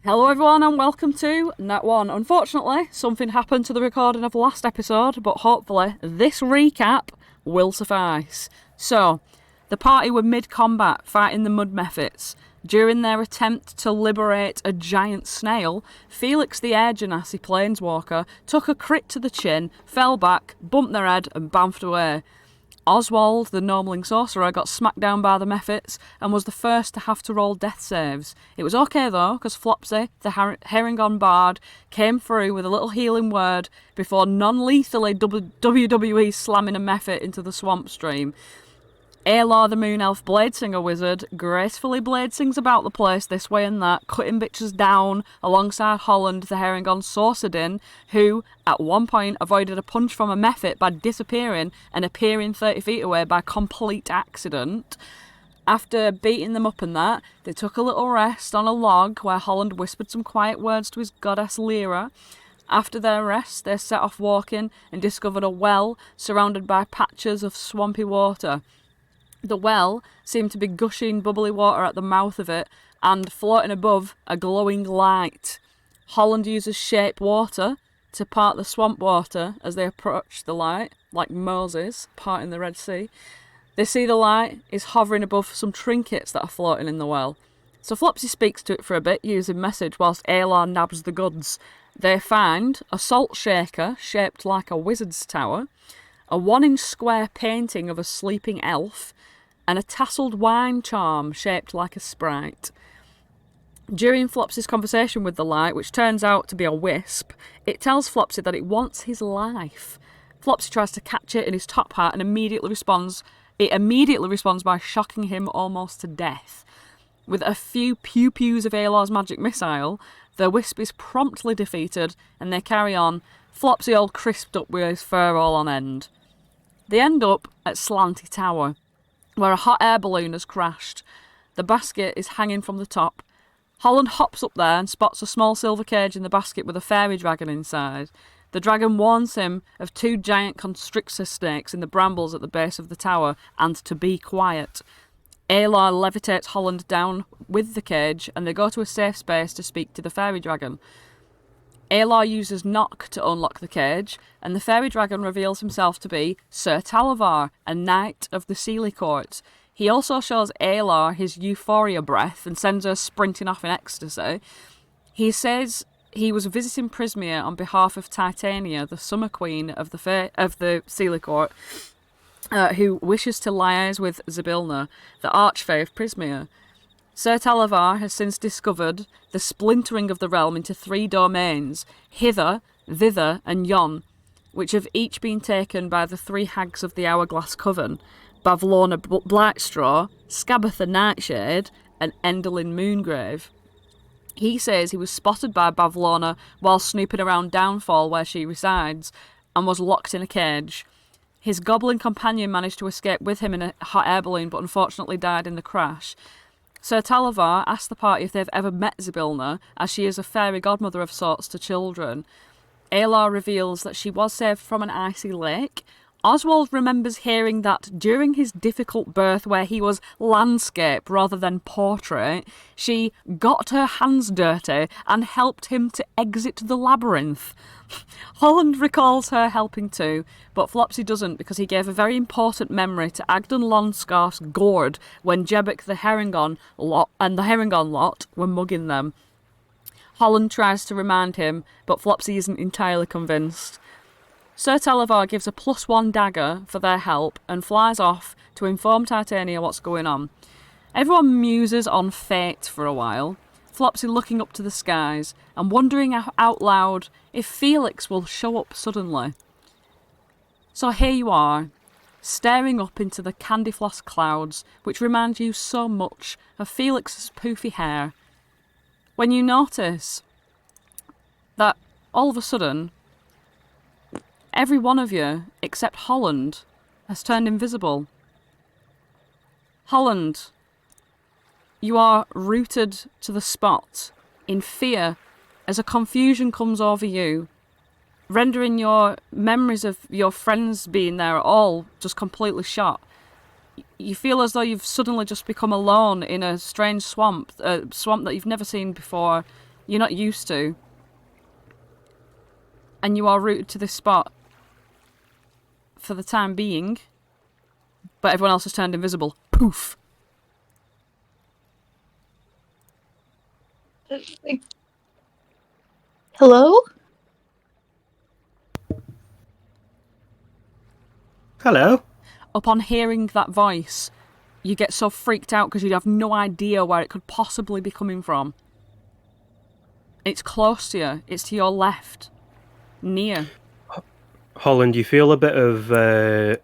Hello everyone and welcome to Net 1. Unfortunately, something happened to the recording of the last episode, but hopefully this recap will suffice. So, the party were mid-combat fighting the mud mephits. During their attempt to liberate a giant snail, Felix the Air Genasi Planeswalker took a crit to the chin, fell back, bumped their head and bounced away. Oswald, the Gnomeling Sorcerer, got smacked down by the mephits and was the first to have to roll death saves. It was okay though, because Flopsy, the Harengon Bard, came through with a little healing word before non-lethally WWE slamming a mephit into the swamp stream. Aelar, the Moon Elf Bladesinger wizard, gracefully bladesings about the place this way and that, cutting bitches down alongside Holland, the Harengon Sorcerer, who, at one point, avoided a punch from a mephit by disappearing and appearing 30 feet away by complete accident. After beating them up and that, they took a little rest on a log where Holland whispered some quiet words to his goddess Lyra. After their rest, they set off walking and discovered a well surrounded by patches of swampy water. The well seemed to be gushing bubbly water at the mouth of it, and floating above, a glowing light. Holland uses shape water to part the swamp water as they approach the light, like Moses parting the Red Sea. They see the light is hovering above some trinkets that are floating in the well. So Flopsy speaks to it for a bit, using message, whilst Aelar nabs the goods. They find a salt shaker shaped like a wizard's tower, a 1-inch square painting of a sleeping elf, and a tasselled wine charm shaped like a sprite. During Flopsy's conversation with the light, which turns out to be a wisp, it tells Flopsy that it wants his life. Flopsy tries to catch it in his top hat and immediately responds by shocking him almost to death. With a few pew-pews of Aelar's magic missile, the wisp is promptly defeated and they carry on, Flopsy all crisped up with his fur all on end. They end up at Slanty Tower, where a hot air balloon has crashed. The basket is hanging from the top. Holland hops up there and spots a small silver cage in the basket with a fairy dragon inside. The dragon warns him of 2 giant constrictor snakes in the brambles at the base of the tower and to be quiet. Aelar levitates Holland down with the cage and they go to a safe space to speak to the fairy dragon. Aelar uses knock to unlock the cage, and the fairy dragon reveals himself to be Sir Talavar, a knight of the Sealy Court. He also shows Aelar his euphoria breath and sends her sprinting off in ecstasy. He says he was visiting Prismia on behalf of Titania, the summer queen of the Sealy Court, who wishes to liaise with Zybilna, the archfey of Prismia. Sir Talavar has since discovered the splintering of the realm into 3 domains, hither, thither and yon, which have each been taken by the 3 hags of the Hourglass Coven, Bavlorna Blightstraw, Scabatha Nightshade and Enderlin Moongrave. He says he was spotted by Bavlorna while snooping around Downfall where she resides, and was locked in a cage. His goblin companion managed to escape with him in a hot air balloon but unfortunately died in the crash. Sir Talavar asks the party if they've ever met Zybilna, as she is a fairy godmother of sorts to children. Aelar reveals that she was saved from an icy lake. Oswald remembers hearing that during his difficult birth, where he was landscape rather than portrait, she got her hands dirty and helped him to exit the labyrinth. Holland recalls her helping too, but Flopsy doesn't because he gave a very important memory to Agden Lonscarf's gourd when Jebic the Harengon lot were mugging them. Holland tries to remind him, but Flopsy isn't entirely convinced. Sir Talavar gives a +1 dagger for their help and flies off to inform Titania what's going on. Everyone muses on fate for a while, Flopsy looking up to the skies and wondering out loud if Felix will show up suddenly. So here you are, staring up into the candy floss clouds which remind you so much of Felix's poofy hair, when you notice that all of a sudden every one of you, except Holland, has turned invisible. Holland, you are rooted to the spot in fear as a confusion comes over you, rendering your memories of your friends being there all just completely shot. You feel as though you've suddenly just become alone in a strange swamp, a swamp that you've never seen before, you're not used to. And you are rooted to this spot for the time being. But everyone else has turned invisible. Poof! Hello? Hello. Upon hearing that voice, you get so freaked out because you have no idea where it could possibly be coming from. It's close to you. It's to your left. Near. Holland, you feel a bit of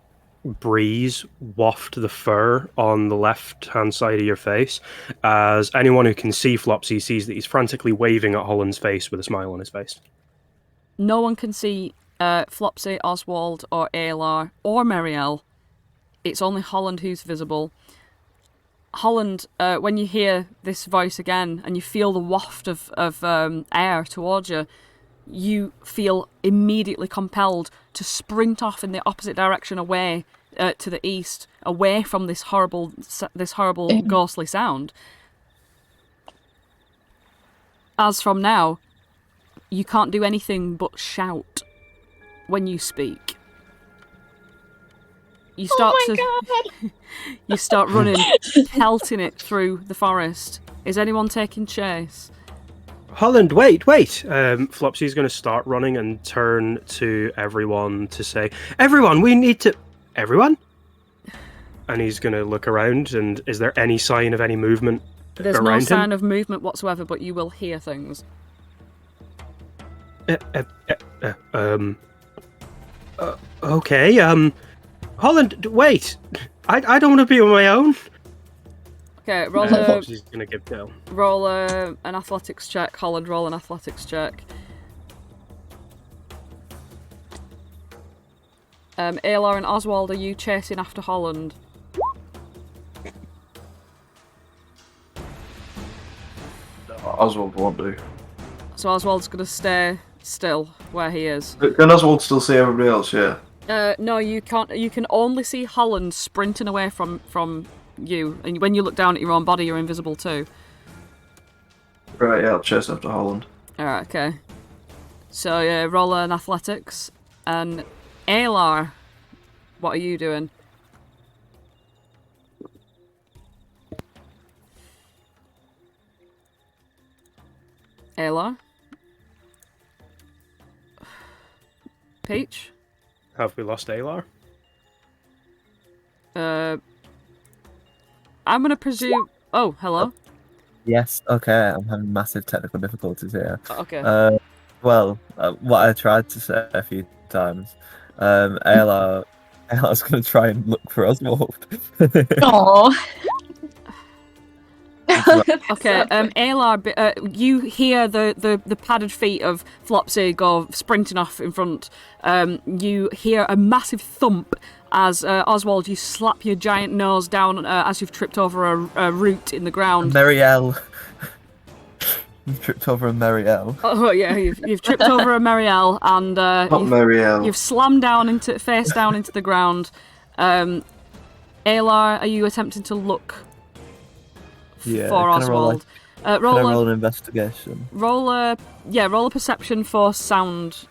breeze waft the fur on the left-hand side of your face, as anyone who can see Flopsy sees that he's frantically waving at Holland's face with a smile on his face. No one can see Flopsy, Oswald, or Aelar, or Marielle. It's only Holland who's visible. Holland, when you hear this voice again and you feel the waft of air towards you, you feel immediately compelled to sprint off in the opposite direction away to the east, away from this horrible ghostly sound. As from now, you can't do anything but shout when you speak. You start you start running, pelting it through the forest. Is anyone taking chase? Holland, wait! Flopsy's going to start running and turn to everyone to say, "Everyone, we need to..." Everyone? And he's going to look around, and is there any sign of any movement There's around no him? sign of movement whatsoever, but you will hear things. Okay, Holland, wait! I don't want to be on my own. Okay, roll Flopsy's going to give go. roll an athletics check. Holland, roll an athletics check. Aelar and Oswald, are you chasing after Holland? Oswald won't do. So Oswald's going to stay still where he is. Can Oswald still see everybody else? Yeah. No, you can't. You can only see Holland sprinting away from you, and when you look down at your own body, you're invisible too. Right. Yeah. I'll chase after Holland. All right. Okay. So yeah, roll an athletics, and Aelar, what are you doing? Aelar? Peach? Have we lost Aelar? I'm gonna presume... Oh, hello? Yes, okay, I'm having massive technical difficulties here. Okay. What I tried to say a few times, Aelar's going to try and look for Oswald. Aww. Okay, Aelar, you hear the padded feet of Flopsy go sprinting off in front. You hear a massive thump as Oswald, you slap your giant nose down as you've tripped over a root in the ground. Marielle. You've tripped over a Marielle. Oh yeah, you've tripped over a Marielle and Marielle. you've slammed down face down into the ground. Aelar, are you attempting to look for Oswald? Can I roll an investigation? Roll a perception for sound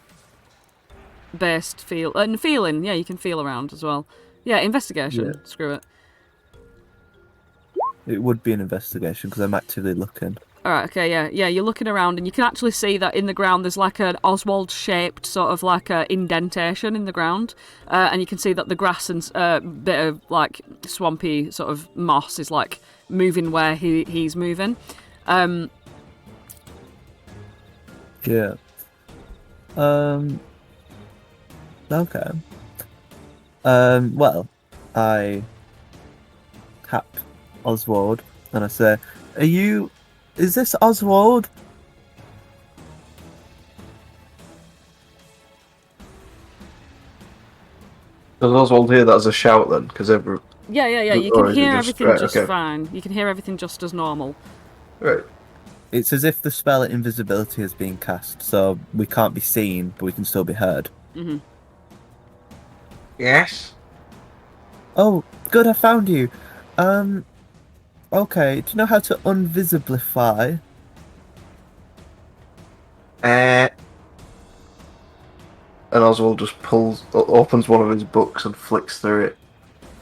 based feeling. Yeah, you can feel around as well. Yeah, investigation. Yeah. Screw it. It would be an investigation because I'm actively looking. Alright, okay, yeah, you're looking around and you can actually see that in the ground there's like an Oswald-shaped sort of like a indentation in the ground. And you can see that the grass and bit of like swampy sort of moss is like moving where he's moving. Yeah. Okay. Well, I tap Oswald and I say, is this Oswald? Does Oswald hear that as a shout then? Because Yeah, you can hear everything just fine. You can hear everything just as normal. Right. It's as if the spell of invisibility has been cast, so we can't be seen, but we can still be heard. Mm-hmm. Yes. Oh, good, I found you. Okay, do you know how to unvisiblify? And Oswald just opens one of his books and flicks through it,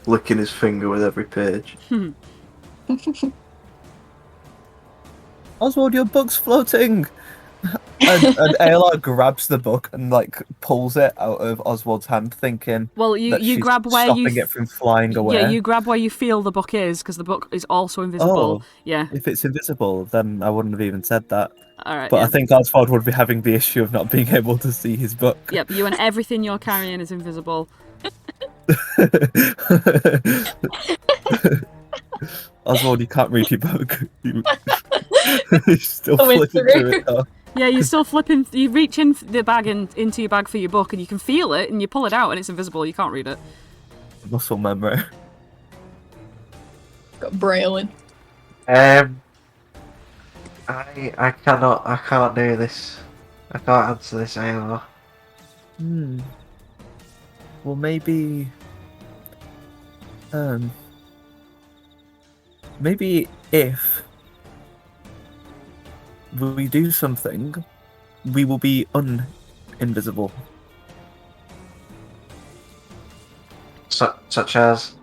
licking his finger with every page. Oswald, your book's floating! and Aelar grabs the book and like pulls it out of Oswald's hand, thinking Well, that you she's grab where stopping it from flying away. Yeah, you grab where you feel the book is, because the book is also invisible. Oh, Yeah. if it's invisible, then I wouldn't have even said that. All right. But Yeah. I think Oswald would be having the issue of not being able to see his book. Yep. You and everything you're carrying is invisible. Oswald, you can't read your book. You're still Going flipping through. through it though. Yeah, you're still flipping. You reach in the bag into your bag for your book, and you can feel it, and you pull it out, and it's invisible. You can't read it. Muscle memory. Got brailing. I can't do this. I can't answer this anymore. Well, maybe. Maybe if we do something, we will be invisible. Such as?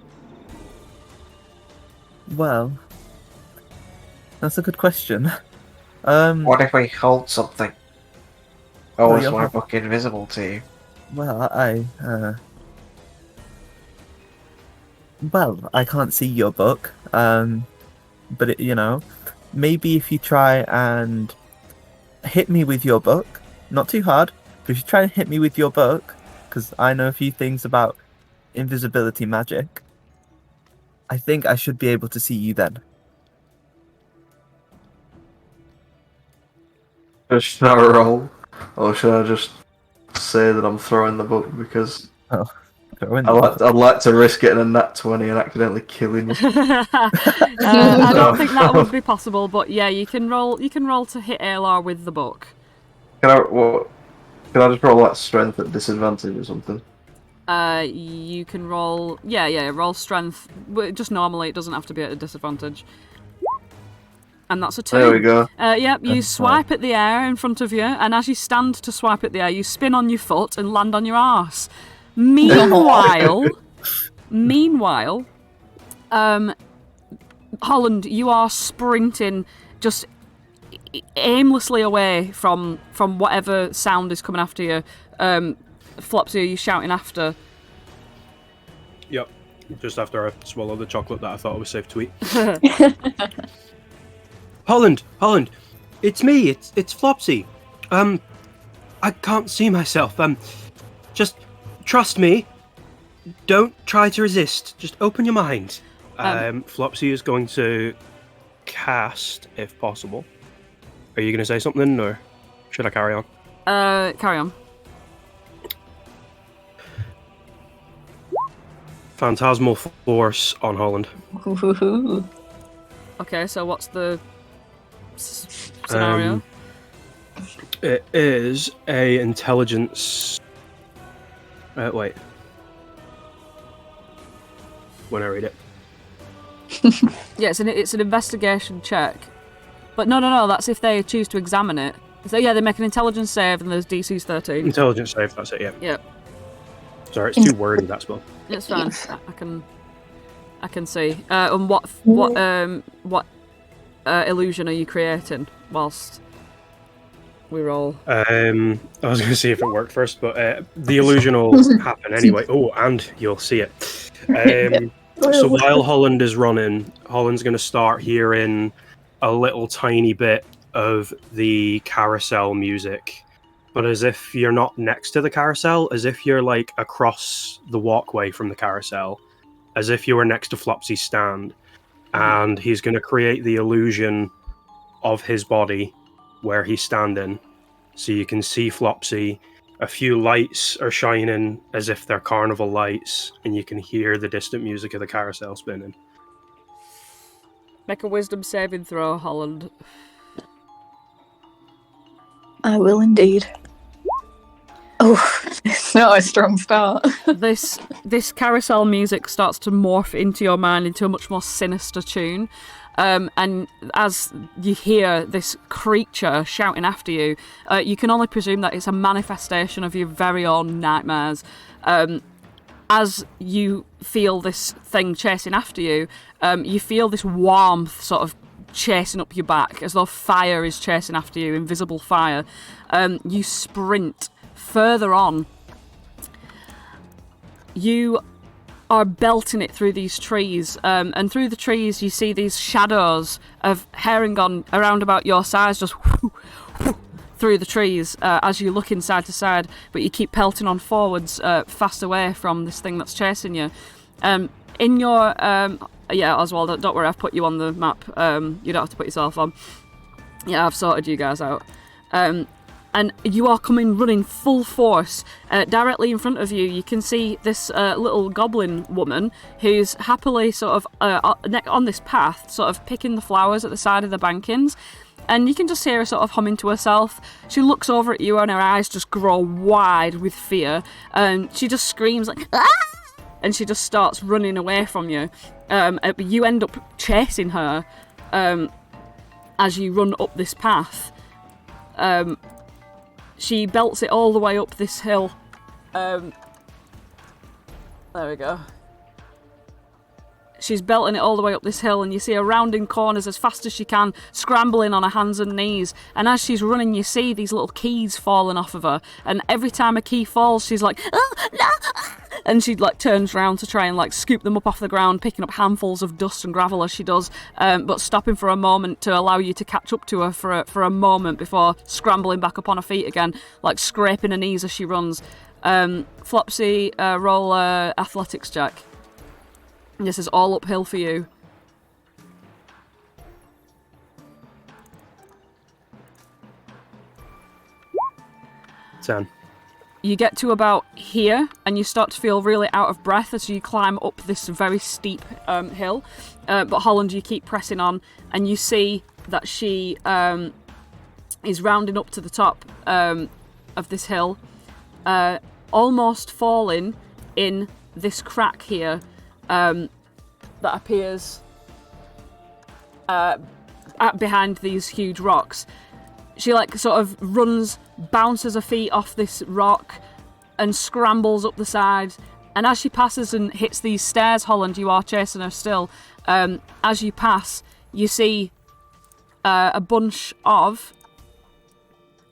Well, that's a good question. What if we hold something? Well, Or is you'll my have- book invisible to you? Well, I can't see your book. But maybe if you try and hit me with your book, not too hard, but if you try and hit me with your book, because I know a few things about invisibility magic, I think I should be able to see you then. Should I roll? Or should I just say that I'm throwing the book because I'd like to risk getting a nat 20 and accidentally killing you? I don't think that would be possible, but yeah, you can roll. You can roll to hit Aelar with the book. Can I just roll that strength at disadvantage or something? You can roll. Yeah. Roll strength. Just normally, it doesn't have to be at a disadvantage. And that's a 2. There we go. Yep, you swipe at the air in front of you, and as you stand to swipe at the air, you spin on your foot and land on your arse. Meanwhile, Holland, you are sprinting just aimlessly away from whatever sound is coming after you. Flopsy, are you shouting after? Yep. Just after I swallowed the chocolate that I thought was safe to eat. Holland, it's me. It's Flopsy. I can't see myself. Just trust me. Don't try to resist. Just open your mind. Flopsy is going to cast, if possible. Are you going to say something, or should I carry on? Carry on. Phantasmal Force on Holland. Okay, so what's the scenario? It is a intelligence. Wait. When I read it. Yeah, it's an investigation check. But no, that's if they choose to examine it. So yeah, they make an intelligence save and there's DC's 13. Intelligence save, that's it, yeah. Yep. Sorry, it's too wordy, that spell. It's fine. I can see. And what illusion are you creating whilst we roll? I was going to see if it worked first, but the illusion will happen anyway. Oh, and you'll see it. So while Holland is running, Holland's going to start hearing a little tiny bit of the carousel music, but as if you're not next to the carousel, as if you're like across the walkway from the carousel, as if you were next to Flopsy's stand, and he's going to create the illusion of his body where he's standing, so you can see Flopsy. A few lights are shining as if they're carnival lights, and you can hear the distant music of the carousel spinning. Make a wisdom saving throw, Holland. I will indeed. Oh, it's not a strong start. This carousel music starts to morph into your mind into a much more sinister tune. And as you hear this creature shouting after you, you can only presume that it's a manifestation of your very own nightmares. As you feel this thing chasing after you, you feel this warmth sort of chasing up your back, as though fire is chasing after you, invisible fire. You sprint further on. You are belting it through these trees, and through the trees you see these shadows of Harengon around about your size just through the trees as you look inside to side, but you keep pelting on forwards fast away from this thing that's chasing you. In your Oswald, don't worry, I've put you on the map. You don't have to put yourself on. Yeah, I've sorted you guys out. And you are coming running full force. Directly in front of you, you can see this little goblin woman who's happily sort of on this path, sort of picking the flowers at the side of the bankings. And you can just hear her sort of humming to herself. She looks over at you and her eyes just grow wide with fear. And she just screams like, "Ah!" And she just starts running away from you. But you end up chasing her as you run up this path. She belts it all the way up this hill. There we go. She's belting it all the way up this hill, and you see her rounding corners as fast as she can, scrambling on her hands and knees. And as she's running, you see these little keys falling off of her. And every time a key falls, she's like, "Oh, no!" And she like turns around to try and like scoop them up off the ground, picking up handfuls of dust and gravel as she does, but stopping for a moment to allow you to catch up to her for a moment before scrambling back up on her feet again, like scraping her knees as she runs. Flopsy, roll athletics check. This is all uphill for you. Ten. You get to about here, and you start to feel really out of breath as you climb up this very steep hill. But Holland, you keep pressing on, and you see that she is rounding up to the top of this hill, almost falling in this crack here that appears behind these huge rocks. She like sort of runs, bounces her feet off this rock and scrambles up the side. And as she passes and hits these stairs, Holland, you are chasing her still. As you pass, you see a bunch of...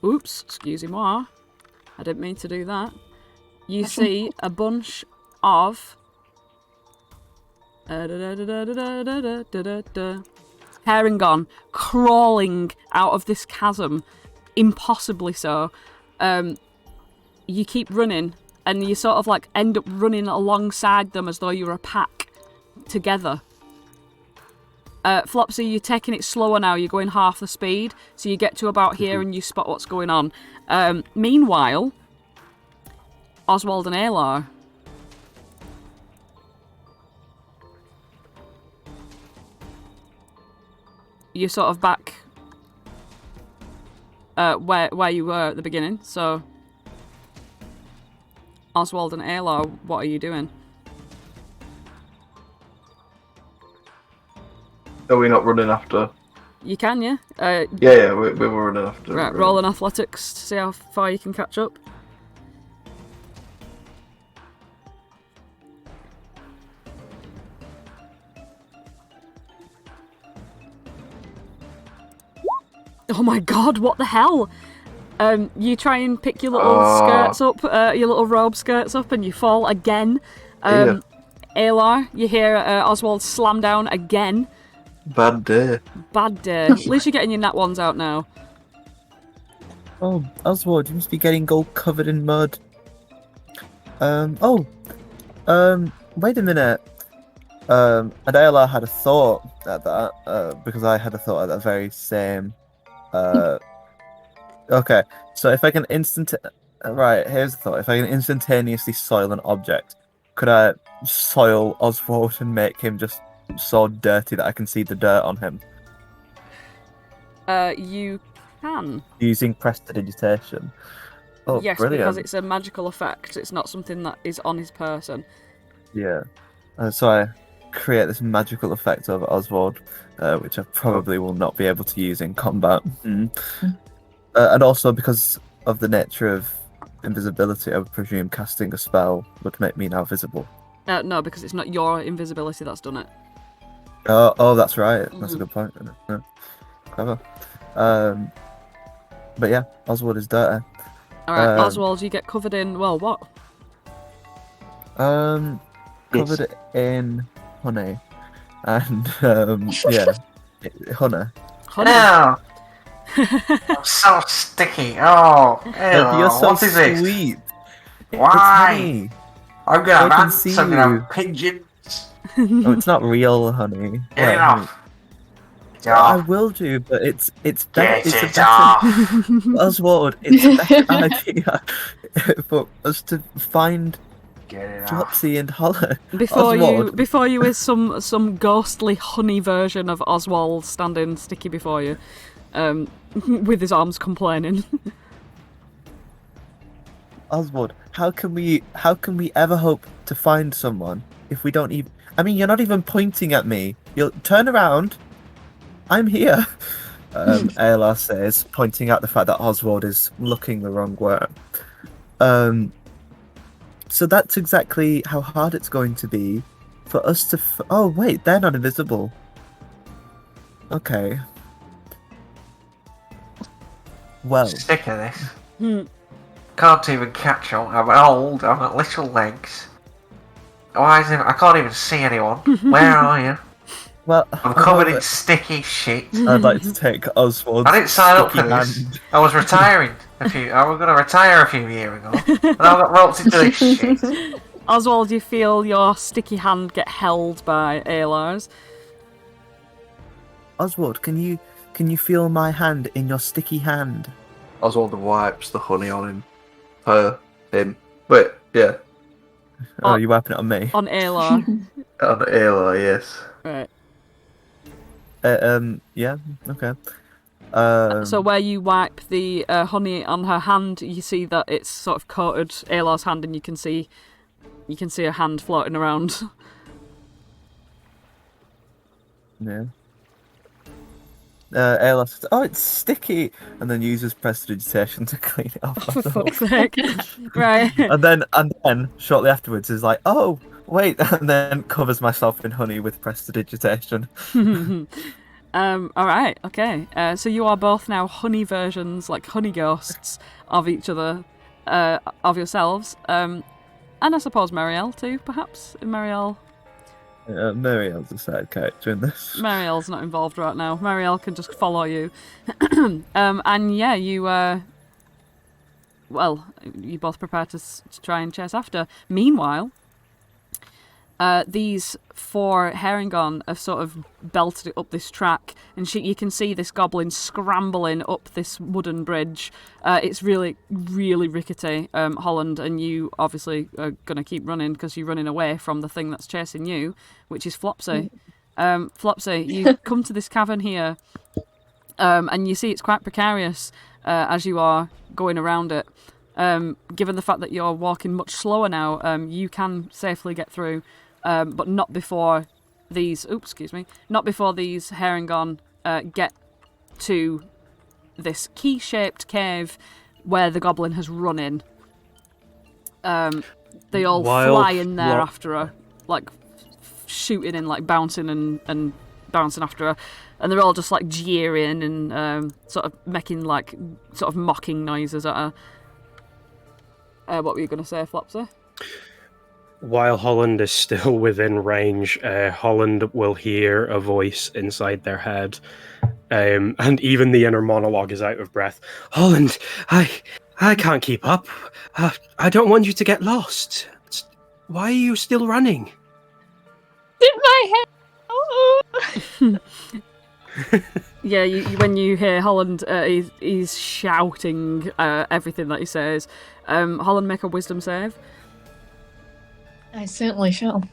Oops, excusez-moi. I didn't mean to do that. You see a bunch of... Harengon crawling out of this chasm, impossibly so. You keep running, and you sort of like end up running alongside them as though you were a pack together. Flopsy, you're taking it slower now. You're going half the speed, so you get to about here and you spot what's going on. Meanwhile, Oswald and Aelar. You're sort of back where you were at the beginning, so Oswald and Aelar, what are you doing? Are we not running after? You can, yeah? Yeah, we were running after. Right, roll an athletics to see how far you can catch up. Oh my god, what the hell? You try and pick your little skirts up, your little robe skirts up, and you fall again. Aelar, you hear Oswald slam down again. Bad day. Bad day. At least you're getting your nat ones out now. Oh, Oswald, you must be getting all covered in mud. Wait a minute. And Aelar had a thought at that, because I had a thought at that very same... okay, so if I can Right, here's the thought. If I can instantaneously soil an object, could I soil Oswald and make him just so dirty that I can see the dirt on him? You can. Using prestidigitation. Oh, yes, brilliant. because it's a magical effect. It's not something that is on his person. Yeah. So I create this magical effect over Oswald, which I probably will not be able to use in combat. And also because of the nature of invisibility, I would presume casting a spell would make me now visible. No, because it's not your invisibility that's done it. Oh, that's right. That's a good point. Yeah. Clever. But yeah, Oswald is dirty. Alright, Oswald, you get covered in, well, what? Covered in honey. And, yeah, honey. Honey? No! I'm so sticky. Oh, ew, You're so what is this? sweet. Why? It's honey. I'm I gonna can have see some you. of pigeons. Oh, it's not real honey. Get it Well, off. I will do, but it's better. Get It's a it better. off. Oswald, it's a better idea for us to find Get it off. Flopsy and Holland. Before you is some ghostly honey version of Oswald standing sticky before you, with his arms complaining. Oswald, how can we ever hope to find someone if we don't even? I mean, you're not even pointing at me. You'll turn around. I'm here. Aelar says, pointing out the fact that Oswald is looking the wrong way. So that's exactly how hard it's going to be for us to. Oh wait, they're not invisible. Okay. Well. Sick of this. Can't even catch on. I'm old. I've got little legs. Why is it? I can't even see anyone. Where are you? Well, I'm covered in sticky shit. I'd like to take Oswald's I didn't sign up for sticky this. hand. I was retiring I was going to retire a few years ago, and I got roped into this shit. Oswald, you feel your sticky hand get held by Aelar's. Oswald, can you feel my hand in your sticky hand? Oswald wipes the honey on him. Wait, yeah. Oh, you're wiping it on me. On Aelar. On Aelar, yes. Right. Yeah, okay. So where you wipe the honey on her hand, you see that it's sort of coated Aelar's hand, and you can see her hand floating around. Yeah. Aelar says, "Oh, it's sticky," and then uses prestidigitation to clean it off. For fuck's sake. Right. And then shortly afterwards is like, "Oh, wait," and then covers myself in honey with prestidigitation. Alright, okay. So you are both now honey versions, like honey ghosts of each other, of yourselves. And I suppose Marielle too, perhaps? Marielle... Marielle's a side character in this. Marielle's not involved right now. Marielle can just follow you. And yeah, you both prepare to try and chase after. Meanwhile, these four Harengon have sort of belted it up this track, and you can see this goblin scrambling up this wooden bridge. It's really, really rickety, Holland, and you obviously are going to keep running because you're running away from the thing that's chasing you, which is Flopsy. Flopsy, you come to this cavern here, and you see it's quite precarious as you are going around it. Given the fact that you're walking much slower now, you can safely get through. But not before these. Not before these Harengon get to this key-shaped cave where the goblin has run in. They all fly in there after her, like shooting and like bouncing and bouncing after her, and they're all just like jeering and sort of making like sort of mocking noises at her. What were you going to say, Flopsy? While Holland is still within range, Holland will hear a voice inside their head, and even the inner monologue is out of breath. Holland, I can't keep up. I don't want you to get lost. Why are you still running? In my head. Yeah, when you hear Holland, he's shouting everything that he says. Holland, make a wisdom save. I certainly shall.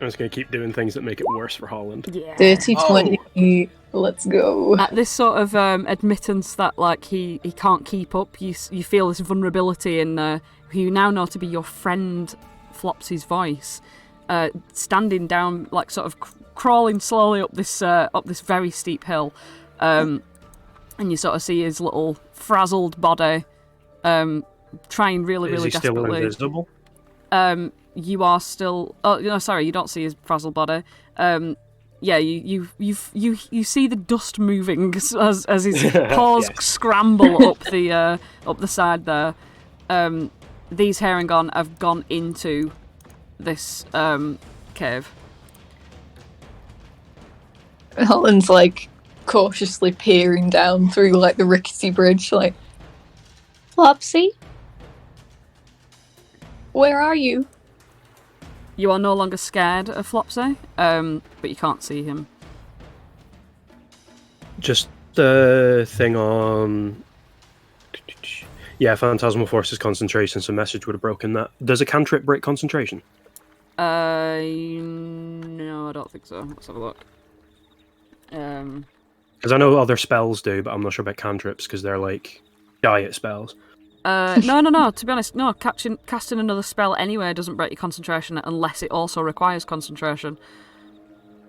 I'm just going to keep doing things that make it worse for Holland. Yeah. 30-20. Let's go. At this sort of admittance that like he can't keep up, you feel this vulnerability in who you now know to be your friend Flopsy's voice, standing down, like sort of crawling slowly up this very steep hill, and you sort of see his little frazzled body, trying really Is he desperately. still invisible? You are still. Oh no, sorry, you don't see his frazzled body. Yeah, you see the dust moving as his paws scramble up the side there. These Harengon have gone into this cave. Holland's like cautiously peering down through like the rickety bridge, like, Flopsy? Where are you? You are no longer scared of Flopsy, but you can't see him. Just the thing on... Yeah, Phantasmal Force's concentration, so message would have broken that. Does a cantrip break concentration? No, I don't think so. Let's have a look. Because I know other spells do, but I'm not sure about cantrips, because they're like diet spells. No. To be honest, no. Casting another spell anyway doesn't break your concentration unless it also requires concentration.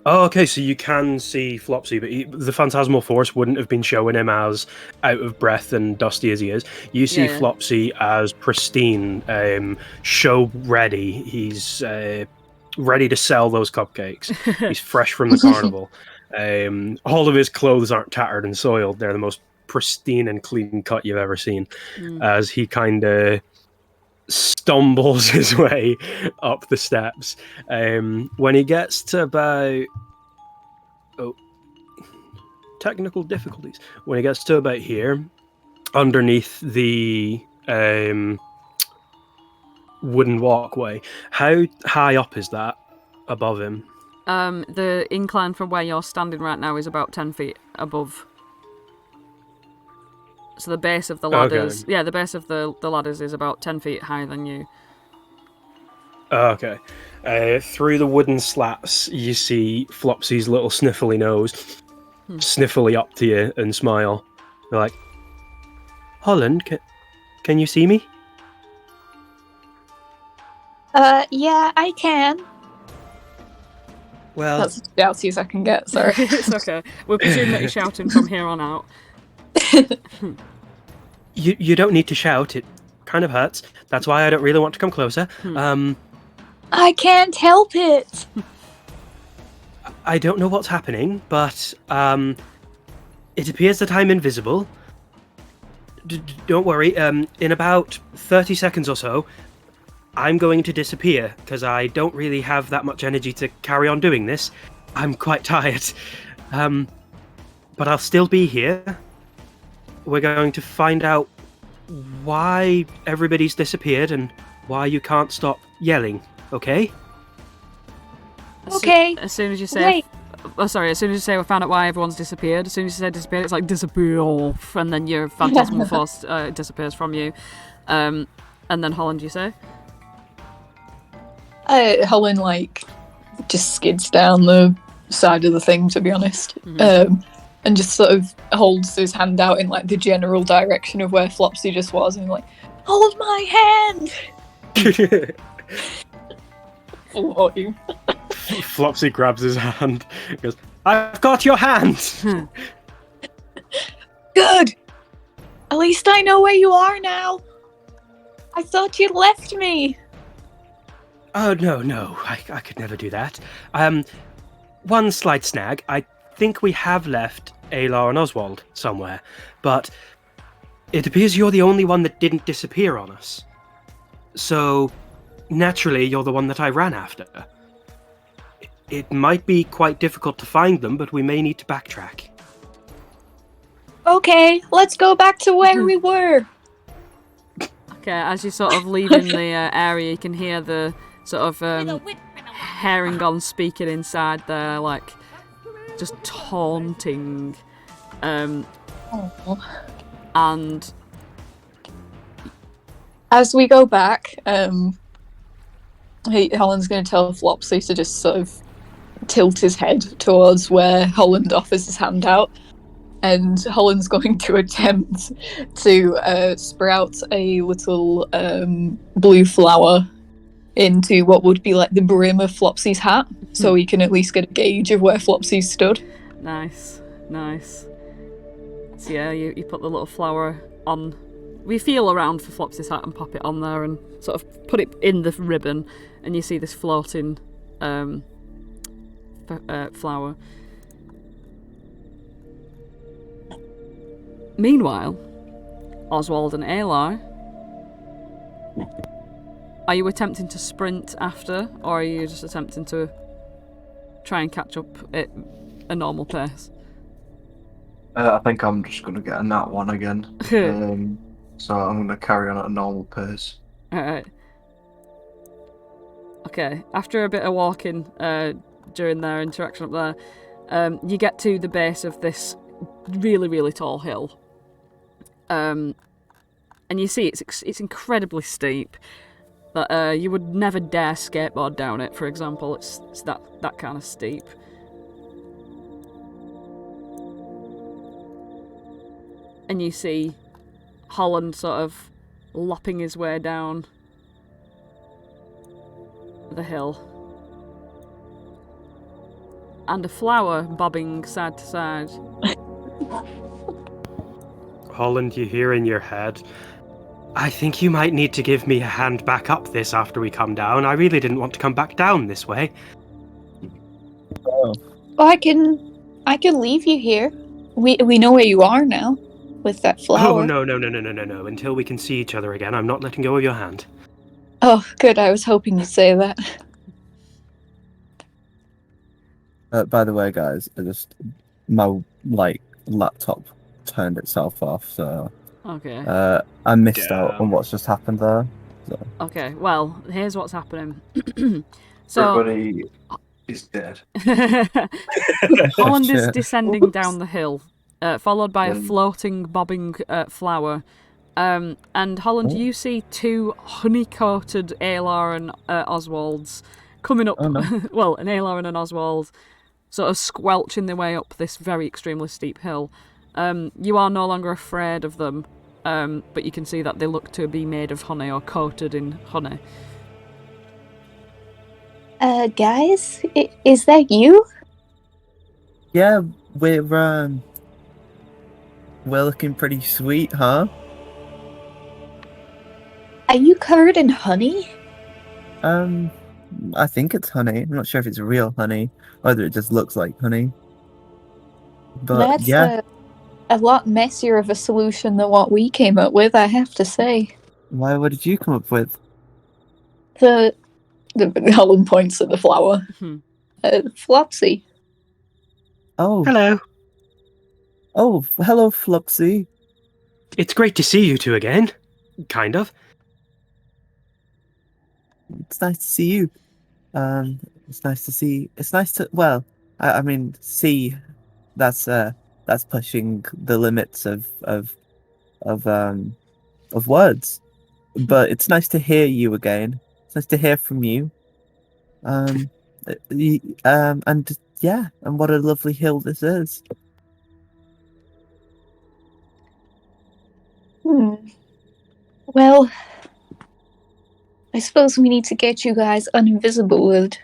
Oh, okay, so you can see Flopsy, but the Phantasmal Force wouldn't have been showing him as out of breath and dusty as he is. You see Flopsy as pristine, show ready. He's ready to sell those cupcakes. He's fresh from the carnival. All of his clothes aren't tattered and soiled. They're the most pristine and clean cut you've ever seen. As he kind of stumbles his way up the steps. When he gets to about... technical difficulties. When he gets to about here, underneath the wooden walkway, how high up is that above him? The incline from where you're standing right now is about 10 feet above. So the base of the ladders... Okay. Yeah, the base of the ladders is about 10 feet higher than you. Okay. Through the wooden slats, you see Flopsy's little sniffly nose sniffly up to you and smile. They're like, Holland, can you see me? Yeah, I can. Well... That's as shouty as I can get, sorry. It's okay. We'll presume that you're shouting from here on out. You don't need to shout. It kind of hurts. That's why I don't really want to come closer. I can't help it. I don't know what's happening, but it appears that I'm invisible. Don't worry. In about 30 seconds or so, I'm going to disappear because I don't really have that much energy to carry on doing this. I'm quite tired. But I'll still be here. We're going to find out why everybody's disappeared and why you can't stop yelling, okay? Okay. As soon as you say... as soon as you say we found out why everyone's disappeared, as soon as you say disappeared, it's like disappear off, and then your Phantasmal Force disappears from you. And then Holland, you say? Holland, like, just skids down the side of the thing, to be honest. And just sort of holds his hand out in like the general direction of where Flopsy just was, and like, hold my hand. Flopsy grabs his hand and goes, I've got your hand. Good. At least I know where you are now. I thought you'd left me. Oh no, I could never do that. One slight snag. I think we have left Aelar and Oswald somewhere, but it appears you're the only one that didn't disappear on us. So, naturally, you're the one that I ran after. It might be quite difficult to find them, but we may need to backtrack. Okay, let's go back to where we were. Okay, as you're sort of leaving the area, you can hear the sort of Harengon speaking inside there, like, just taunting. And as we go back, Holland's going to tell Flopsy to just sort of tilt his head towards where Holland offers his hand out, and Holland's going to attempt to sprout a little blue flower into what would be like the brim of Flopsy's hat, so he can at least get a gauge of where Flopsy stood. Nice. So yeah, you put the little flower on. We feel around for Flopsy's hat and pop it on there and sort of put it in the ribbon, and you see this floating flower. Meanwhile, Oswald and Aelar, are you attempting to sprint after, or are you just attempting to try and catch up at a normal pace? I think I'm just going to get a nat 1 again. So I'm going to carry on at a normal pace. Alright. Okay, after a bit of walking during their interaction up there, you get to the base of this really, really tall hill. And you see it's incredibly steep. That you would never dare skateboard down it, for example. It's that kind of steep. And you see Holland sort of lopping his way down the hill. And a flower bobbing side to side. Holland, you hear in your head, I think you might need to give me a hand back up this after we come down. I really didn't want to come back down this way. Well, I can leave you here. We know where you are now, with that flower. Oh, no. Until we can see each other again, I'm not letting go of your hand. Oh, good. I was hoping you'd say that. By the way, guys, my laptop turned itself off, so Okay. I missed out on what's just happened there. So. Okay, well, here's what's happening. So Everybody is dead. Holland is descending down the hill, followed by a floating, bobbing flower. And Holland, you see two honey-coated Aelar and Oswalds coming up. Oh, no. Well, an Aelar and an Oswald sort of squelching their way up this very extremely steep hill. You are no longer afraid of them, but you can see that they look to be made of honey or coated in honey. Guys, is that you? Yeah, we're looking pretty sweet, huh? Are you covered in honey? I think it's honey. I'm not sure if it's real honey, whether it just looks like honey. But That's yeah. A lot messier of a solution than what we came up with, I have to say. Why? What did you come up with? The Holland points at the flower. Flopsy. Oh. Hello. Oh, hello, Flopsy. It's great to see you two again. Kind of. It's nice to see you. It's nice to see. It's nice to. Well, I mean, see. That's pushing the limits of words. But it's nice to hear you again. It's nice to hear from you. And yeah, and what a lovely hill this is. Well, I suppose we need to get you guys uninvisible.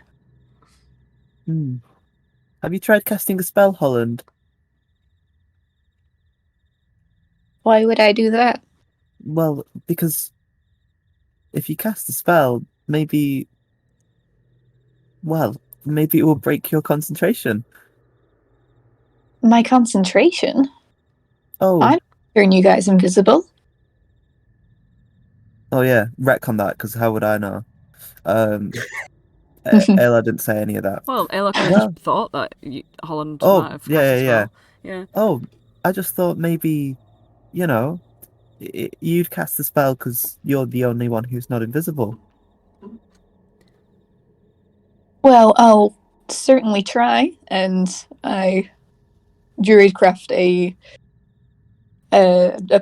Have you tried casting a spell, Holland? Why would I do that? Well, because if you cast a spell, maybe it will break your concentration. My concentration? Oh. I'm turning you guys invisible. Oh yeah, retcon that, because how would I know? Aelar didn't say any of that. Well, Aelar kind of just thought that Holland might have cast a spell. Yeah. Oh, I just thought maybe, you'd cast the spell because you're the only one who's not invisible. Well, I'll certainly try, and I druidcraft a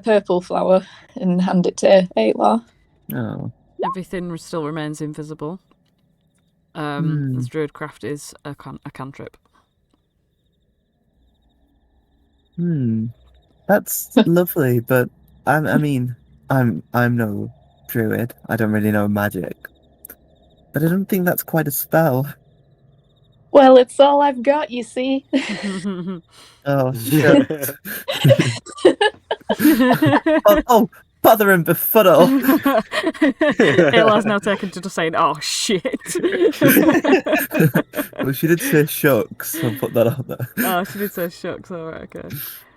purple flower and hand it to Aelar. Oh. Everything still remains invisible. As Druidcraft is a cantrip. That's lovely, but I mean, I'm no druid. I don't really know magic, but I don't think that's quite a spell. Well, it's all I've got, you see. Oh shit! oh, bother and befuddle. Aelar's now taken to just saying, "Oh shit." Well, she did say shucks. I'll put that out there. Oh, she did say shucks. All right, okay.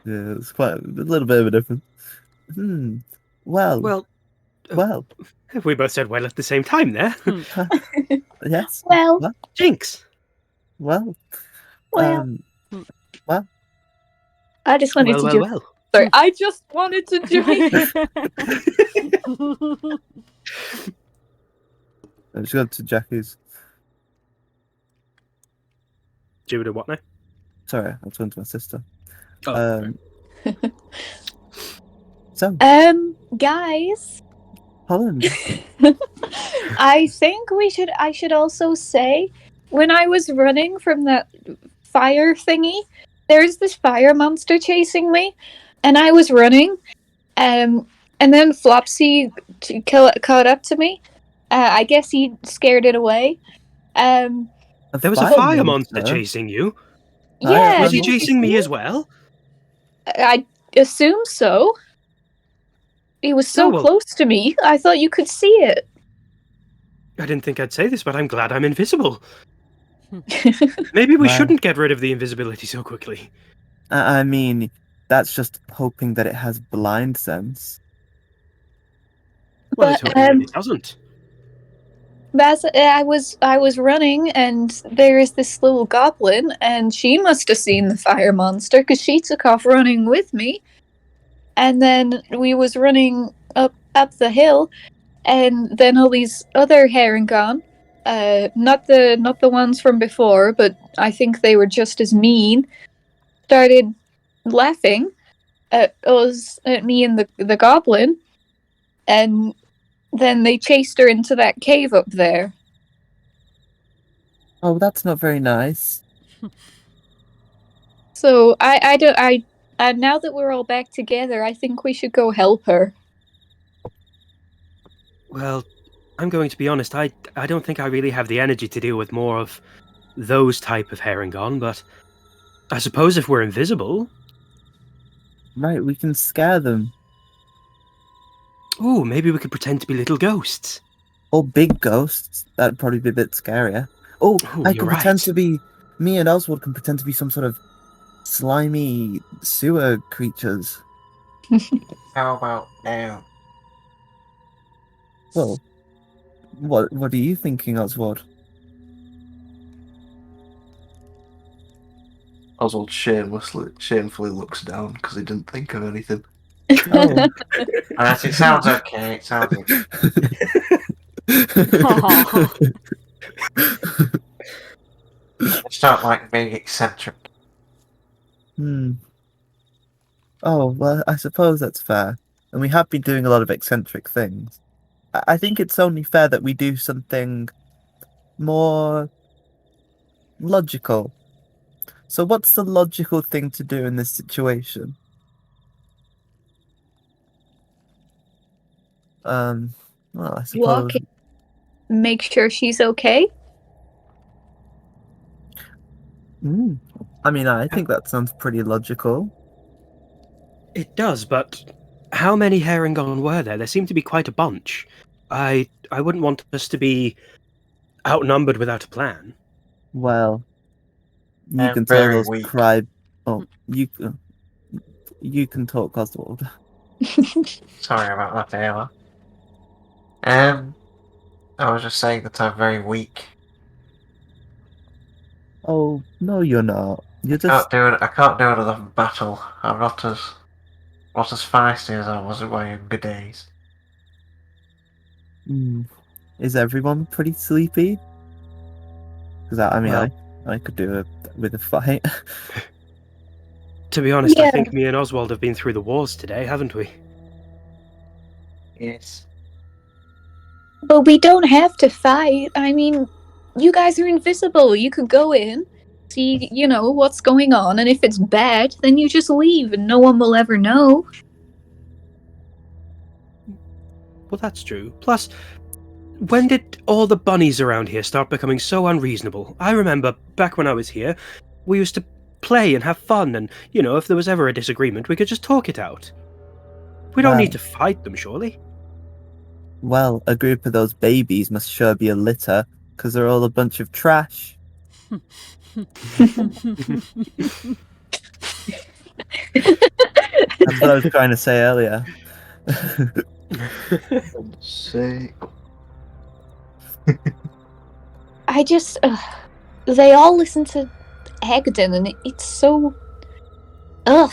Yeah, it's quite a little bit of a difference. Well. We both said well at the same time there. Yes. Well. Jinx. Well. I just wanted to join. Well. Sorry, I just wanted to join. I just got to Jackie's. Judah, what now? Sorry, I was going to my sister. Oh, So, Guys, Holland. I think I should also say, when I was running from that fire thingy, there's this fire monster chasing me, and I was running, and then Flopsy caught up to me. I guess he scared it away. There was a fire monster chasing you? Yeah. Was he chasing me as well? I assume so. He was so close to me, I thought you could see it. I didn't think I'd say this, but I'm glad I'm invisible. Maybe we shouldn't get rid of the invisibility so quickly. I mean, that's just hoping that it has blind sense. Well, it doesn't. But I was running, and there is this little goblin, and she must have seen the fire monster, because she took off running with me. And then we was running up the hill, and then all these other Harengon, not the ones from before, but I think they were just as mean, started laughing at us, at me and the goblin, and then they chased her into that cave up there. Oh, that's not very nice. So now that we're all back together, I think we should go help her. Well, I'm going to be honest, I don't think I really have the energy to deal with more of those type of Harengon, but I suppose if we're invisible... Right, we can scare them. Ooh, maybe we could pretend to be little ghosts. Or big ghosts. That'd probably be a bit scarier. Oh, I could pretend to be... Me and Oswald can pretend to be some sort of slimy sewer creatures. How about now? Well, what are you thinking, Oswald? Oswald shamefully looks down because he didn't think of anything. Oh. It sounds okay. It sounds okay. I just don't like being eccentric. Oh, well, I suppose that's fair. And we have been doing a lot of eccentric things. I think it's only fair that we do something more logical. So what's the logical thing to do in this situation? Well, I suppose... Walk in, make sure she's okay. I mean, I think that sounds pretty logical. It does, but how many Harengon were there? There seemed to be quite a bunch. I wouldn't want us to be outnumbered without a plan. Well, you can very tell those weak. cry... Oh, you can talk, Oswald. Sorry about that, Aelar. I was just saying that I'm very weak. Oh, no, you're not. You're just... I can't do another battle. I'm not as feisty as I was in my younger days. Is everyone pretty sleepy? Because I could do it with a fight. To be honest, Yeah. I think me and Oswald have been through the wars today, haven't we? Yes. But we don't have to fight. I mean, you guys are invisible. You could go in, see, what's going on, and if it's bad, then you just leave and no one will ever know. Well, that's true. Plus, when did all the bunnies around here start becoming so unreasonable? I remember back when I was here, we used to play and have fun, and, if there was ever a disagreement, we could just talk it out. We don't need to fight them, surely? Well, a group of those babies must sure be a litter, because they're all a bunch of trash. That's what I was trying to say earlier. Say. I just... they all listen to Egden, and it's so... Ugh.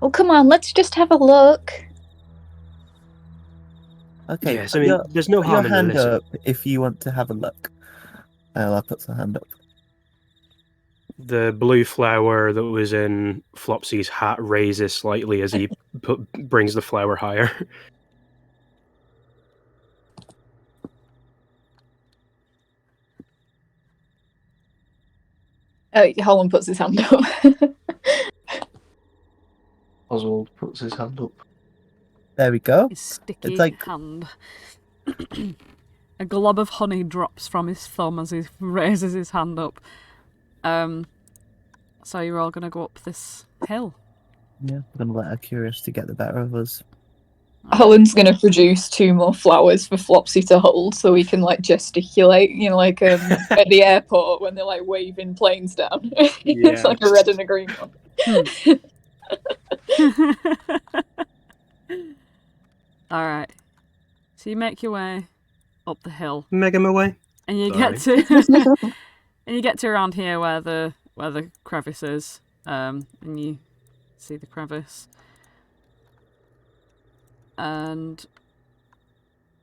Well, come on, let's just have a look. Okay, yes, I mean, there's no harm in your hand listening. up if you want to have a look. Aelar puts her hand up. The blue flower that was in Flopsy's hat raises slightly as he brings the flower higher. Holland puts his hand up. Oswald puts his hand up. There we go. His sticky It's like... hand. A glob of honey drops from his thumb as he raises his hand up. So you're all going to go up this hill. Yeah, we're going to let our curiosity get the better of us. Holland's going to produce 2 more flowers for Flopsy to hold so he can, gesticulate, like at the airport when they're, waving planes down. It's like a red and a green one. Alright. So you make your way up the hill. Make him away. And you Sorry. get to and you get to around here where the crevice is. And you see the crevice. And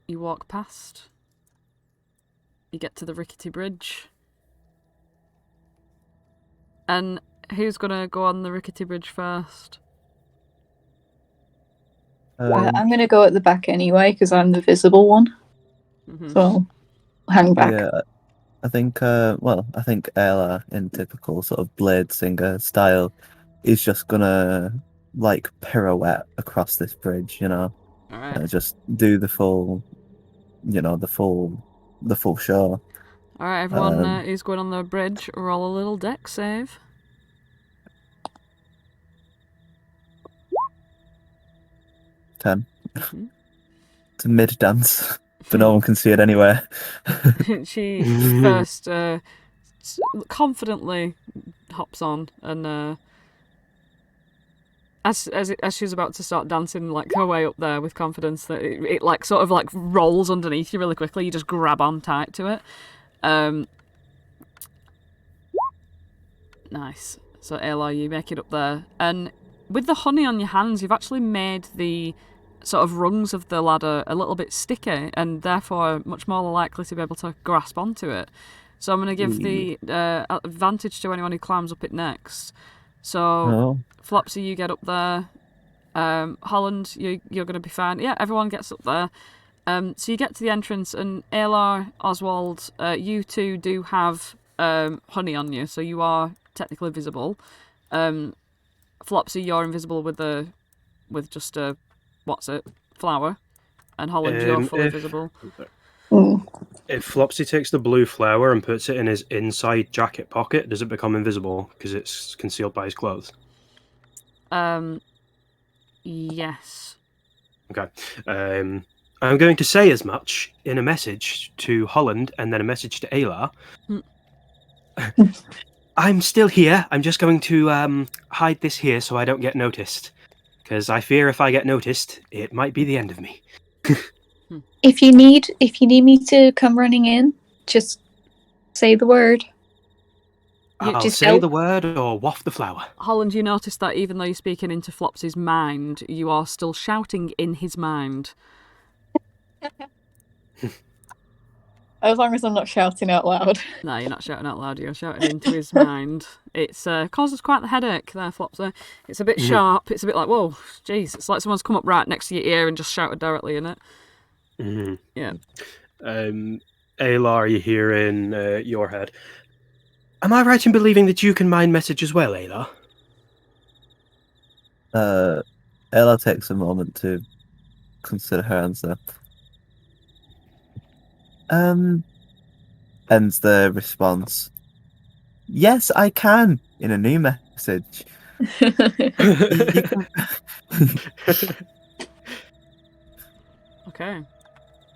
you walk past. You get to the rickety bridge. And who's gonna go on the rickety bridge first? I'm going to go at the back anyway, because I'm the visible one. Mm-hmm. So I'll hang back. Yeah, I think Aelar, in typical sort of Bladesinger style, is just gonna, pirouette across this bridge, Alright. just do the full, the full show. Alright, everyone who's going on the bridge, roll a little deck save. 10. It's a mid dance, but no one can see it anywhere. She first confidently hops on, and as she's about to start dancing her way up there with confidence, that it rolls underneath you really quickly. You just grab on tight to it. Nice. So Aelar, you make it up there, and with the honey on your hands, you've actually made the sort of rungs of the ladder a little bit sticky, and therefore much more likely to be able to grasp onto it. So I'm going to give the advantage to anyone who climbs up it next. So Flopsy, you get up there. Holland, you're going to be fine. Yeah, everyone gets up there. So you get to the entrance, and Aelar, Oswald, you two do have honey on you, so you are technically visible. Flopsy, you're invisible with just a flower, and Holland, you're fully visible. If Flopsy takes the blue flower and puts it in his inside jacket pocket, does it become invisible because it's concealed by his clothes? Yes. Okay. I'm going to say as much in a message to Holland and then a message to Aelar. I'm still here. I'm just going to hide this here so I don't get noticed. Because I fear if I get noticed, it might be the end of me. If you need me to come running in, just say the word. I'll say the word or waft the flower. Holland, you notice that even though you're speaking into Flopsy's mind, you are still shouting in his mind. As long as I'm not shouting out loud. No, you're not shouting out loud, you're shouting into his mind. It's causes quite the headache there, Flopsy. It's a bit sharp, it's a bit like, whoa, jeez, it's like someone's come up right next to your ear and just shouted directly in it. Mm-hmm. Yeah. Aelar, you hear in your head. Am I right in believing that you can mind message as well, Aelar? Ella takes a moment to consider her answer. Ends the response. Yes, I can. In a new message. You can... Okay.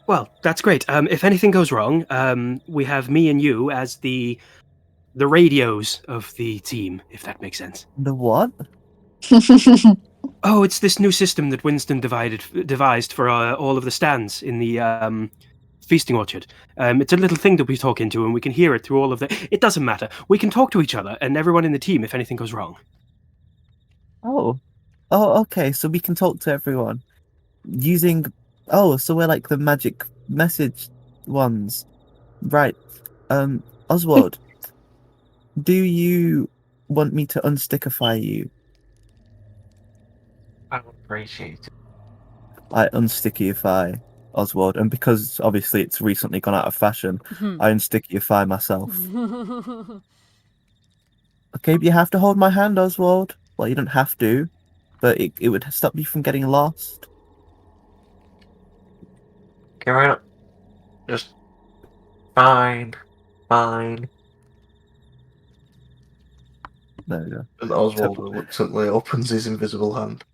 Well, that's great. If anything goes wrong, we have me and you as the radios of the team, if that makes sense. The what? Oh, it's this new system that Winston devised for all of the stands in the feasting orchard. It's a little thing that we talk into, and we can hear it through all of the... It doesn't matter. We can talk to each other and everyone in the team if anything goes wrong. Oh, okay. So we can talk to everyone using... Oh, so we're like the magic message ones. Right. Oswald, do you want me to unstickify you? I would appreciate it. I unstickify Oswald, and because obviously it's recently gone out of fashion, I unstickify myself. Okay, but you have to hold my hand, Oswald. Well, you don't have to, but it would stop you from getting lost. Carry on. Just fine. There we go. And Oswald reluctantly opens his invisible hand.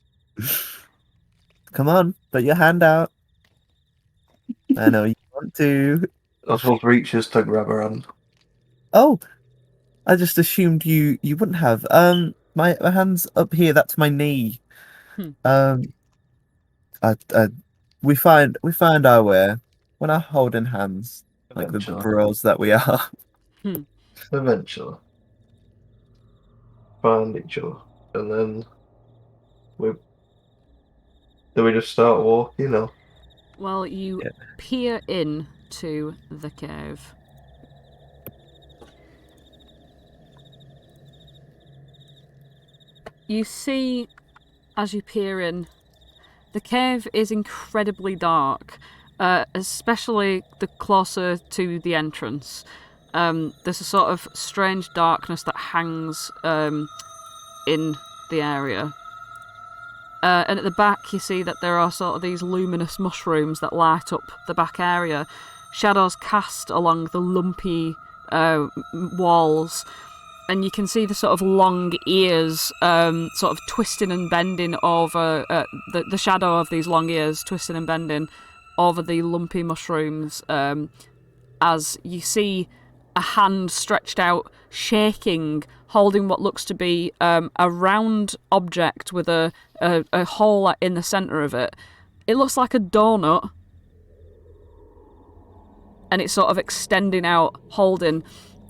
Come on, put your hand out. I know you want to. Oswald reaches to grab her hand. Oh, I just assumed you wouldn't have. My hand's up here. That's my knee. We find our way. We're not holding hands like the bros that we are. Eventually. Find each other. And then do we just start walking, or? Well, you peer in to the cave. You see, as you peer in, the cave is incredibly dark, especially the closer to the entrance. There's a sort of strange darkness that hangs in the area. And at the back you see that there are sort of these luminous mushrooms that light up the back area. Shadows cast along the lumpy walls. And you can see the sort of long ears sort of twisting and bending over the shadow of these long ears twisting and bending over the lumpy mushrooms as you see a hand stretched out, shaking, holding what looks to be a round object with a hole in the centre of it. It looks like a donut, and it's sort of extending out, holding,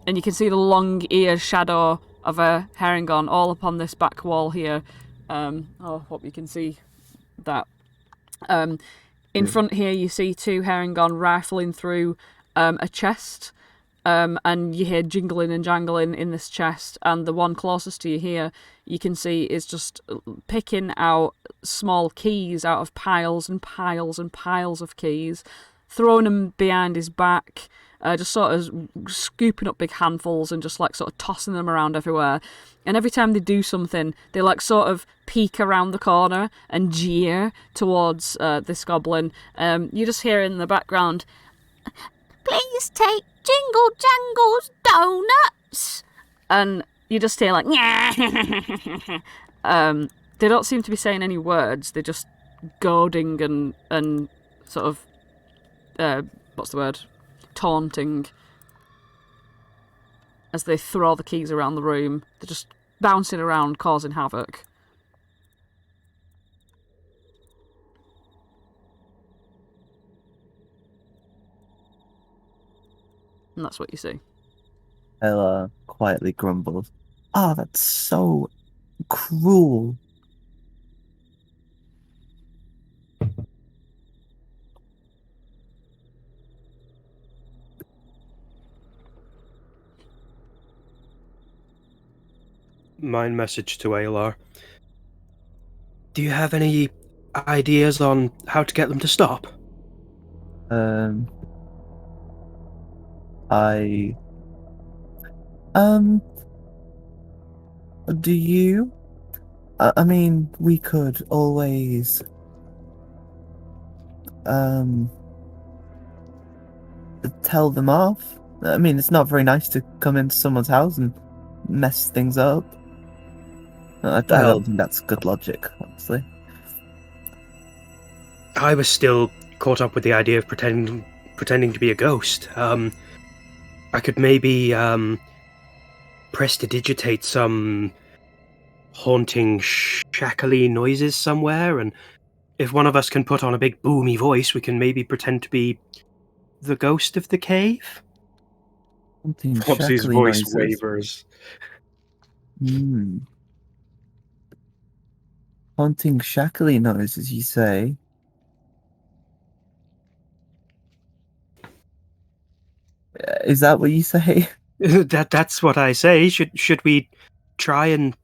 and you can see the long-eared shadow of a Harengon all upon this back wall here. Hope you can see that. In front here you see two Harengon rifling through a chest. And you hear jingling and jangling in this chest, and the one closest to you here, you can see is just picking out small keys out of piles and piles and piles of keys, throwing them behind his back, just sort of scooping up big handfuls and just like sort of tossing them around everywhere. And every time they do something, they like sort of peek around the corner and jeer towards this goblin. You just hear in the background, "Please take Jingle Jangle's donuts," and you just hear like, they don't seem to be saying any words. They're just goading and sort of what's the word? Taunting as they throw the keys around the room. They're just bouncing around, causing havoc. And that's what you see. Ella quietly grumbles. Oh, that's so cruel. Mind message to Aelar. Do you have any ideas on how to get them to stop? Do you? I mean, we could always, tell them off. I mean, it's not very nice to come into someone's house and mess things up. I don't think that's good logic, honestly. I was still caught up with the idea of pretending to be a ghost. I could maybe prestidigitate some haunting, shackly noises somewhere, and if one of us can put on a big boomy voice, we can maybe pretend to be the ghost of the cave. Flopsy's voice wavers. Haunting, shackly noises, you say? Is that what you say? That's what I say. Should we try and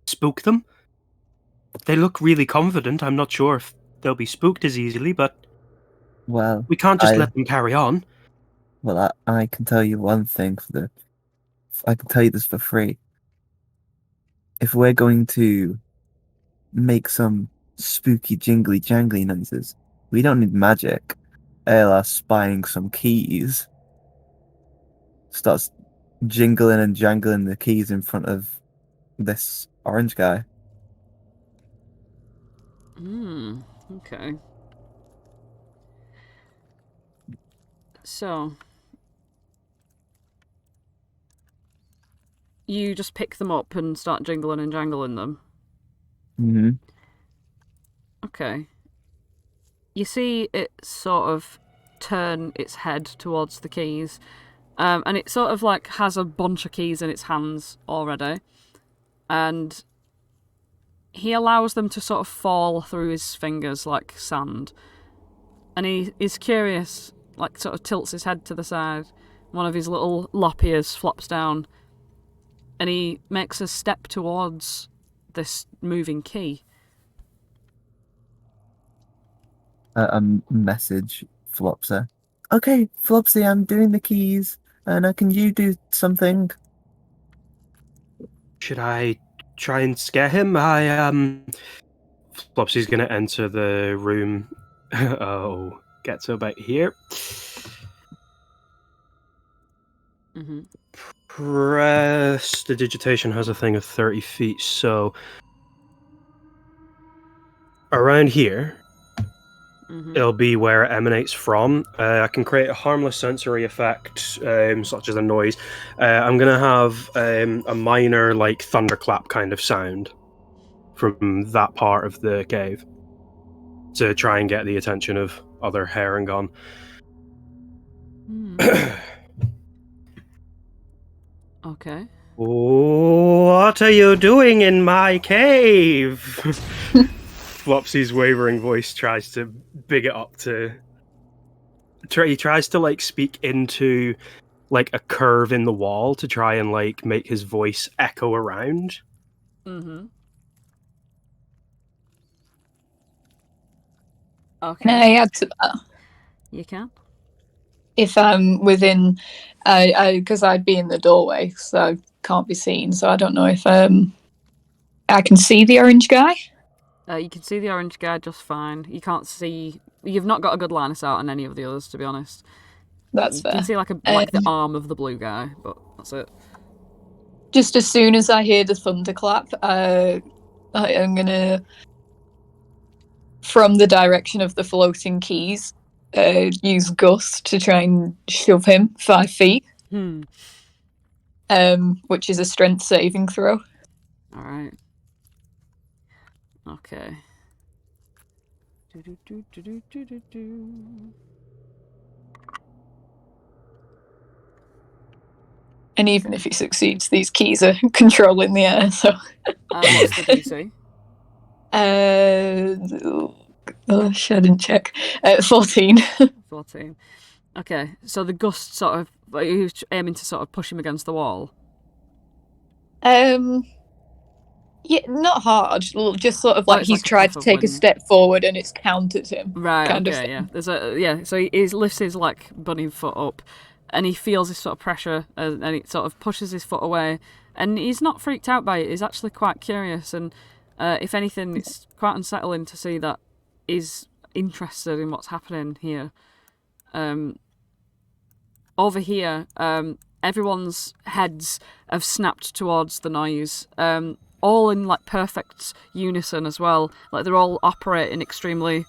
spook them? They look really confident. I'm not sure if they'll be spooked as easily, but well, we can't just let them carry on. Well, I can tell you one thing I can tell you this for free. If we're going to make some spooky jingly jangly noises, we don't need magic. Aelar spying some keys starts jingling and jangling the keys in front of this orange guy. Okay. So you just pick them up and start jingling and jangling them? Mm-hmm. Okay. You see it sort of turn its head towards the keys, and it sort of like has a bunch of keys in its hands already, and he allows them to sort of fall through his fingers like sand, and he's curious, like sort of tilts his head to the side, one of his little lop ears flops down, and he makes a step towards this moving key. A message, Flopsy. Okay, Flopsy, I'm doing the keys, and can you do something? Should I try and scare him? Flopsy's gonna enter the room. Oh, get to about here. Mm-hmm. Prestidigitation has a thing of 30 feet, so around here, it'll be where it emanates from. I can create a harmless sensory effect, such as a noise. I'm going to have a minor, like, thunderclap kind of sound from that part of the cave to try and get the attention of other Harengon. Okay. What are you doing in my cave? Flopsy's wavering voice tries to big it up to... He tries to, like, speak into, like, a curve in the wall to try and, like, make his voice echo around. Mm-hmm. Can Okay. I add to that? You can. If I'm within, because I'd be in the doorway, so I can't be seen. So I don't know if I can see the orange guy. You can see the orange guy just fine. You can't see. You've not got a good line of sight on any of the others, to be honest. That's You fair. can see like the arm of the blue guy, but that's it. Just as soon as I hear the thunderclap, I'm gonna, from the direction of the floating keys, use Gust to try and shove him 5 feet. Which is a strength saving throw. Alright. Okay. And even if he succeeds, these keys are controlling the air, so... What's the DC? Gosh, I didn't check. 14. 14. Okay, so the gust sort of... Are you aiming to sort of push him against the wall? Yeah, not hard. Just sort of like he's tried to take a step forward and it's countered him. Right, kind okay, of thing. yeah. So he lifts his, like, bunny foot up and he feels this sort of pressure, and it sort of pushes his foot away. And he's not freaked out by it. He's actually quite curious, and if anything, it's quite unsettling to see that he's interested in what's happening here. Over here, everyone's heads have snapped towards the noise, all in like perfect unison as well. Like they're all operating extremely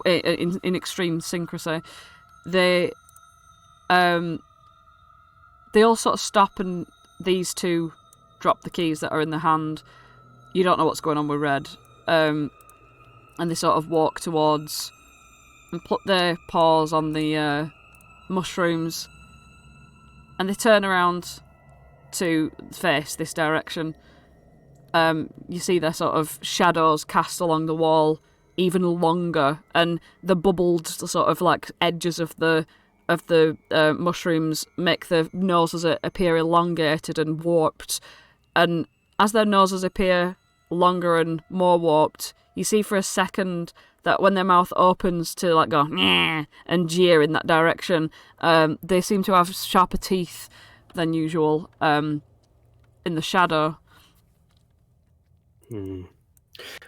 in extreme synchrony. They all sort of stop, and these two drop the keys that are in their hand. You don't know what's going on with Red, and they sort of walk towards and put their paws on the mushrooms, and they turn around to face this direction. You see their sort of shadows cast along the wall even longer, and the bubbled sort of like edges of the mushrooms make the noses appear elongated and warped. And as their noses appear longer and more warped, you see for a second that when their mouth opens to like go "Nyeh" and jeer in that direction, they seem to have sharper teeth than usual in the shadow. In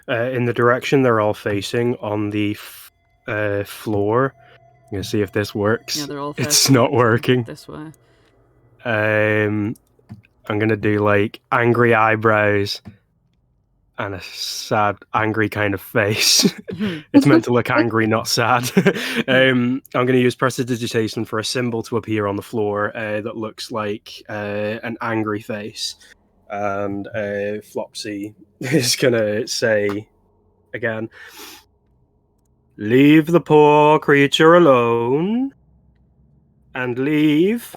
the direction they're all facing on the floor. I'm going to see if this works. Yeah, they're all It's not working. This way. I'm going to do like angry eyebrows and a sad, angry kind of face. It's meant to look angry, not sad. I'm going to use prestidigitation for a symbol to appear on the floor that looks like an angry face. And Flopsy is going to say again, "Leave the poor creature alone. And leave."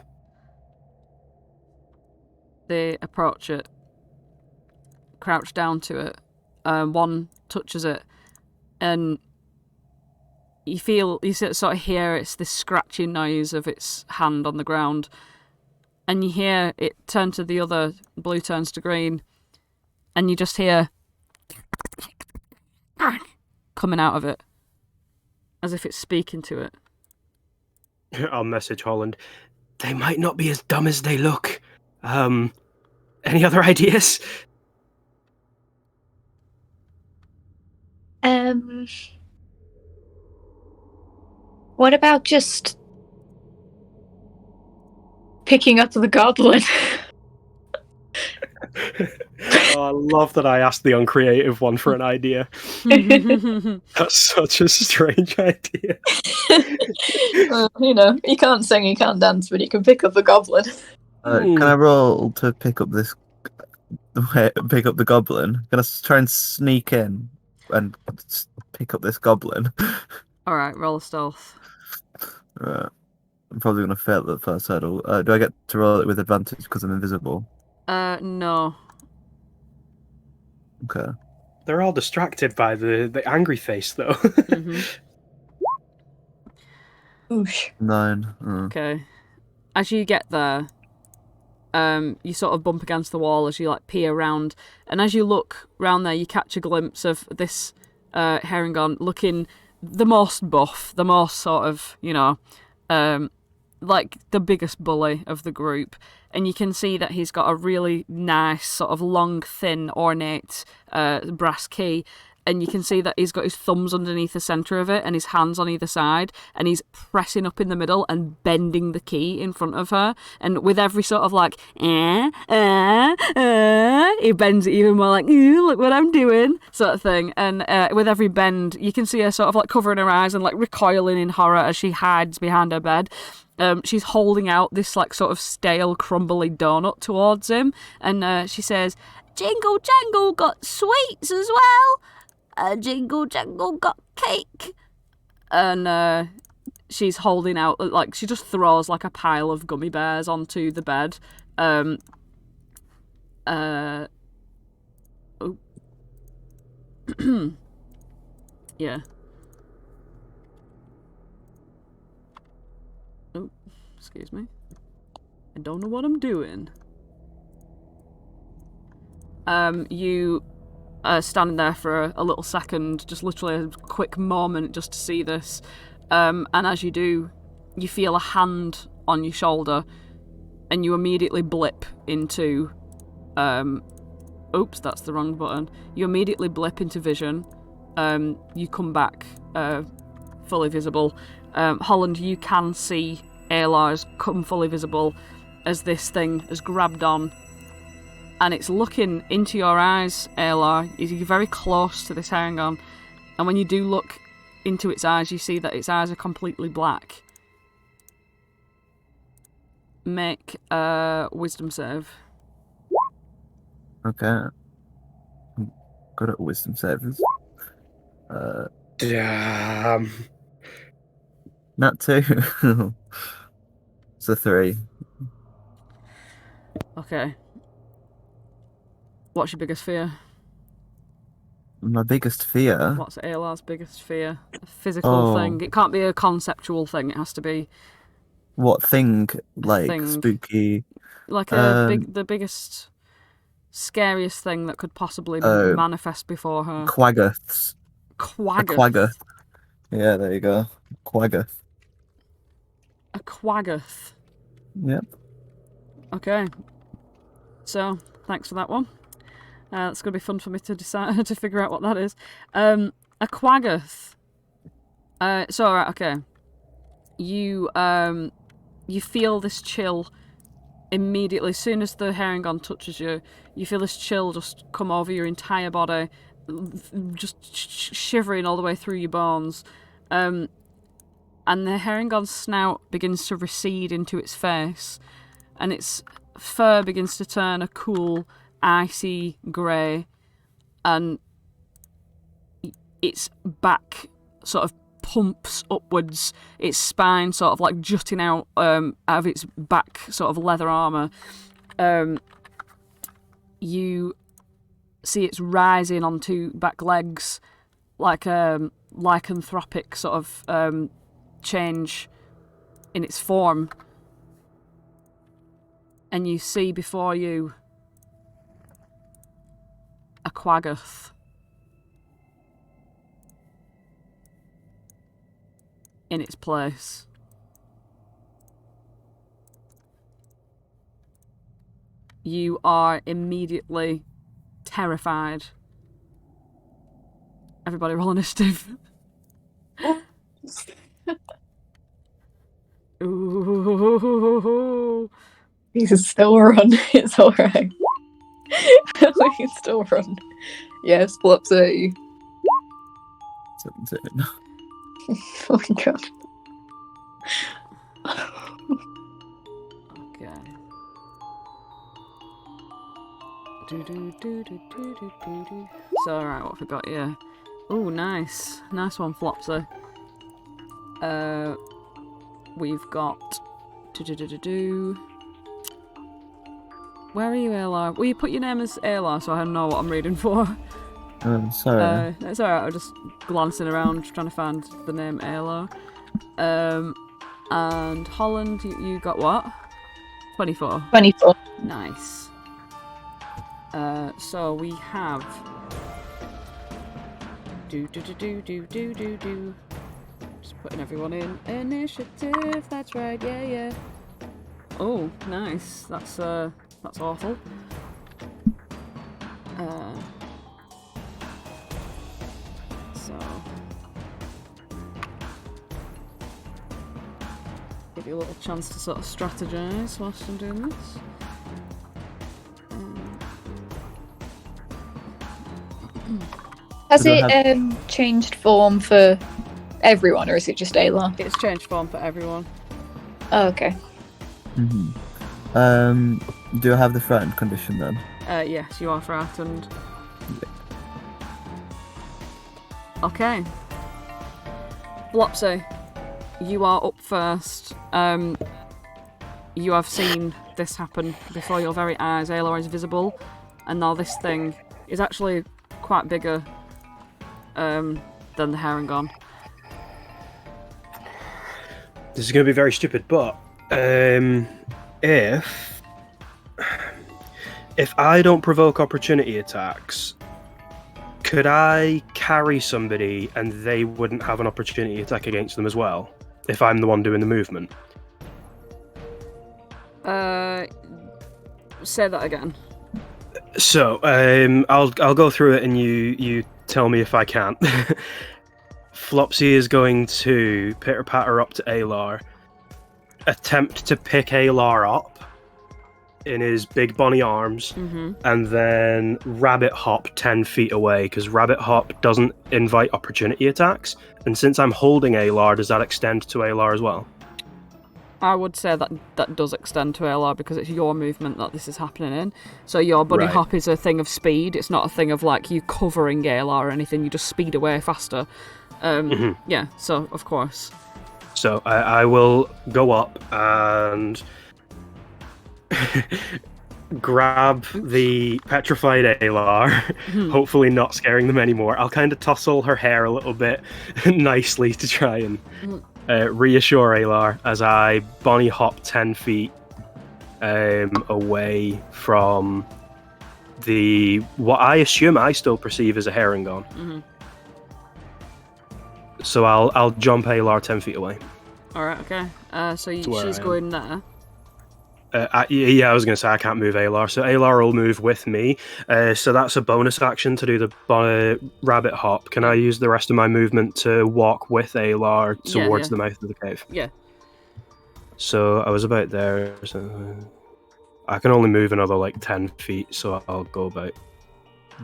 They approach it, crouch down to it. One touches it, and you sort of hear it's this scratching noise of its hand on the ground, and you hear it turn to the other. Blue turns to green, and you just hear coming out of it, as if it's speaking to it. I'll message Holland. They might not be as dumb as they look. Any other ideas? What about just picking up the goblin? Oh, I love that I asked the uncreative one for an idea. That's such a strange idea. You can't sing, you can't dance, but you can pick up the goblin. Can I roll to pick up the goblin? Can I try and sneak in and pick up this goblin? Alright, roll a stealth. Right. I'm probably going to fail at the first hurdle. Do I get to roll it with advantage because I'm invisible? No. Okay. They're all distracted by the angry face, though. Oosh. 9. Okay. As you get there, you sort of bump against the wall as you like peer around, and as you look round there, you catch a glimpse of this Harengon looking the most buff, the most sort of, like the biggest bully of the group. And you can see that he's got a really nice, sort of long, thin, ornate brass key. And you can see that he's got his thumbs underneath the centre of it and his hands on either side. And he's pressing up in the middle and bending the key in front of her. And with every sort of like, he bends it even more like, look what I'm doing, sort of thing. And with every bend, you can see her sort of like covering her eyes and like recoiling in horror as she hides behind her bed. She's holding out this like sort of stale, crumbly donut towards him. And she says, "Jingle Jangle got sweets as well. Jingle Jangle got cake." And she's holding out, like, she just throws like a pile of gummy bears onto the bed. Yeah. Oh, excuse me. I don't know what I'm doing. You standing there for a little second, just literally a quick moment just to see this. And as you do, you feel a hand on your shoulder, and you immediately blip into... oops, that's the wrong button. You immediately blip into vision. You come back fully visible. Holland, you can see Aelar's come fully visible as this thing has grabbed on, and it's looking into your eyes, Aelar. You're very close to this Harengon, and when you do look into its eyes, you see that its eyes are completely black. Make a wisdom save. Okay. I'm good at wisdom saves. Damn. Not 2. It's a 3. Okay. What's your biggest fear? My biggest fear? What's Aelar's biggest fear? A physical thing. It can't be a conceptual thing. It has to be... What thing? Like, thing. spooky? Like the biggest, scariest thing that could possibly manifest before her. Quaggoths. Quaggoth. A quaggoth. Yeah, there you go. Quaggoth. A quaggoth. Yep. Okay. So, thanks for that one. It's going to be fun for me to decide to figure out what that is. A quaggoth. So, alright, okay. You feel this chill immediately. As soon as the Harengon touches you, you feel this chill just come over your entire body, just shivering all the way through your bones. And the Harengon's snout begins to recede into its face, and its fur begins to turn a cool, icy grey, and its back sort of pumps upwards, its spine sort of like jutting out of its back sort of leather armour. You see it's rising on 2 back legs, like a lycanthropic sort of change in its form. And you see before you a quaggoth. In its place. You are immediately terrified. Everybody roll initiative. Ooh. You can still run, it's alright. We can still run. Yes, Flopsy. 17. Oh my god. Okay. So, alright, what have we got here? Ooh, nice. Nice one, Flopsy. We've got... Where are you, Aelar? Will you put your name as Aelar so I know what I'm reading for? Sorry. It's alright, I'm just glancing around trying to find the name Aelar. And Holland, you got what? 24. 24. Nice. So we have... Just putting everyone in initiative, that's right, yeah. Oh, nice. That's awful. So give you a little chance to sort of strategize whilst I'm doing this. Has it changed form for everyone, or is it just Aelar? It's changed form for everyone. Oh, okay. Mm-hmm. Do I have the frightened condition then? Yes, you are frightened. Okay. Flopsy, you are up first. You have seen this happen before your very eyes. Aelar is visible, and now this thing is actually quite bigger than the Harengon. This is going to be very stupid, but if I don't provoke opportunity attacks, could I carry somebody and they wouldn't have an opportunity attack against them as well? If I'm the one doing the movement? Say that again. So, I'll go through it and you tell me if I can't. Flopsy is going to pitter-patter up to Aelar, attempt to pick Aelar up in his big bonny arms, and then rabbit hop 10 feet away, because rabbit hop doesn't invite opportunity attacks, and since I'm holding Aelar, does that extend to Aelar as well? I would say that does extend to Aelar because it's your movement that this is happening in. So your bunny hop is a thing of speed. It's not a thing of like you covering Aelar or anything. You just speed away faster. Yeah, so of course. So I will go up and grab the petrified Aelar, hopefully not scaring them anymore. I'll kind of tussle her hair a little bit nicely to try and reassure Aelar as I bunny hop 10 feet away from what I assume I still perceive as a Harengon. So I'll jump Aelar 10 feet away. Alright, okay. So she's going there. I was going to say I can't move Aelar, so Aelar will move with me. So that's a bonus action to do the rabbit hop. Can I use the rest of my movement to walk with Aelar towards the mouth of the cave? Yeah. So I was about there. So I can only move another like 10 feet, so I'll go about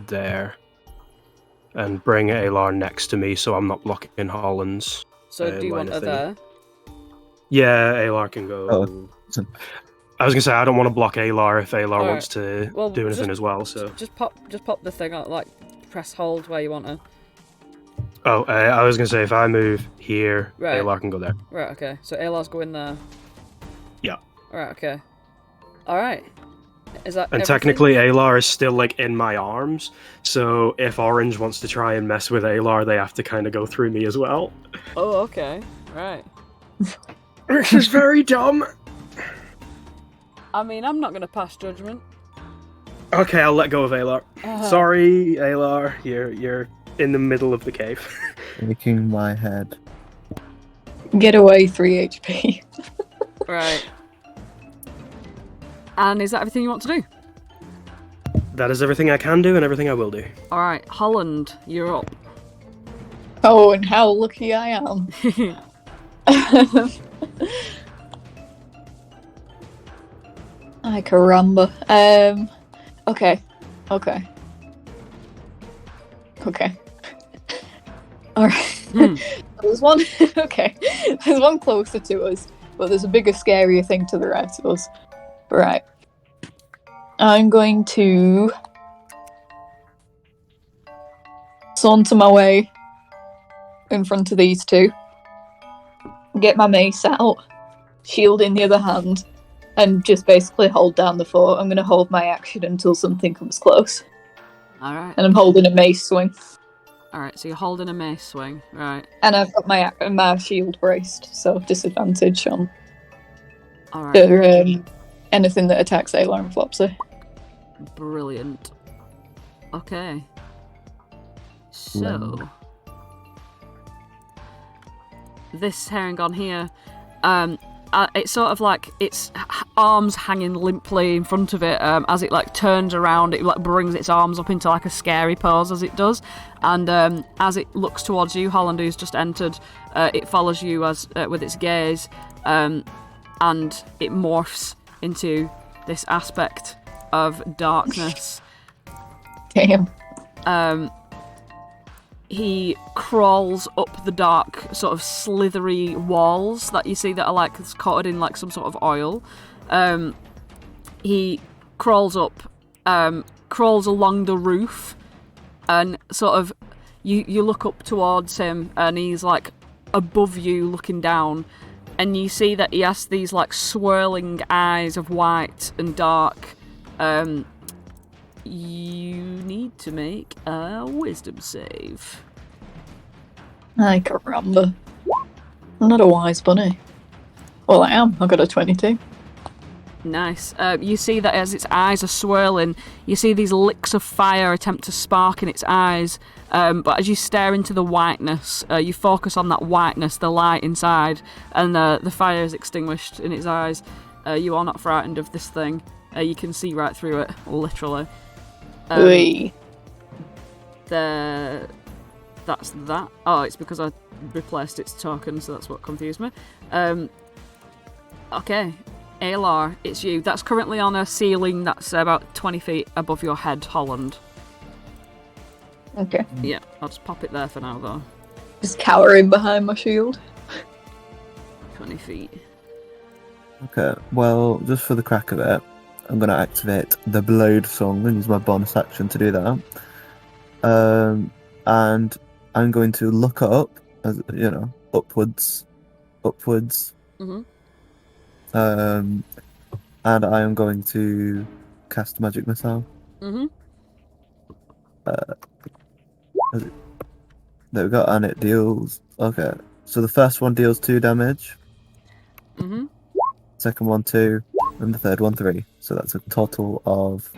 there and bring Aelar next to me, so I'm not blocking Holland's. So do you want her there? Yeah, Aelar can go. Oh. I was gonna say I don't want to block Aelar if Aelar wants to do anything as well. So just pop the thing out, like press hold where you want her. Oh, I was gonna say if I move here, Aelar can go there. Right. Okay. So Aelar's going there. Yeah. Right. Okay. All right. Is that? And everything? technically, Aelar is still like in my arms. So if Orange wants to try and mess with Aelar, they have to kind of go through me as well. Oh, okay. Right. Which is very dumb. I mean, I'm not going to pass judgment. Okay, I'll let go of Aelar. Sorry, Aelar, you're in the middle of the cave. Shaking my head. Get away, 3 HP. Right. And is that everything you want to do? That is everything I can do and everything I will do. All right, Holland, you're up. Oh, and how lucky I am. Ay, caramba. Okay. Alright. There's one okay. There's one closer to us, but there's a bigger, scarier thing to the right of us. Right. I'm going to saunter my way in front of these two. Get my mace out, shield in the other hand, and just basically hold down the fort. I'm going to hold my action until something comes close. Alright. And I'm holding a mace swing. Alright, so you're holding a mace swing, right. And I've got my shield braced, so disadvantage on anything that attacks Aelar and Flopsy. Brilliant. Okay. So... this Harengon here, it's sort of like its arms hanging limply in front of it as it like turns around. It like brings its arms up into like a scary pose as it does, and as it looks towards you, Holland, who's just entered, it follows you as with its gaze, and it morphs into this aspect of darkness. Damn. He crawls up the dark, sort of slithery walls that you see that are like coated in like some sort of oil. He crawls up, crawls along the roof, and sort of you look up towards him, and he's like above you, looking down, and you see that he has these like swirling eyes of white and dark. You need to make a wisdom save. Ay, caramba. I'm not a wise bunny. Well, I am. I got a 22. Nice. You see that as its eyes are swirling, you see these licks of fire attempt to spark in its eyes, but as you stare into the whiteness, you focus on that whiteness, the light inside, and the fire is extinguished in its eyes. You are not frightened of this thing. You can see right through it, literally. Oi. That's that. Oh, it's because I replaced its token, so that's what confused me. Okay, Aelar, it's you. That's currently on a ceiling that's about 20 feet above your head, Holland. Okay. Yeah, I'll just pop it there for now, though. Just cowering behind my shield. 20 feet. Okay, well, just for the crack of it, I'm going to activate the Blade Song and use my bonus action to do that. And I'm going to look up, as you know, upwards. Mm-hmm. And I am going to cast Magic Missile. Mm-hmm. There we go, and it deals... Okay, so the first one deals 2 damage. Mm-hmm. Second one 2, and the third one 3. So that's a total of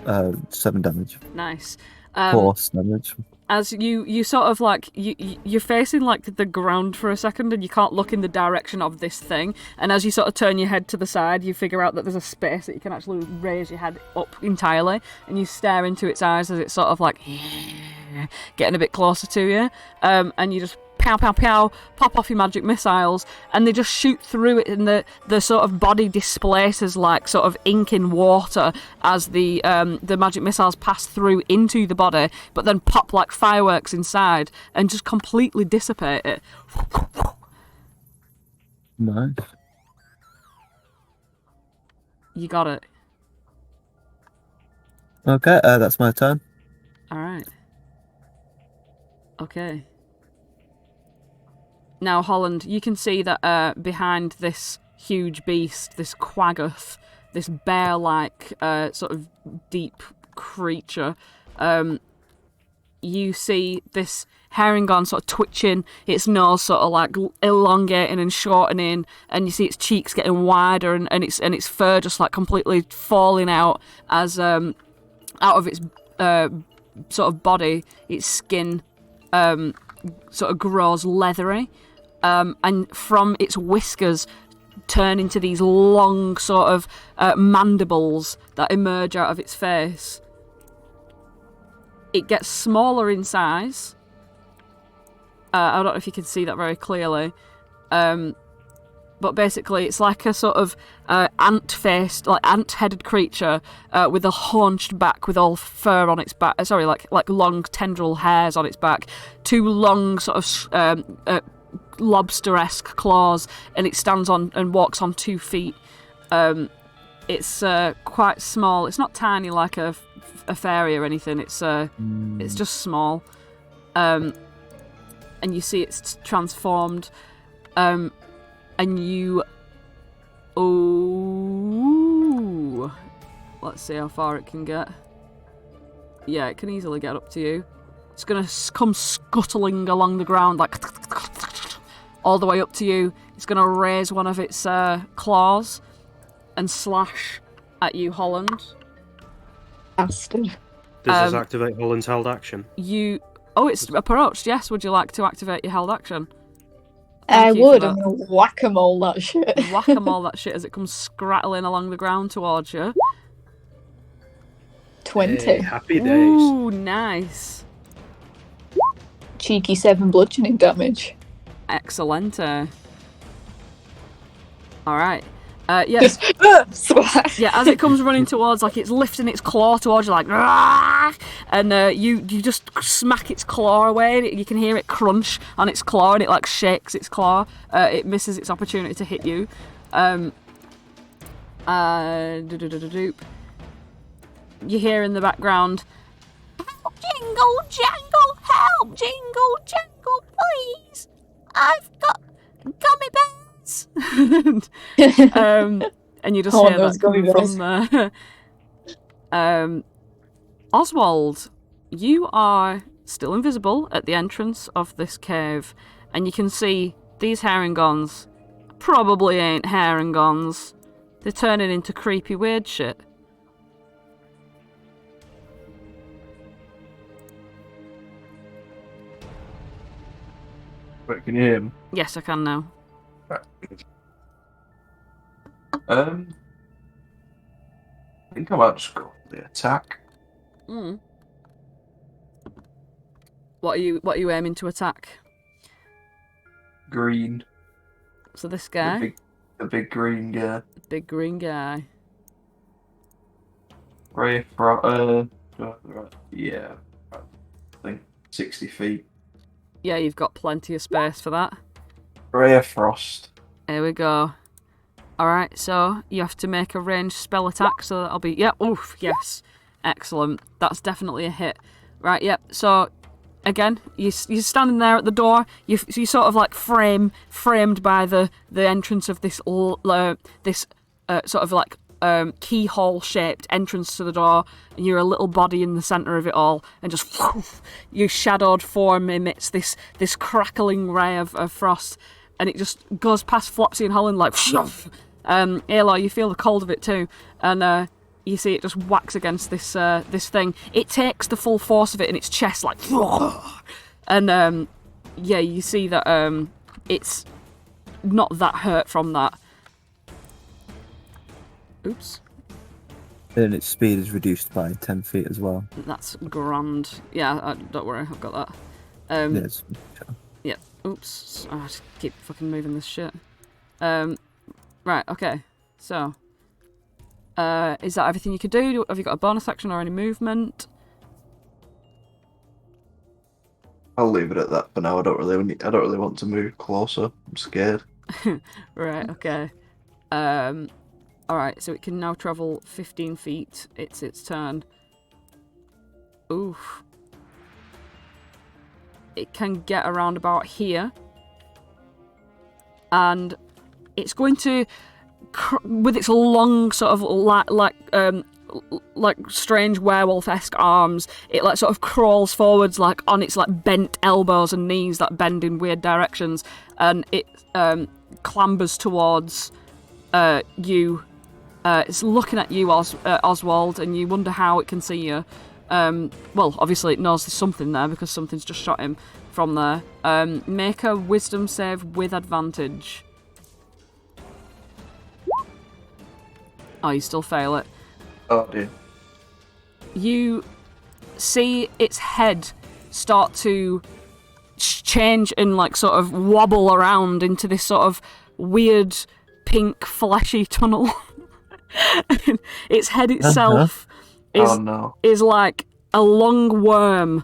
7 damage. Nice. Force damage. As you sort of like you're facing like the ground for a second, and you can't look in the direction of this thing. And as you sort of turn your head to the side, you figure out that there's a space that you can actually raise your head up entirely, and you stare into its eyes as it's sort of like getting a bit closer to you. And you just pow pow pow pop off your magic missiles, and they just shoot through it, and the sort of body displaces like sort of ink in water as the magic missiles pass through into the body, but then pop like fireworks inside and just completely dissipate it. Nice. You got it. Okay, that's my turn. Alright. Okay. Now, Holland, you can see that behind this huge beast, this quaggoth, this bear-like sort of deep creature, you see this Harengon sort of twitching, its nose sort of like elongating and shortening, and you see its cheeks getting wider, and its fur just like completely falling out as out of its sort of body, its skin sort of grows leathery, and from its whiskers turn into these long sort of mandibles that emerge out of its face. It gets smaller in size. I don't know if you can see that very clearly, but basically it's like a sort of ant-faced, like ant-headed creature with a haunched back with all fur on its back. Sorry, like long tendril hairs on its back, 2 long sort of lobster-esque claws, and it stands on and walks on 2 feet. It's quite small. It's not tiny like a fairy or anything. It's just small. And you see it's transformed. And you... Ooh. Let's see how far it can get. Yeah, it can easily get up to you. It's going to come scuttling along the ground, like... all the way up to you. It's going to raise one of its claws and slash at you, Holland. Bastard. Does this activate Holland's held action? Oh, it's approached, yes. Would you like to activate your held action? I would. I'm going to whack-a-mole that shit. Whack-a-mole that shit as it comes scrattling along the ground towards you. 20. Hey, happy days. Ooh, nice. Cheeky 7 bludgeoning damage. Excellent. Alright. Yeah. Just, yeah, as it comes running towards, like it's lifting its claw towards you, like, "Rah!" And you just smack its claw away, and you can hear it crunch on its claw, and it like shakes its claw. It misses its opportunity to hit you. You hear in the background, "Help, jingle jangle! Help, jingle jangle! Please, I've got gummy bears." And you just hear that coming from Oswald, you are still invisible at the entrance of this cave, and you can see these Harengons probably ain't Harengons. They're turning into creepy weird shit. Wait, can you hear me? Yes, I can now. think I might just go for the attack. Mm. What are you aiming to attack? Green. So this guy? The big green guy. The big green guy. Right, yeah. I think 60 feet. Yeah, you've got plenty of space for that. Ray of Frost. Here we go. Alright, so you have to make a ranged spell attack, so that'll be... Yep, oof, yes. Excellent. That's definitely a hit. Right, yep, so... Again, you're standing there at the door. You're sort of like framed by the entrance of this sort of like keyhole shaped entrance to the door. And you're a little body in the centre of it all, and just your shadowed form emits this crackling ray of frost, and it just goes past Flopsy and Holland like. Aelar, you feel the cold of it too, and you see it just whacks against this thing. It takes the full force of it in its chest, like, and yeah, you see that it's not that hurt from that. Oops. Then its speed is reduced by 10 feet as well. That's grand. Yeah, don't worry, I've got that. Yes. Yeah. Oops. I just keep fucking moving this shit. Right. Okay. So. Is that everything you could do? Have you got a bonus action or any movement? I'll leave it at that for now. I don't really want to move closer. I'm scared. Right, okay. Alright, so it can now travel 15 feet. It's its turn. Oof. It can get around about here. And it's going to... with its long sort of like strange werewolf-esque arms, it like sort of crawls forwards like on its like bent elbows and knees that bend in weird directions, and it clambers towards you. It's looking at you, Oswald, and you wonder how it can see you. Well, obviously it knows there's something there because something's just shot him from there. Make a wisdom save with advantage. Oh, you still fail it. Oh, dear. You see its head start to change and like sort of wobble around into this sort of weird pink fleshy tunnel. Its head itself is like a long worm,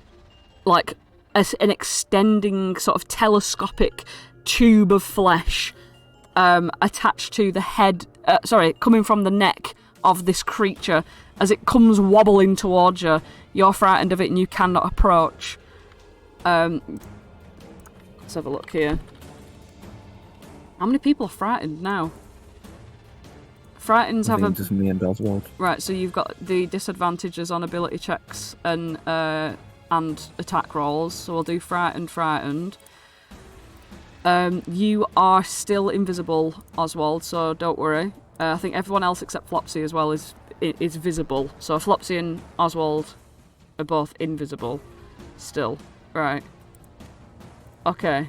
like an extending sort of telescopic tube of flesh attached to the head, coming from the neck of this creature. As it comes wobbling towards you, you're frightened of it and you cannot approach. Let's have a look here. How many people are frightened now? Frightened have just me and Oswald. Right, so you've got the disadvantages on ability checks and attack rolls. So we'll do frightened. You are still invisible, Oswald, so don't worry. I think everyone else except Flopsy as well is visible. So Flopsy and Oswald are both invisible still. Right. Okay.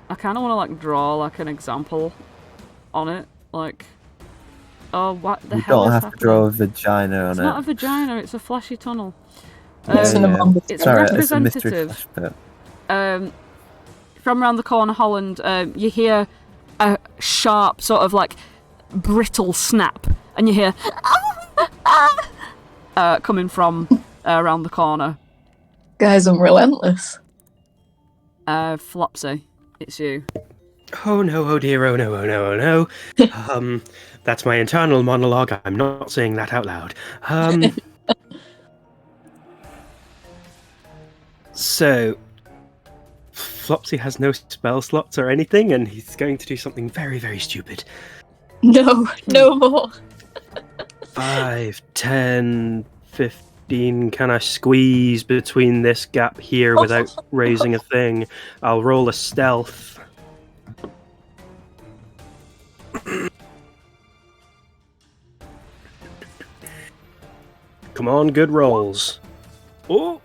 I kind of want to like draw like an example on it, like, oh, what the hell is happening? You don't have to draw a vagina on it. It's not a vagina; it's a fleshy tunnel. It's It's representative. It's a mystery flash bit. From around the corner, Holland, you hear a sharp, sort of like brittle snap, and you hear coming from around the corner. Guys, I'm relentless. Flopsy, it's you. Oh no, oh dear, oh no, oh no, oh no. That's my internal monologue. I'm not saying that out loud. So, Flopsy has no spell slots or anything, and he's going to do something very, very stupid. No more. 5, 10, 15. Can I squeeze between this gap here without raising a thing? I'll roll a stealth. Come on, good rolls. Oh!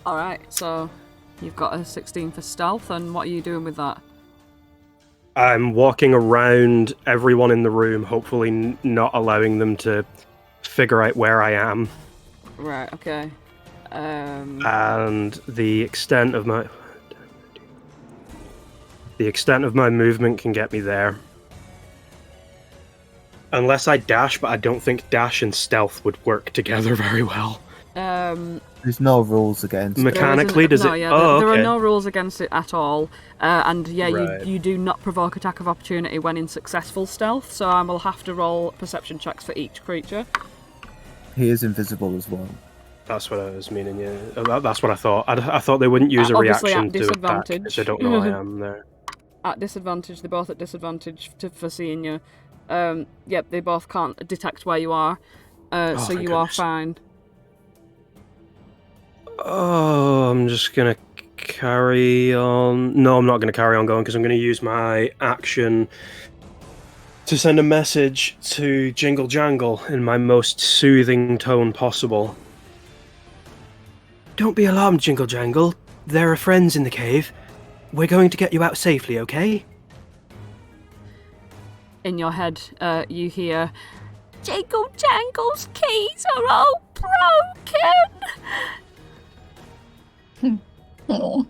Alright, so you've got a 16 for stealth, and what are you doing with that? I'm walking around everyone in the room, hopefully not allowing them to figure out where I am. Right, okay. And the extent of my movement can get me there. Unless I dash, but I don't think dash and stealth would work together very well. There's no rules against Mechanically, does it? Yeah, oh, there okay. are no rules against it at all. And yeah, Right. you do not provoke attack of opportunity when in successful stealth, so I will have to roll perception checks for each creature. He is invisible as well. That's what I was meaning, yeah. That's what I thought. I thought they wouldn't use a Obviously reaction at to attack, disadvantage. because they don't know I am there. At disadvantage, they're both at disadvantage for seeing you. Yep, they both can't detect where you are, so you are fine. Oh, I'm just gonna carry on. No, I'm not gonna carry on going, because I'm gonna use my action to send a message to Jingle Jangle in my most soothing tone possible. Don't be alarmed, Jingle Jangle. There are friends in the cave. We're going to get you out safely, okay? In your head, you hear, Jingle Jangle's keys are all broken! Oh.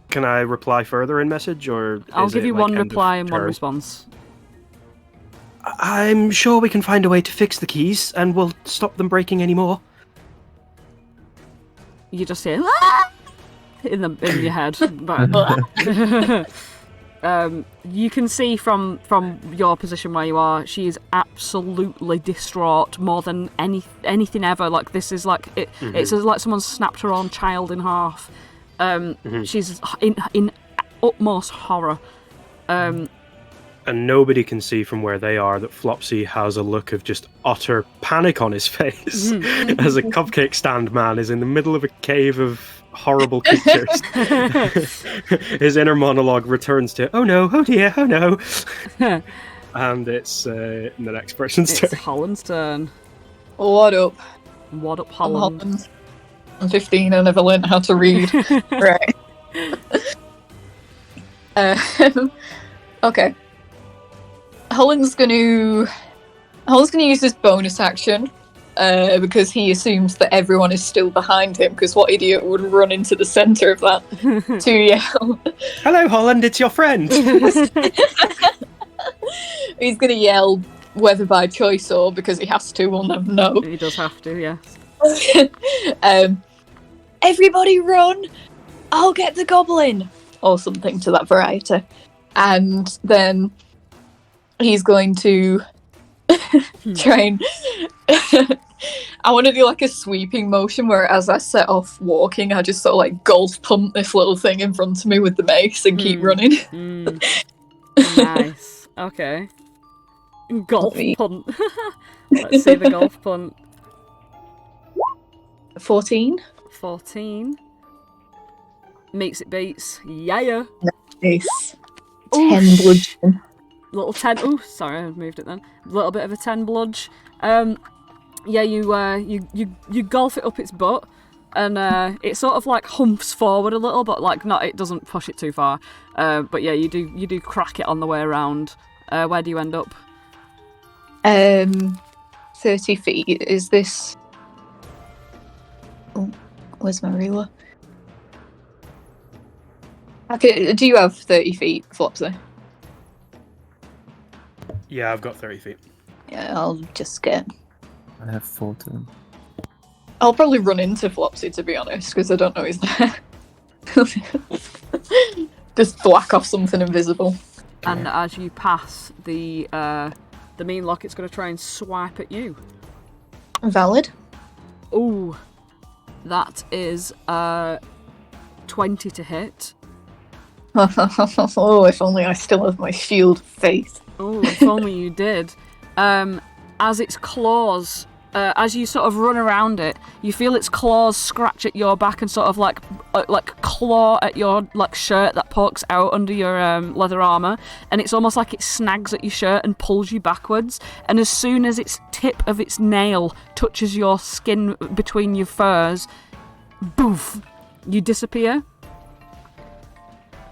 Can I reply further in message, or I'll is give it, you like, one end of reply and one turn? response. I'm sure we can find a way to fix the keys, and we'll stop them breaking anymore. You just hear "Ah!" in your head. But you can see from your position where you are, she is absolutely distraught more than anything ever. Like, this is like it. It's like someone snapped her own child in half. She's in utmost horror. And nobody can see from where they are that Flopsy has a look of just utter panic on his face as a cupcake stand man is in the middle of a cave of horrible creatures. His inner monologue returns to, oh no, oh dear, oh no. And it's the next person's turn. It's Holland's turn. What up? What up, I'm Holland? Holland. I'm 15. I never learned how to read. Right. Okay. Holland's gonna use this bonus action because he assumes that everyone is still behind him. Because what idiot would run into the center of that to yell? Hello, Holland, it's your friend. He's gonna yell, whether by choice or because he has to. We'll never know. He does have to, yes. Everybody run! I'll get the goblin! Or something to that variety. And then he's going to try and... I want to do like a sweeping motion where as I set off walking, I just sort of like golf pump this little thing in front of me with the mace and keep running. Nice. Okay. Golf punt. Let's see the golf punt. 14. 14. Meets it beats. Yeah. Nice. Ooh, 10 bludgeon. Little 10. Oh, sorry, I moved it then. A little bit of a 10 bludge. Yeah, you golf it up its butt, and it sort of like humps forward a little, but like not. It doesn't push it too far. But yeah, you do crack it on the way around. Where do you end up? 30 feet. Is this? Oh, where's my ruler? Okay, do you have 30 feet, Flopsy? Yeah, I've got 30 feet. Yeah, I'll just get... I have 14. I'll probably run into Flopsy, to be honest, because I don't know he's there. Just thwack off something invisible. And as you pass the mean lock, it's going to try and swipe at you. Valid. Ooh, that is 20 to hit. Oh, if only I still have my shield of faith. Oh, if only you did. As its claws, as you sort of run around it, you feel its claws scratch at your back and sort of like claw at your like shirt that pokes out under your leather armor, and it's almost like it snags at your shirt and pulls you backwards. And as soon as its tip of its nail touches your skin between your furs, boof, you disappear.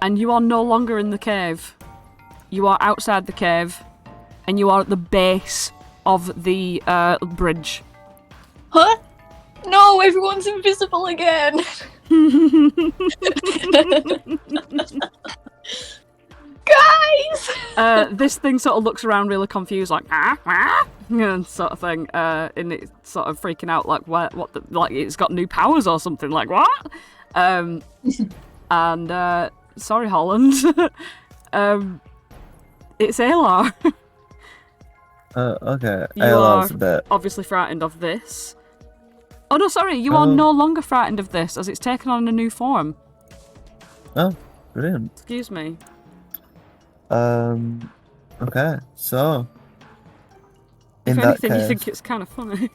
And you are no longer in the cave. you are outside the cave, and you are at the base of the bridge. Huh? No, everyone's invisible again. Guys! This thing sort of looks around really confused, like and sort of thing, and it's sort of freaking out, like like it's got new powers or something, like what? And sorry, Holland. It's Aelar. Okay. You Aelar's are a bit. obviously frightened of this. Oh no, sorry, you are no longer frightened of this, as it's taken on a new form. Oh, brilliant. Excuse me. Okay, so. If In that anything, case, you think it's kind of funny.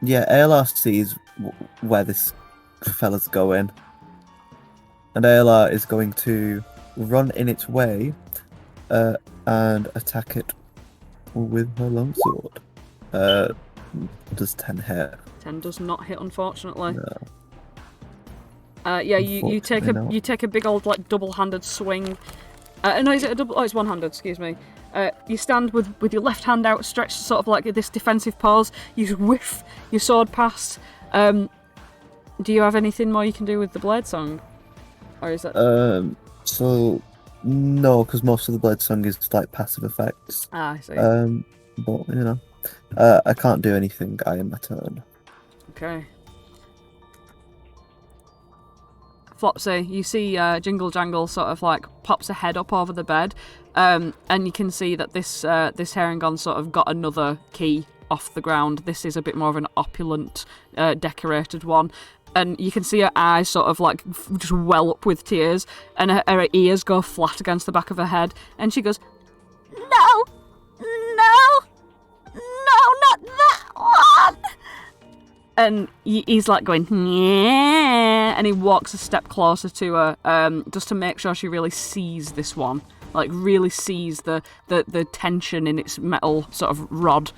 yeah, Aelar sees where this fella's going. And Aelar is going to run in its way and attack it with her longsword. Does 10 hit? 10 does not hit, unfortunately. No. Yeah, you take a big old like double-handed swing. No, is it a double? Oh, it's one-handed. Excuse me. You stand with your left hand outstretched, sort of like this defensive pose. You whiff your sword past. Do you have anything more you can do with the blade song, or is that? So no, because most of the blade song is like passive effects. Ah, I see. But you know, I can't do anything. I am my turn. Okay. Flopsy, you see Jingle Jangle sort of like pops a head up over the bed, and you can see that this Harengon sort of got another key off the ground. This is a bit more of an opulent, decorated one, and you can see her eyes sort of like just well up with tears, and her ears go flat against the back of her head, and she goes, "No, no, not that one." And he's like going, yeah, and he walks a step closer to her, just to make sure she really sees this one, like really sees the tension in its metal sort of rod.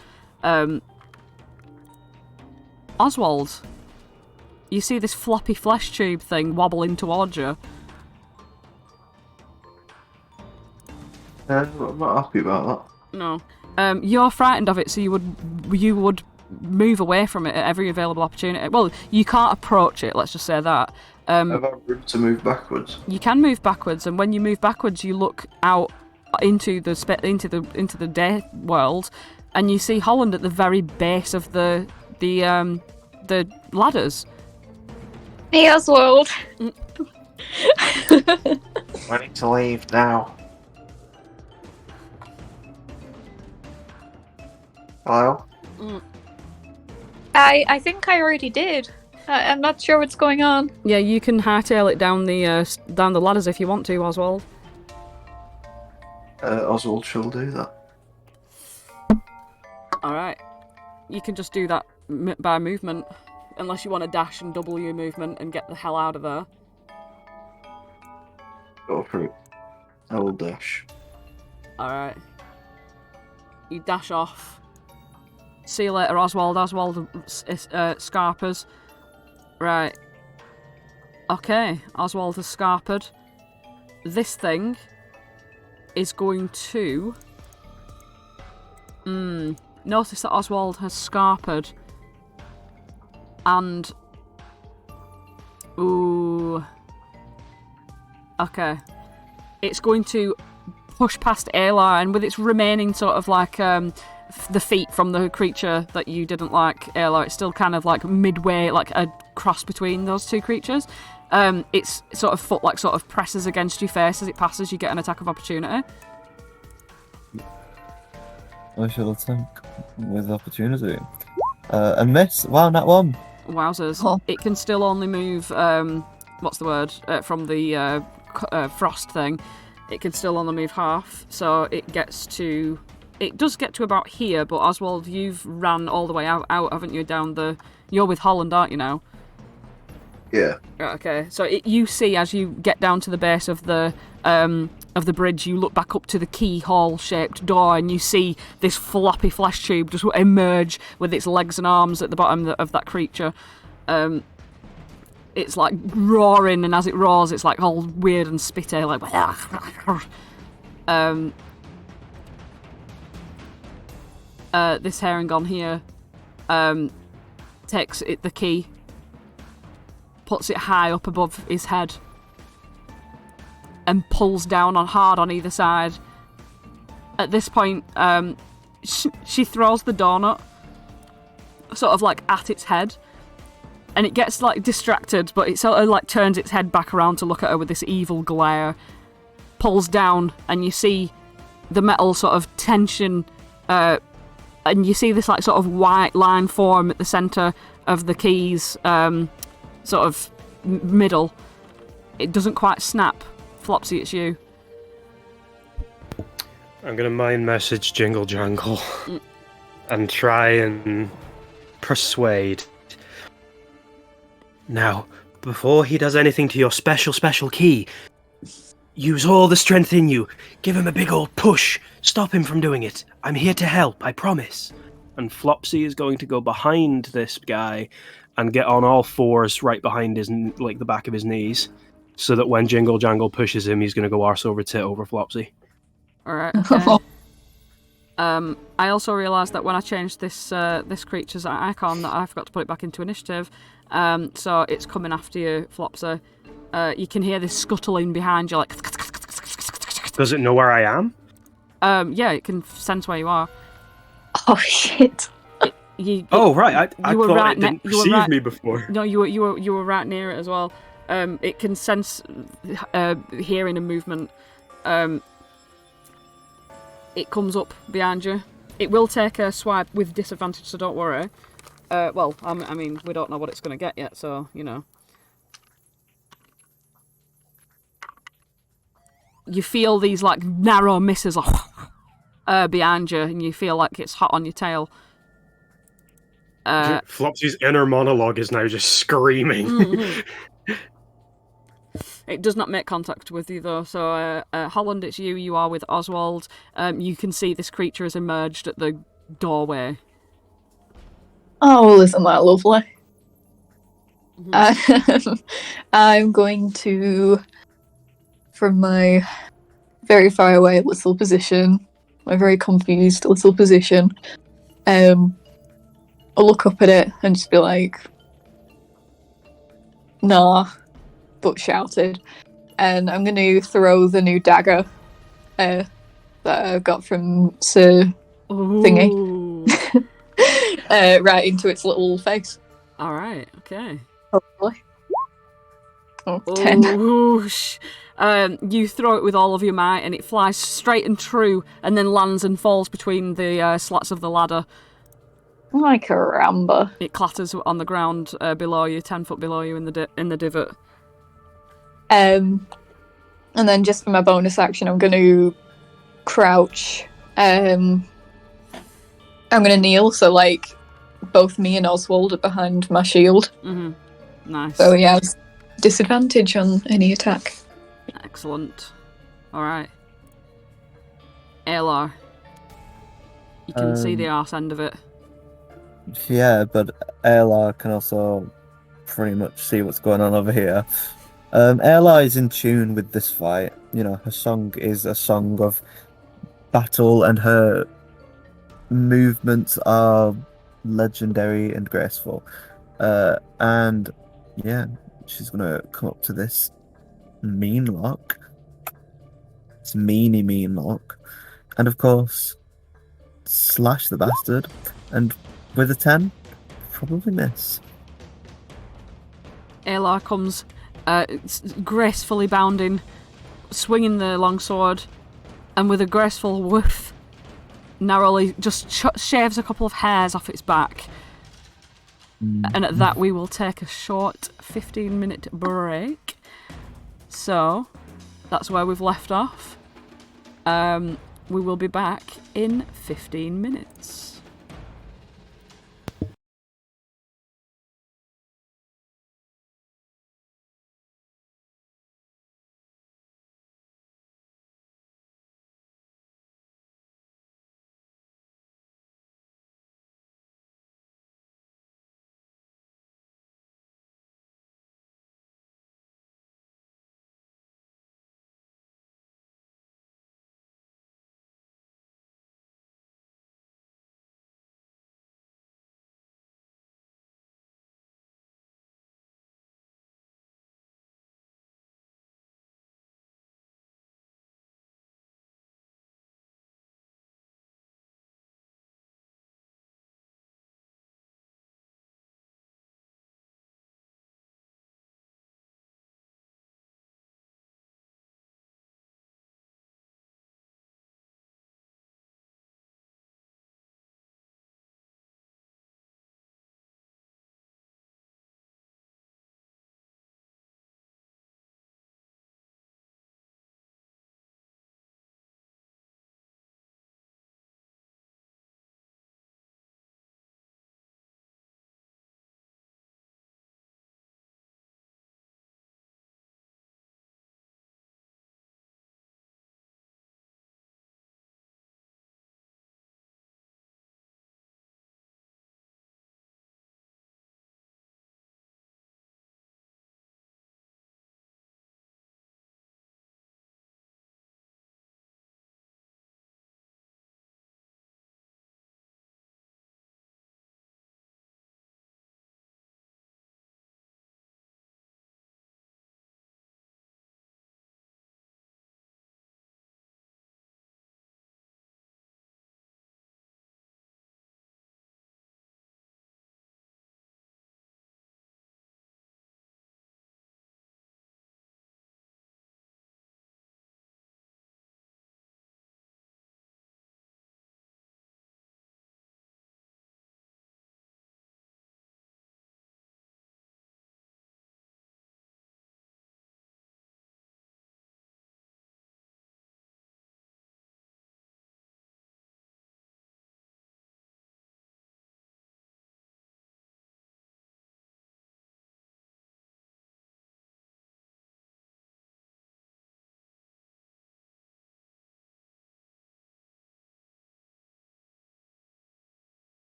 Oswald, you see this floppy flesh tube thing wobbling towards you. I'm not happy about that. No. You're frightened of it, so you would move away from it at every available opportunity. Well, you can't approach it, let's just say that. Have I room to move backwards? You can move backwards, and when you move backwards, you look out into the day world, and you see Holland at the very base of the ladders. Hey, Oswald. I need to leave now. Hello? I think I already did. I'm not sure what's going on. Yeah, you can hightail it down the ladders if you want to, Oswald. Oswald shall do that. Alright. You can just do that by movement, unless you want to dash and double your movement and get the hell out of there. Go for it. I will dash. Alright. You dash off. See you later, Oswald. Oswald scarpers. Right. Okay, Oswald has scarpered. This thing is going to... Notice that Oswald has scarpered. And... Ooh... Okay. It's going to push past Aelar, and with its remaining sort of like... the feet from the creature that you didn't like, Aelar, it's still kind of like midway, like a cross between those two creatures. Its sort of foot like sort of presses against your face as it passes. You get an attack of opportunity. I shall attack with opportunity. And miss. Wow, nat 1. Wowzers. Oh. It can still only move, what's the word? From the frost thing. It can still only move half, so it gets to... It does get to about here, but Oswald, you've ran all the way out, haven't you, down the... You're with Holland, aren't you, now? Yeah. Right, okay, so you see as you get down to the base of the bridge, you look back up to the keyhole-shaped door, and you see this floppy flesh tube just emerge with its legs and arms at the bottom of that creature. It's like roaring, and as it roars, it's like all weird and spitty, like... this Harengon here takes the key, puts it high up above his head, and pulls down hard on either side. At this point, she throws the donut sort of like at its head, and it gets like distracted, but it sort of like turns its head back around to look at her with this evil glare, pulls down, and you see the metal sort of tension, and you see this like sort of white line form at the centre of the key's sort of middle. It doesn't quite snap. Flopsy, it's you. I'm gonna mind message Jingle Jangle and try and persuade. Now, before he does anything to your special key, use all the strength in you. Give him a big old push. Stop him from doing it. I'm here to help, I promise. And Flopsy is going to go behind this guy and get on all fours right behind his, like, the back of his knees, so that when Jingle Jangle pushes him, he's going to go arse over tit over Flopsy. Alright, okay. I also realised that when I changed this creature's icon, that I forgot to put it back into initiative. So it's coming after you, Flopsy. You can hear this scuttling behind you, like. Does it know where I am? Yeah, it can sense where you are. Oh shit! Right. I thought right it didn't perceive me before. No, you were right near it as well. It can sense hearing and movement. It comes up behind you. It will take a swipe with disadvantage, so don't worry. Well, I mean, we don't know what it's going to get yet, so, you know. You feel these, like, narrow misses behind you, and you feel like it's hot on your tail. Flopsy's inner monologue is now just screaming. Mm-hmm. It does not make contact with you, though. So, Holland, it's you. You are with Oswald. You can see this creature has emerged at the doorway. Oh, well, isn't that lovely? Mm-hmm. I'm going to, from my very far away little position, my very confused little position, I'll look up at it and just be like, nah, but shouted. And I'm going to throw the new dagger that I got from Sir Thingy right into its little face. Alright, okay. Hopefully. Oh, 10. You throw it with all of your might, and it flies straight and true, and then lands and falls between the slats of the ladder. Like a ramba. It clatters on the ground below you, 10 foot below you in the divot. And then just for my bonus action, I'm going to crouch. I'm going to kneel, so like both me and Oswald are behind my shield. Mm-hmm. Nice. So he has disadvantage on any attack. Excellent. Alright. Aelar. You can see the arse end of it. Yeah, but Aelar can also pretty much see what's going on over here. Aelar is in tune with this fight. You know, her song is a song of battle, and her movements are legendary and graceful. And yeah, she's gonna come up to this mean lock. It's mean lock. And of course, slash the bastard. And with a 10, probably miss. Aelar comes gracefully bounding, swinging the longsword, and with a graceful woof, narrowly just shaves a couple of hairs off its back. And at that, we will take a short 15-minute break. So, that's where we've left off. We will be back in 15 minutes.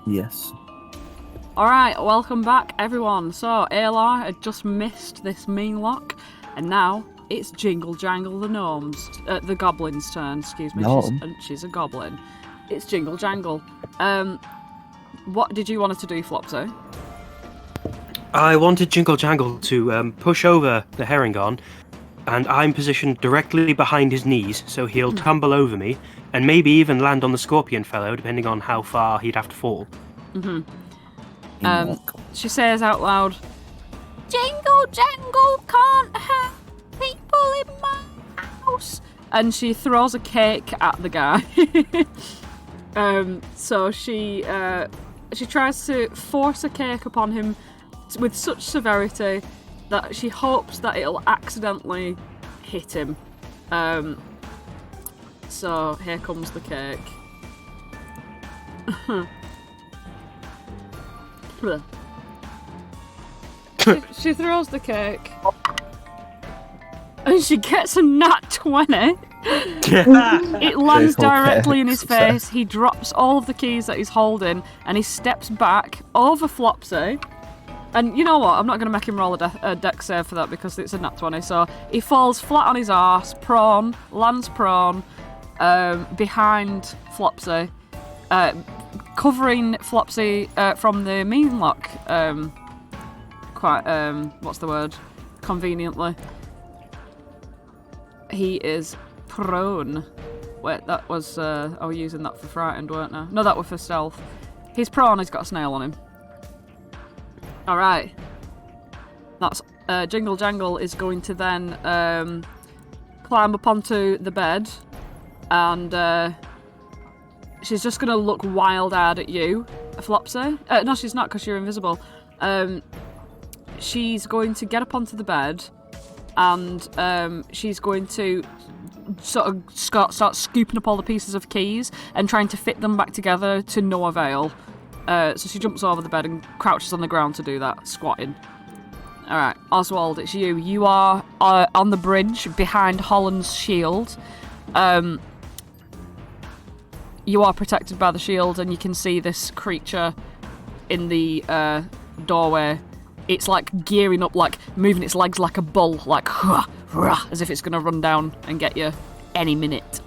Yes. Alright, welcome back everyone. So, Aelar had just missed this mean lock, and now it's Jingle Jangle the the goblin's turn, excuse me. She's a goblin. It's Jingle Jangle. What did you want her to do, Flopsy? I wanted Jingle Jangle to push over the Harengon, and I'm positioned directly behind his knees, so he'll tumble over me, and maybe even land on the scorpion fellow, depending on how far he'd have to fall. She says out loud, Jingle Jangle can't hurt people in my house. And she throws a cake at the guy. So she tries to force a cake upon him with such severity that she hopes that it'll accidentally hit him. So here comes the cake. She throws the cake and she gets a nat 20. It lands directly in his face. He drops all of the keys that he's holding and he steps back over Flopsy. And you know what? I'm not going to make him roll a dex save for that because it's a nat 20. So he falls flat on his arse, prone, lands prone, behind Flopsy, covering Flopsy from the mean lock. What's the word? Conveniently. He is prone. Wait, that was, I was using that for frightened, weren't I? No, that was for stealth. He's prone, he's got a snail on him. Alright. That's, Jingle Jangle is going to then, climb up onto the bed, and, she's just going to look wild-eyed at you, Flopsy. No, she's not, because you're invisible. She's going to get up onto the bed, and she's going to sort of start scooping up all the pieces of keys and trying to fit them back together to no avail. So she jumps over the bed and crouches on the ground to do that, squatting. Alright, Oswald, it's you. You are on the bridge behind Holland's shield. You are protected by the shield, and you can see this creature in the doorway. It's like gearing up, like moving its legs like a bull, like as if it's going to run down and get you any minute.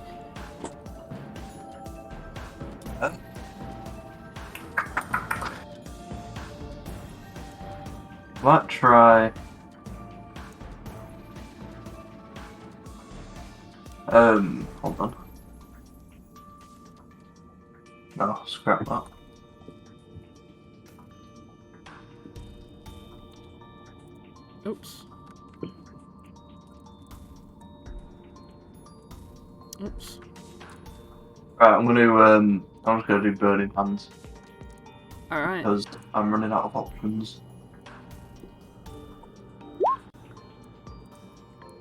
Might try. Hold on. No, scrap that. Oops. Oops. Right, I'm just gonna do Burning Hands. Alright. Because I'm running out of options.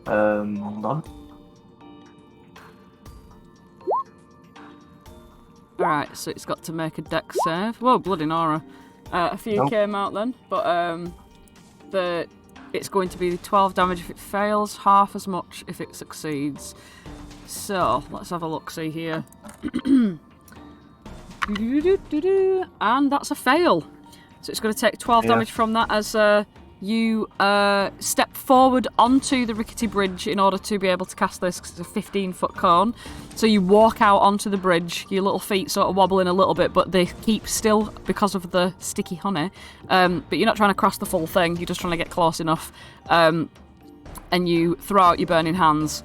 Hold on. Alright, so it's got to make a dex save. Whoa, bloody Nora. A few came out then, but it's going to be 12 damage if it fails, half as much if it succeeds. So, let's have a look-see here. And that's a fail. So it's going to take 12 damage from that as you step forward onto the rickety bridge in order to be able to cast this, because it's a 15-foot cone. So you walk out onto the bridge, your little feet sort of wobbling a little bit, but they keep still because of the sticky honey. But you're not trying to cross the full thing, you're just trying to get close enough. And you throw out your burning hands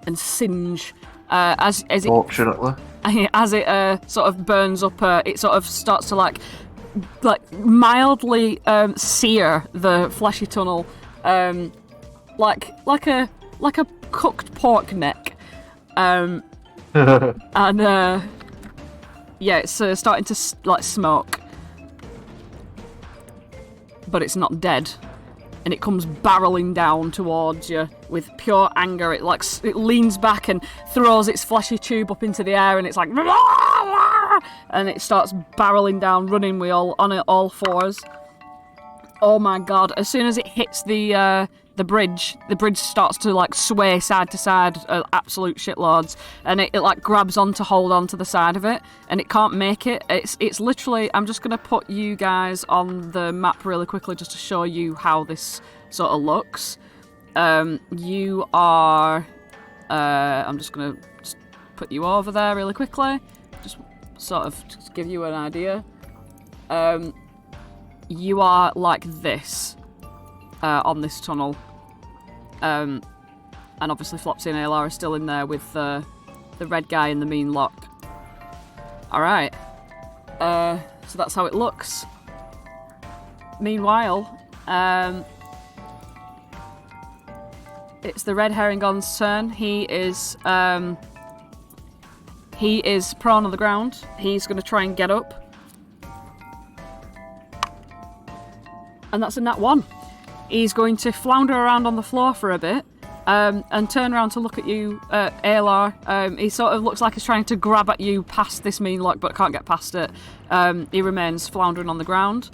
and singe as it... Fortunately. As it sort of burns up, it sort of starts to like mildly sear the fleshy tunnel, like a cooked pork neck, and it's starting to like smoke, but it's not dead, and it comes barreling down towards you with pure anger. It leans back and throws its fleshy tube up into the air, and it's like, and it starts barreling down, running on all fours. Oh my god! As soon as it hits the bridge starts to like sway side to side, absolute shitloads, and it like grabs on to hold on to the side of it, and it can't make it. It's literally. I'm just gonna put you guys on the map really quickly just to show you how this sort of looks. You are. I'm just gonna put you over there really quickly, just sort of just give you an idea. You are like this on this tunnel. And obviously Flopsy and Aelar are still in there with the red guy in the mean lock. Alright. So that's how it looks. Meanwhile, it's the red Harengon's turn. He is prone on the ground. He's going to try and get up. And that's a nat 1. He's going to flounder around on the floor for a bit and turn around to look at you, Aelar. He sort of looks like he's trying to grab at you past this mean lock but can't get past it. He remains floundering on the ground.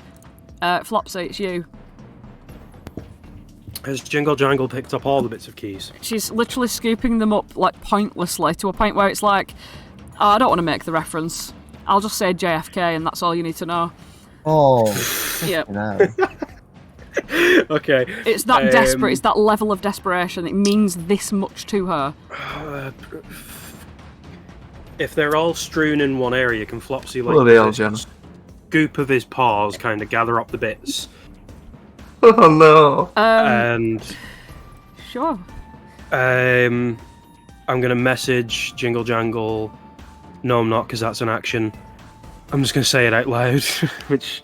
Flopsy, it's you. Has Jingle Jangle picked up all the bits of keys? She's literally scooping them up like pointlessly to a point where it's like, oh, I don't want to make the reference. I'll just say JFK and that's all you need to know. Oh. Yeah. Okay. It's that desperate. It's that level of desperation. It means this much to her. If they're all strewn in one area, can Flopsy Well, they are, Jenna. scoop of his paws, kind of gather up the bits? Oh no! And Sure. I'm gonna message Jingle Jangle. No, I'm not, because that's an action. I'm just gonna say it out loud, which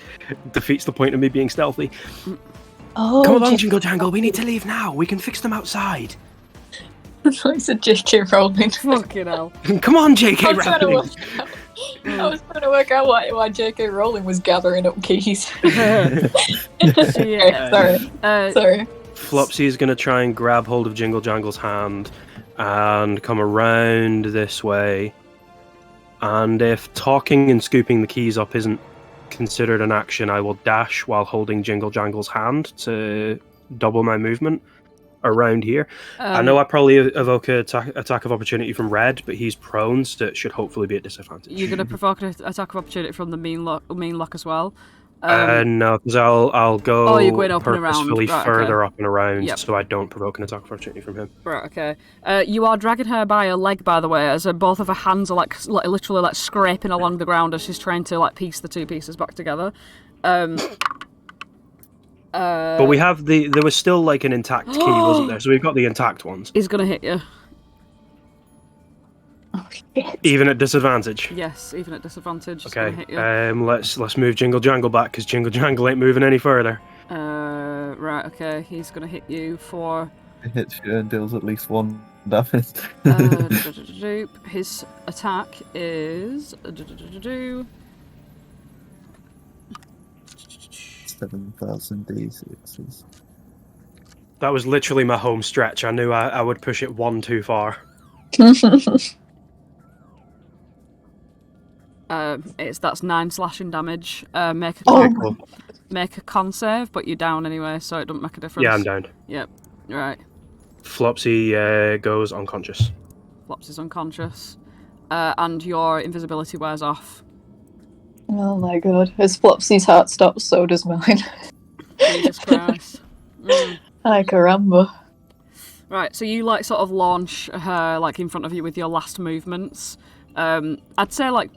defeats the point of me being stealthy. Oh, Come along, Jingle Jangle. We need to leave now. We can fix them outside. It's a J.K. Rowling. Fucking hell. Come on, J.K. I was trying to Rowling. work out why J.K. Rowling was gathering up keys. Yeah. Sorry. Flopsy is going to try and grab hold of Jingle Jangle's hand and come around this way. And if talking and scooping the keys up isn't considered an action, I will dash while holding Jingle Jangle's hand to double my movement around here. I know I probably evoke an attack of opportunity from Red, but he's prone, so it should hopefully be at disadvantage. You're going to provoke an attack of opportunity from the mean lock as well? No, because I'll go Oh, you're going up and around. purposefully Right, further okay. up and around, Yep. so I don't provoke an attack of opportunity from him. Right, okay. You are dragging her by her leg, by the way, as both of her hands are like literally like scraping along the ground as she's trying to like piece the two pieces back together. But we have there was still like an intact key, wasn't there? So we've got the intact ones. He's going to hit you. Oh shit. Even at disadvantage. Yes, even at disadvantage. He's Okay. going to hit you. Let's move Jingle Jangle back, because Jingle Jangle ain't moving any further. Right, okay. He's going to hit you for... It hits you and deals at least 1 damage. His attack is... 7,000 D6s. That was literally my home stretch. I knew I would push it one too far. That's 9 slashing damage. Make a con save, but you're down anyway, so it doesn't make a difference. Yeah, I'm down. Yep. Right. Flopsy goes unconscious. Flopsy's unconscious. And your invisibility wears off. Oh my god. As Flopsy's heart stops, so does mine. Jesus Christ. Ay caramba. Right, so you like sort of launch her like in front of you with your last movements. I'd say like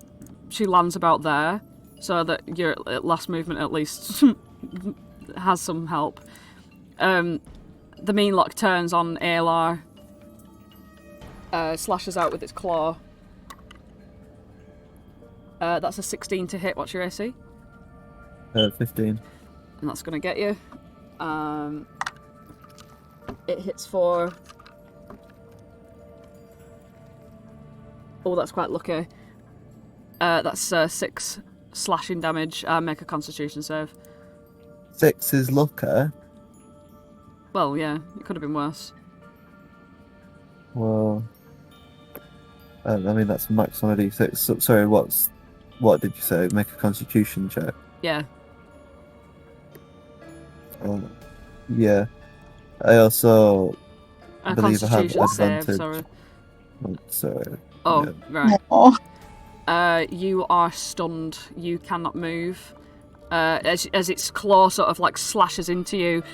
she lands about there, so that your last movement at least has some help. The mean lock turns on Aelar, slashes out with its claw. That's a 16 to hit. What's your AC? 15. And that's going to get you. It hits for... Oh, that's quite lucky. That's 6 slashing damage. Make a Constitution save. 6 is lucky. Well, yeah, it could have been worse. Well, I mean that's max on a D6. So, sorry, what did you say? Make a Constitution check. Yeah. Yeah. I also A believe I have Constitution save, advantage. sorry. Sorry. Oh, Yeah. right. Oh, You are stunned. You cannot move. As its claw sort of like slashes into you,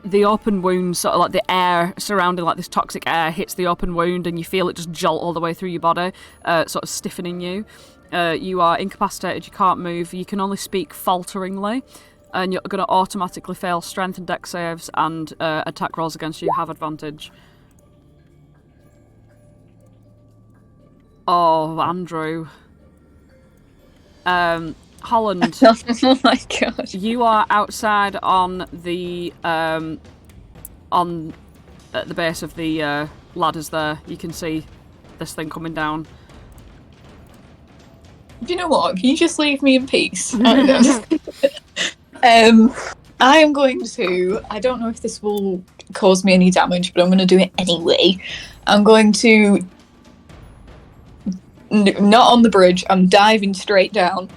the open wound, sort of like the air surrounding like this toxic air hits the open wound, and you feel it just jolt all the way through your body, sort of stiffening you. You are incapacitated. You can't move. You can only speak falteringly, and you're going to automatically fail strength and dex saves, and attack rolls against you have advantage. Oh, Andrew. Holland. oh my god. You are outside on the at the base of the ladders there. You can see this thing coming down. Do you know what? Can you just leave me in peace? I am going to. I don't know if this will cause me any damage, but I'm going to do it anyway. I'm going to. Not on the bridge. I'm diving straight down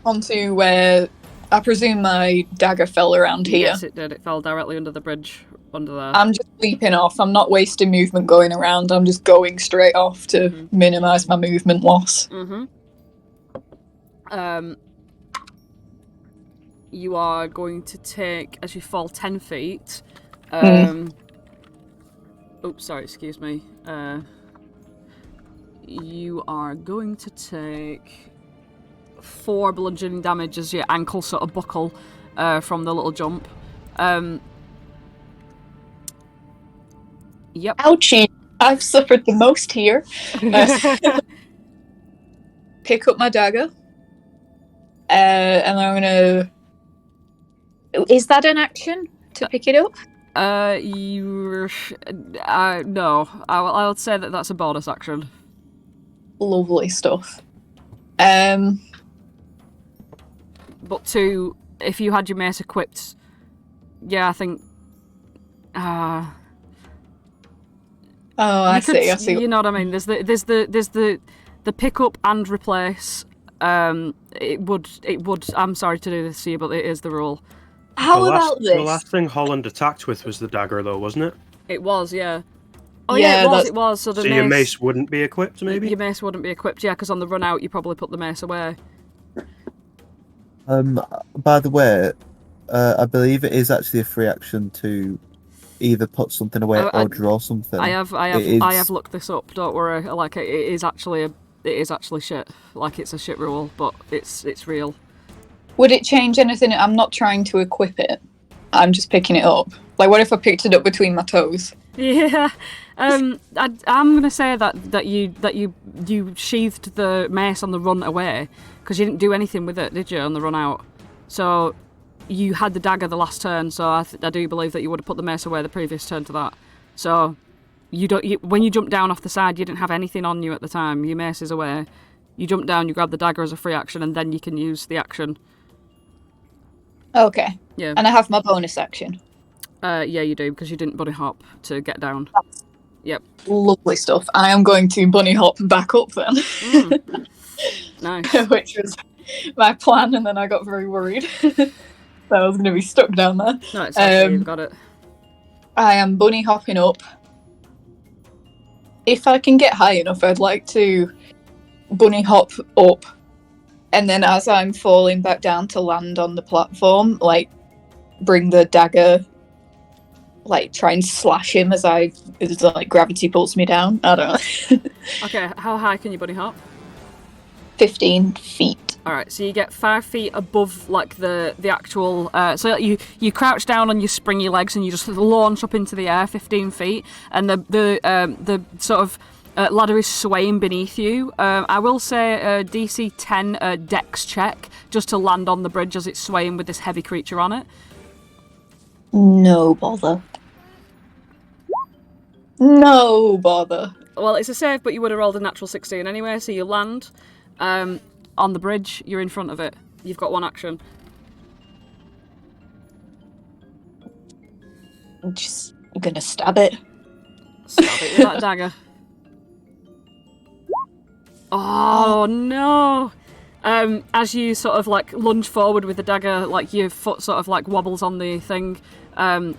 onto where I presume my dagger fell around here. Yes, it did. It fell directly under the bridge, under there. I'm just leaping off. I'm not wasting movement going around. I'm just going straight off to minimise my movement loss. You are going to take, as you fall 10 feet. Oops, sorry, excuse me. You are going to take 4 bludgeoning damage as your ankle sort of buckle from the little jump. Yep. Ouchie! I've suffered the most here. Pick up my dagger. And I'm gonna... Is that an action to pick it up? No. I would say that that's a bonus action. Lovely stuff. But if you had your mace equipped, yeah, I think. Oh, I see. You know what I mean? There's the pick up and replace. It would. I'm sorry to do this to you, but it is the rule. How about this? The last thing Holland attacked with was the dagger, though, wasn't it? It was, yeah. Oh Yeah, yeah, it was. So your mace wouldn't be equipped, maybe? Your mace wouldn't be equipped, yeah, because on the run out you probably put the mace away. By the way, I believe it is actually a free action to either put something away or draw something. I have looked this up. Don't worry. Like it is actually shit. Like it's a shit rule, but it's real. Would it change anything? I'm not trying to equip it. I'm just picking it up. Like, what if I picked it up between my toes? Yeah. I'm gonna say that you sheathed the mace on the run away because you didn't do anything with it, did you, on the run out? So you had the dagger the last turn. So I do believe that you would have put the mace away the previous turn to that. So when you jumped down off the side, you didn't have anything on you at the time. Your mace is away. You jump down, you grab the dagger as a free action, and then you can use the action. Okay. Yeah. And I have my bonus action. Yeah, you do, because you didn't bunny hop to get down. Yep. Lovely stuff. I am going to bunny hop back up then. Nice. Which was my plan, and then I got very worried. So I was going to be stuck down there. No, it's actually, you've got it. I am bunny hopping up. If I can get high enough, I'd like to bunny hop up, and then as I'm falling back down to land on the platform, like, bring the dagger, like, try and slash him as gravity pulls me down. I don't know. Okay, how high can you bunny hop? 15 feet. Alright, so you get 5 feet above, like, the actual... so you crouch down on your springy legs and you just launch up into the air 15 feet, and the sort of ladder is swaying beneath you. I will say DC 10 dex check, just to land on the bridge as it's swaying with this heavy creature on it. No bother. No bother. Well, it's a save, but you would have rolled a natural 16 anyway, so you land on the bridge, you're in front of it. You've got one action. I'm just gonna stab it. Stab it with that dagger. Oh no! As you sort of like lunge forward with the dagger, like your foot sort of like wobbles on the thing, and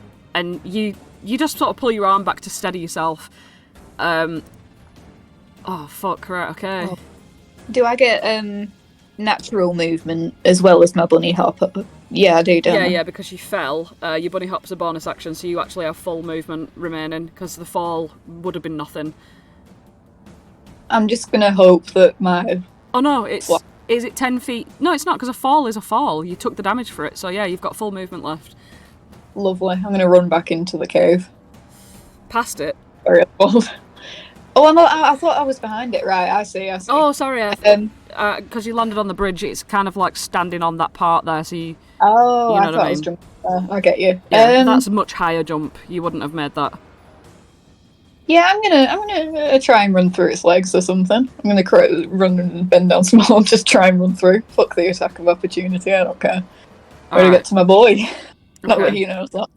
you just sort of pull your arm back to steady yourself. Oh fuck! Right, okay. Oh. Do I get natural movement as well as my bunny hop? Yeah, I do, don't I? Yeah, because you fell. Your bunny hop's a bonus action, so you actually have full movement remaining, because the fall would have been nothing. I'm just gonna hope that my... Oh no, it's... What? Is it 10 feet? No, it's not, because a fall is a fall. You took the damage for it, so yeah, you've got full movement left. Lovely. I'm gonna run back into the cave. Past it? Sorry, Oswald. Oh, I thought I was behind it. Right, I see. Oh, sorry. Because you landed on the bridge, it's kind of like standing on that part there, so you... Oh, you know I thought I was jumping there. I get you. Yeah, that's a much higher jump. You wouldn't have made that. Yeah, I'm gonna try and run through its legs or something. I'm gonna run and bend down small and just try and run through. Fuck the attack of opportunity. I don't care. I gotta get to my boy. Not that he knows that.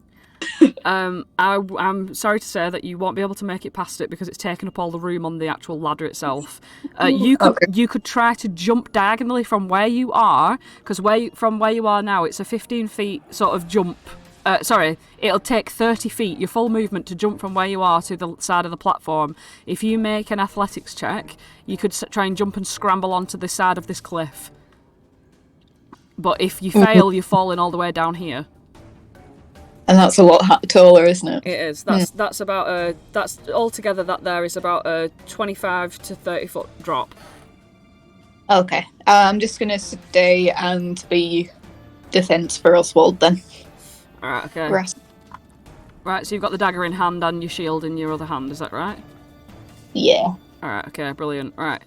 I'm sorry to say that you won't be able to make it past it because it's taken up all the room on the actual ladder itself. You could try to jump diagonally from where you are, because from where you are now, it's a 15 feet sort of jump. It'll take 30 feet, your full movement, to jump from where you are to the side of the platform. If you make an athletics check, you could try and jump and scramble onto the side of this cliff. But if you fail, you're falling all the way down here. And that's a lot taller, isn't it? It is. That's about that's altogether that there is about a 25 to 30 foot drop. Okay. I'm just gonna stay and be defense for Oswald then. Alright, okay. Rest. Right, so you've got the dagger in hand and your shield in your other hand, is that right? Yeah. Alright, okay, brilliant. Right.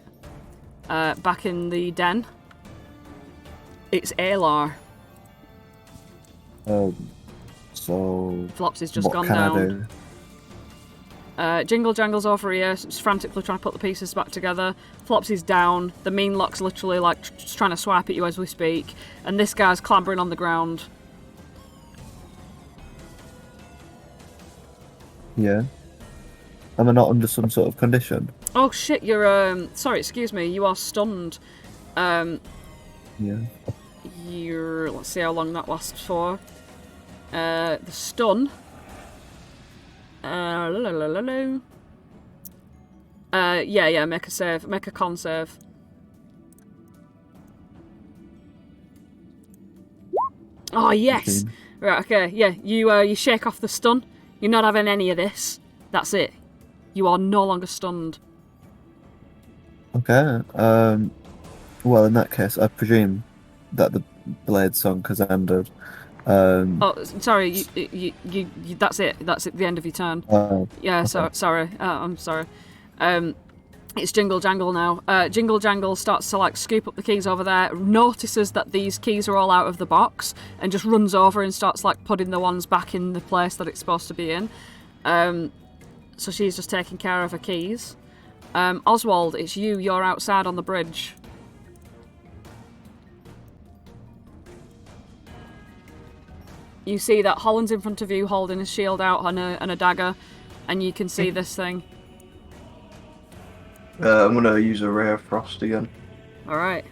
Back in the den. It's Aelar. So... Flopsy's just gone down. Jingle Jangle's over here, just frantically trying to put the pieces back together. Flopsy's down. The mean lock's literally like just trying to swipe at you as we speak. And this guy's clambering on the ground. Yeah. Am I not under some sort of condition? Oh shit, you're sorry, excuse me, you are stunned. Yeah. Let's see how long that lasts for. The stun. Yeah, make a save. Make a con save. Oh yes! 15. Right, okay, yeah, you shake off the stun. You're not having any of this. That's it. You are no longer stunned. Okay. Well, in that case, I presume that the blade song has ended. Oh, sorry. You. That's it. That's at the end of your turn. Yeah. Okay. Sorry. I'm sorry. It's Jingle Jangle now. Jingle Jangle starts to like scoop up the keys over there. Notices that these keys are all out of the box and just runs over and starts like putting the ones back in the place that it's supposed to be in. So she's just taking care of her keys. Oswald, it's you. You're outside on the bridge. You see that Holland's in front of you holding his shield out and a dagger, and you can see this thing. I'm gonna use a Ray of Frost again. Alright.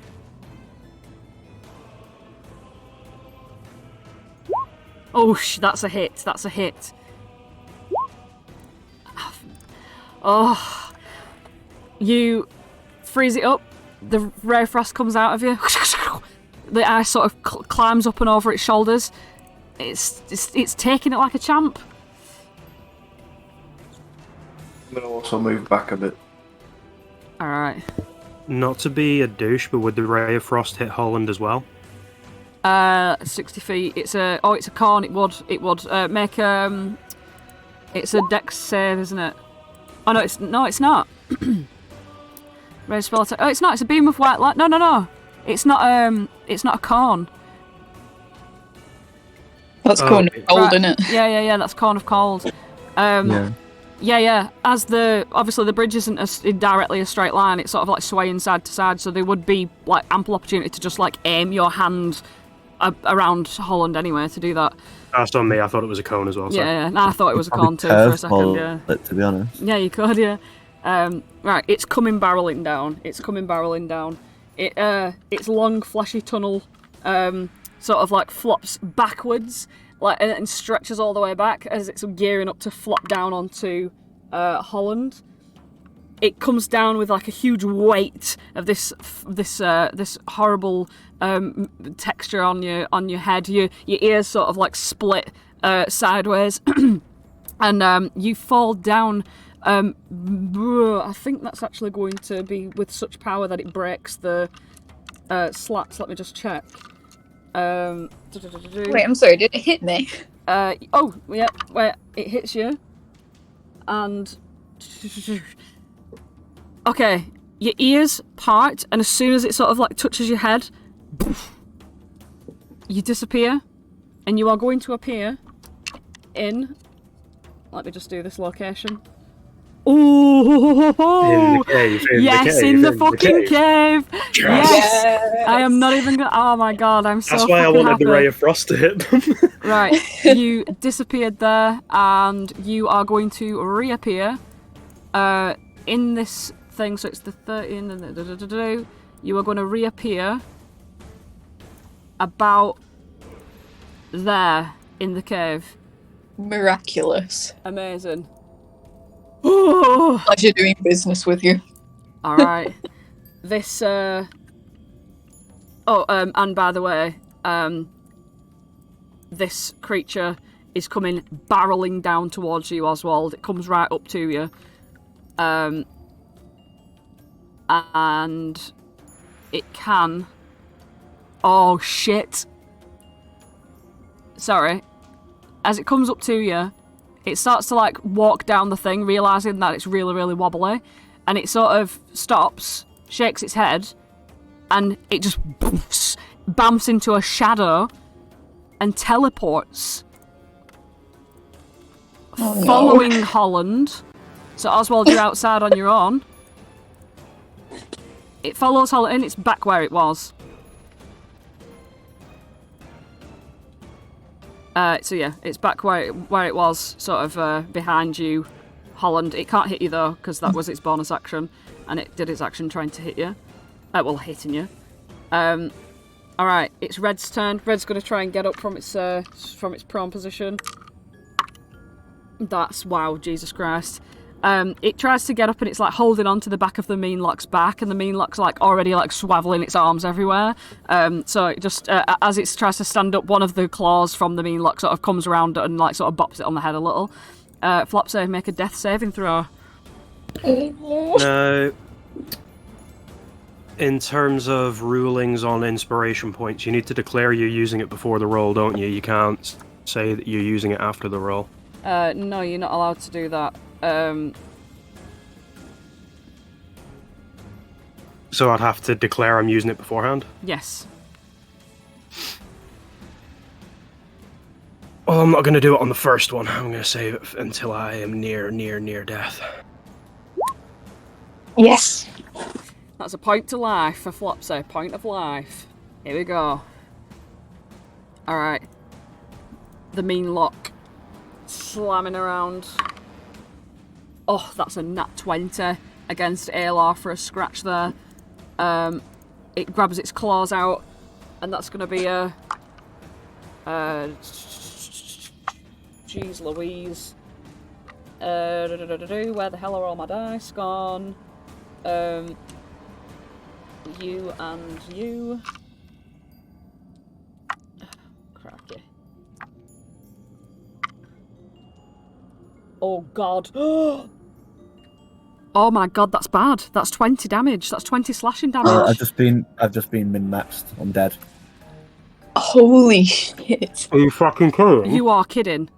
Oh, that's a hit. That's a hit. Oh. You freeze it up. The Ray of Frost comes out of you. The ice sort of climbs up and over its shoulders. It's taking it like a champ. I'm gonna also move back a bit. Alright. Not to be a douche, but would the Ray of Frost hit Holland as well? 60 feet. It's a corn. It would make it's a dex save, isn't it? Oh no, it's not. Ray spell attack. Oh, it's not. It's a beam of white light. No. It's not a corn. That's Corn of Cold, right. isn't it? Yeah. That's Corn of Cold. Yeah. As obviously the bridge isn't directly a straight line. It's sort of like swaying side to side, so there would be like ample opportunity to just like aim your hand around Holland anyway to do that. That's on me. I thought it was a cone as well. So. Yeah. No, I thought it was a corn too for a second. Yeah. To be honest. Yeah, you could. Yeah. Right. It's coming barreling down. its long, fleshy tunnel sort of like flops backwards, like and stretches all the way back as it's gearing up to flop down onto Holland. It comes down with like a huge weight of this horrible texture on your head. Your ears sort of like split sideways, and you fall down. I think that's actually going to be with such power that it breaks the slats. Let me just check. Wait, I'm sorry, did it hit me? Oh, yeah, where it hits you. And... Okay, your ears part, and as soon as it sort of like touches your head, you disappear, and you are going to appear in... Let me just do this location. Oh, in the cave. Yes, in the fucking cave. Yes. I am not even gonna. Oh my god, I'm so. That's why I wanted happy. the ray of frost to hit them. Right, you disappeared there, and you are going to reappear in this thing. So it's the 13, and you are going to reappear about there in the cave. Miraculous. Amazing. Pleasure doing business with you. Alright. This, and by the way, this creature is coming barreling down towards you, Oswald. It comes right up to you. And it can... Oh, shit. Sorry. As it comes up to you, it starts to like walk down the thing, realising that it's really, really wobbly, and it sort of stops, shakes its head, and it just bumps into a shadow and teleports, following Holland. So Oswald, you're outside on your own. It follows Holland, and it's back where it was. So yeah, it's back where it was, sort of behind you, Holland. It can't hit you though, because that was its bonus action, and it did its action trying to hit you. Well, hitting you. Alright, it's Red's turn. Red's going to try and get up from its prone position. That's, wow, Jesus Christ. It tries to get up and it's like holding on to the back of the Meanlock's back, and the Meanlock's like already like swaveling its arms everywhere. So it just, as it tries to stand up, one of the claws from the Meanlock sort of comes around and like sort of bops it on the head a little. Flopsy, make a death saving throw. No. In terms of rulings on inspiration points, you need to declare you're using it before the roll, don't you? You can't say that you're using it after the roll. No, you're not allowed to do that. So I'd have to declare I'm using it beforehand? Yes. Well, I'm not going to do it on the first one. I'm going to save it until I am near death. Yes. That's a point to life for Flopsy. Point of life. Here we go. Alright. The Meanlock. Slamming around. Oh, that's a nat 20 against Aelar for a scratch there. It grabs its claws out, and that's going to be a... Jeez Louise. Where the hell are all my dice gone? You and you. Cracky. Oh god. Oh my god, that's bad. That's 20 damage. That's 20 slashing damage. I've just been min-maxed. I'm dead. Holy shit. Are you fucking kidding? You are kidding.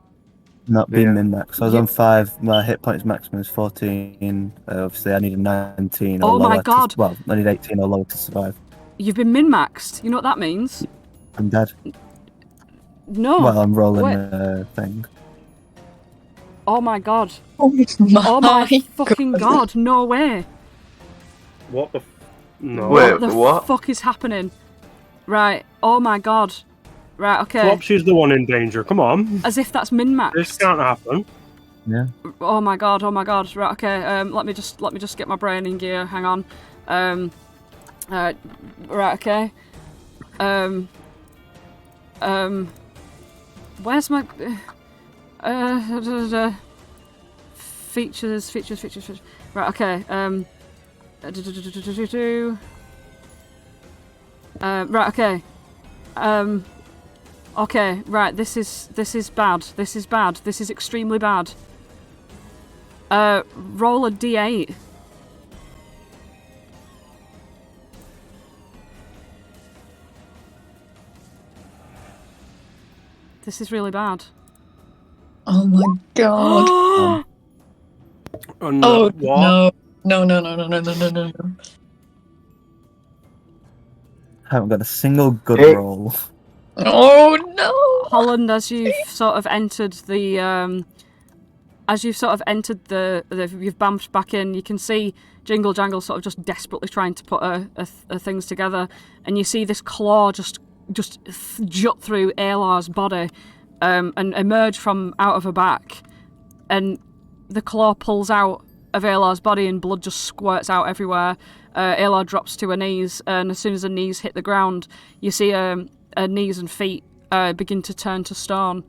Not being min-maxed. I was on 5. My hit points maximum is 14. Obviously, I need a 19 or Oh lower. my god. Well, I need 18 or lower to survive. You've been min-maxed. You know what that means? I'm dead. No. Well, I'm rolling Wait. a thing. Oh my god. Oh Oh my fucking god. No way. What the... No. Wait, What the what? fuck is happening? Right. Oh my god. Right, okay. Flopsy's the one in danger. Come on. As if that's min-maxed. This can't happen. Yeah. Oh my god, oh my god. Right, okay. Let me just get my brain in gear. Hang on. Right, okay. Where's my... features. Right, okay. Right, okay. Okay, right, this is bad. This is extremely bad. Roll a d8. This is really bad. Oh my god. Oh, what? No. Haven't got a single good roll. Oh no. Holland, as you've sort of entered the you've bumped back in, you can see Jingle Jangle sort of just desperately trying to put her things together, and you see this claw just jut through Aelar's body and emerge from out of her back, and the claw pulls out of Aelar's body and blood just squirts out everywhere. Aelar drops to her knees, and as soon as her knees hit the ground, you see her knees and feet begin to turn to stone,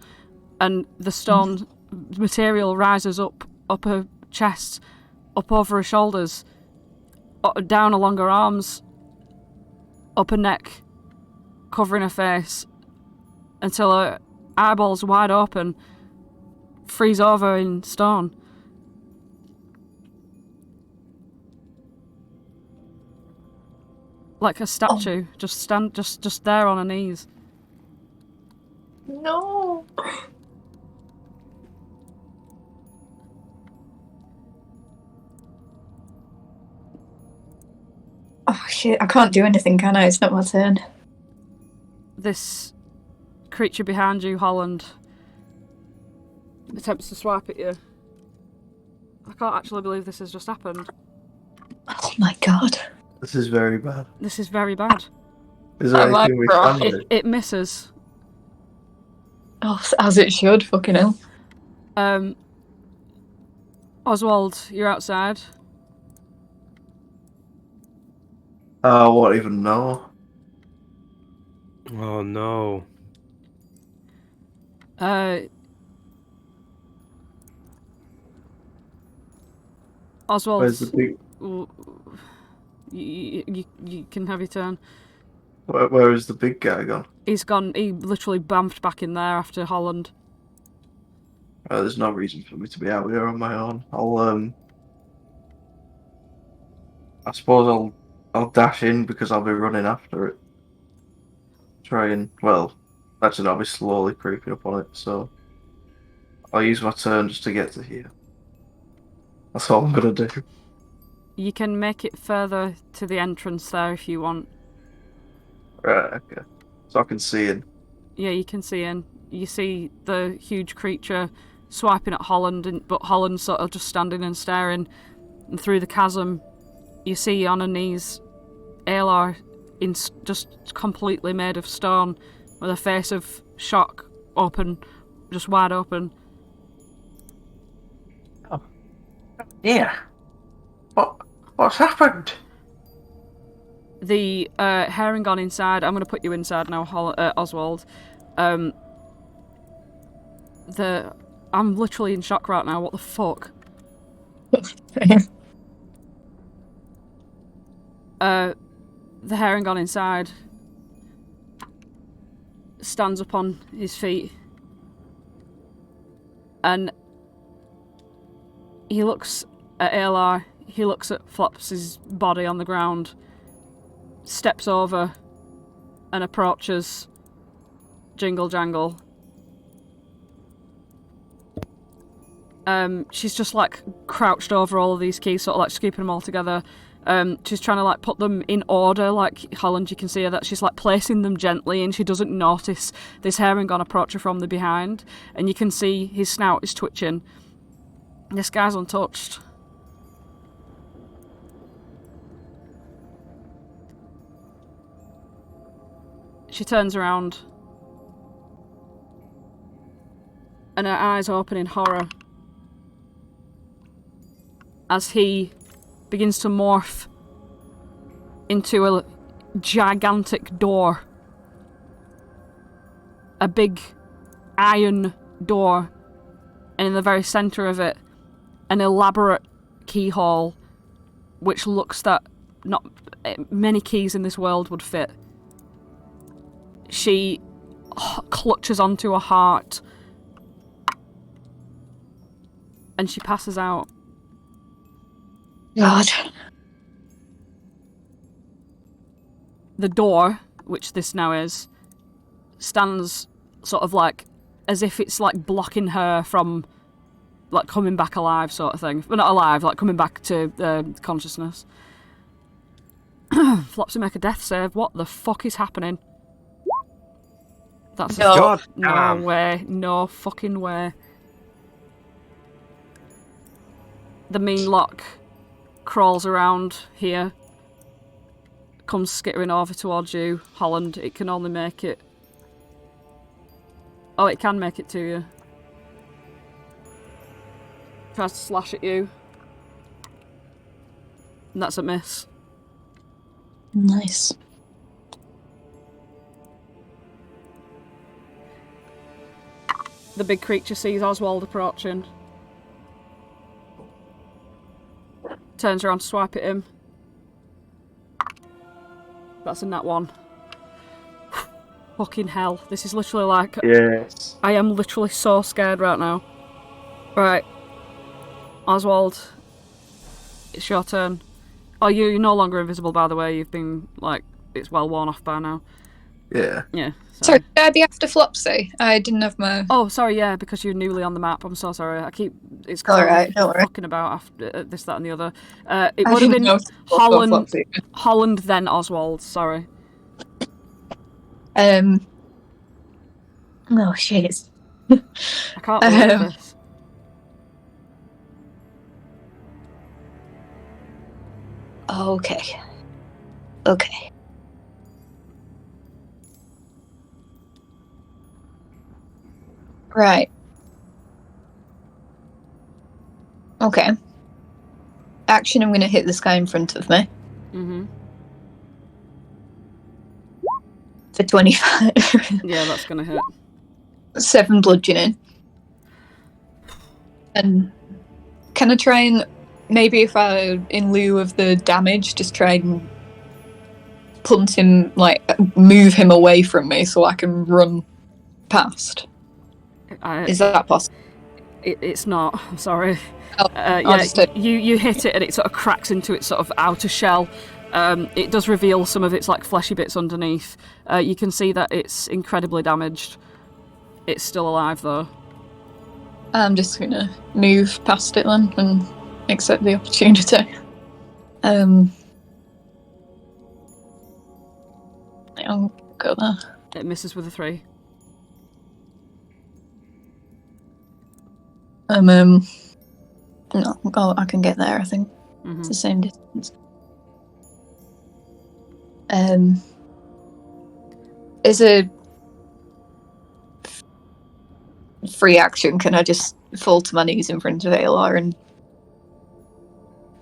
and the stone material rises up her chest, up over her shoulders, down along her arms, up her neck, covering her face, until her eyeballs wide open, freeze over in stone. Like a statue, just there on her knees. No. Oh shit, I can't do anything, can I? It's not my turn. This creature behind you, Holland, attempts to swipe at you. I can't actually believe this has just happened. Oh my god. This is very bad. This is very bad. Is there anything we can do? It misses. Oh, as it should, fucking hell. Oswald, you're outside. I won't even know. Oh no. Oswald, Where's the big... you can have your turn. Where is the big guy gone? He's gone. He literally bumped back in there after Holland. There's no reason for me to be out here on my own. I suppose I'll dash in because I'll be running after it. Actually I'll be slowly creeping up on it, so I'll use my turn just to get to here. That's all I'm gonna do. You can make it further to the entrance there if you want. Right, okay. So I can see in. Yeah, you can see in. You see the huge creature swiping at Holland, but Holland sort of just standing and staring. And through the chasm, you see on her knees Aelar, just completely made of stone, with a face of shock, open, just wide open. Oh. Yeah. What's happened? The Harengon inside. I'm going to put you inside now, Oswald. I'm literally in shock right now. What the fuck? The Harengon inside stands up on his feet, and he looks at Aelar. He looks at Flopsy's body on the ground, steps over and approaches Jingle Jangle. She's just like crouched over all of these keys, sort of like scooping them all together. She's trying to like put them in order, like Holland, you can see her that she's like placing them gently, and she doesn't notice this Harengon approach her from the behind, and you can see his snout is twitching. This guy's untouched. She turns around, and her eyes open in horror as he begins to morph into a gigantic door. A big iron door. And in the very centre of it, an elaborate keyhole, which looks that not many keys in this world would fit. She clutches onto a heart. And she passes out. God. The door, which this now is, stands sort of like as if it's like blocking her from like coming back alive, sort of thing. But not alive, like coming back to consciousness. Flopsy, make a death save. What the fuck is happening? That's No. God no damn. way. No fucking way. The mean lock crawls around here. Comes skittering over towards you, Holland. It can only make it. Oh, it can make it to you. Tries to slash at you. And that's a miss. Nice. The big creature sees Oswald approaching. Turns around to swipe at him. That's a nat 1. Fucking hell. This is literally like... Yes. I am literally so scared right now. Right. Oswald. It's your turn. Oh, you're no longer invisible, by the way. You've been, like... It's well worn off by now. Yeah. Yeah. Sorry, did I be after Flopsy? I didn't have my... Oh, sorry, yeah, because you're newly on the map. I'm so sorry. I keep... It's 'cause Alright, I'm don't worry. fucking about after this, that and the other. It I would have didn't been know Holland, Flopsy. then Oswald. Sorry. Oh, shit. I can't believe this. Okay. Okay. Right. Okay. Action, I'm going to hit this guy in front of me Mm-hmm. for 25. Yeah, that's gonna hit. 7 bludgeoning. And can I try and, maybe if I, in lieu of the damage, just try and punt him, like, move him away from me so I can run past? Is that possible? It's not. I'm sorry. Oh, Yeah, you hit it and it sort of cracks into its sort of outer shell. It does reveal some of its like fleshy bits underneath. You can see that it's incredibly damaged. It's still alive though. I'm just going to move past it then and accept the opportunity. I'll go there. It misses with a 3. No, I can get there, I think. Mm-hmm. It's the same distance. Is a free action, can I just fall to my knees in front of Aelar and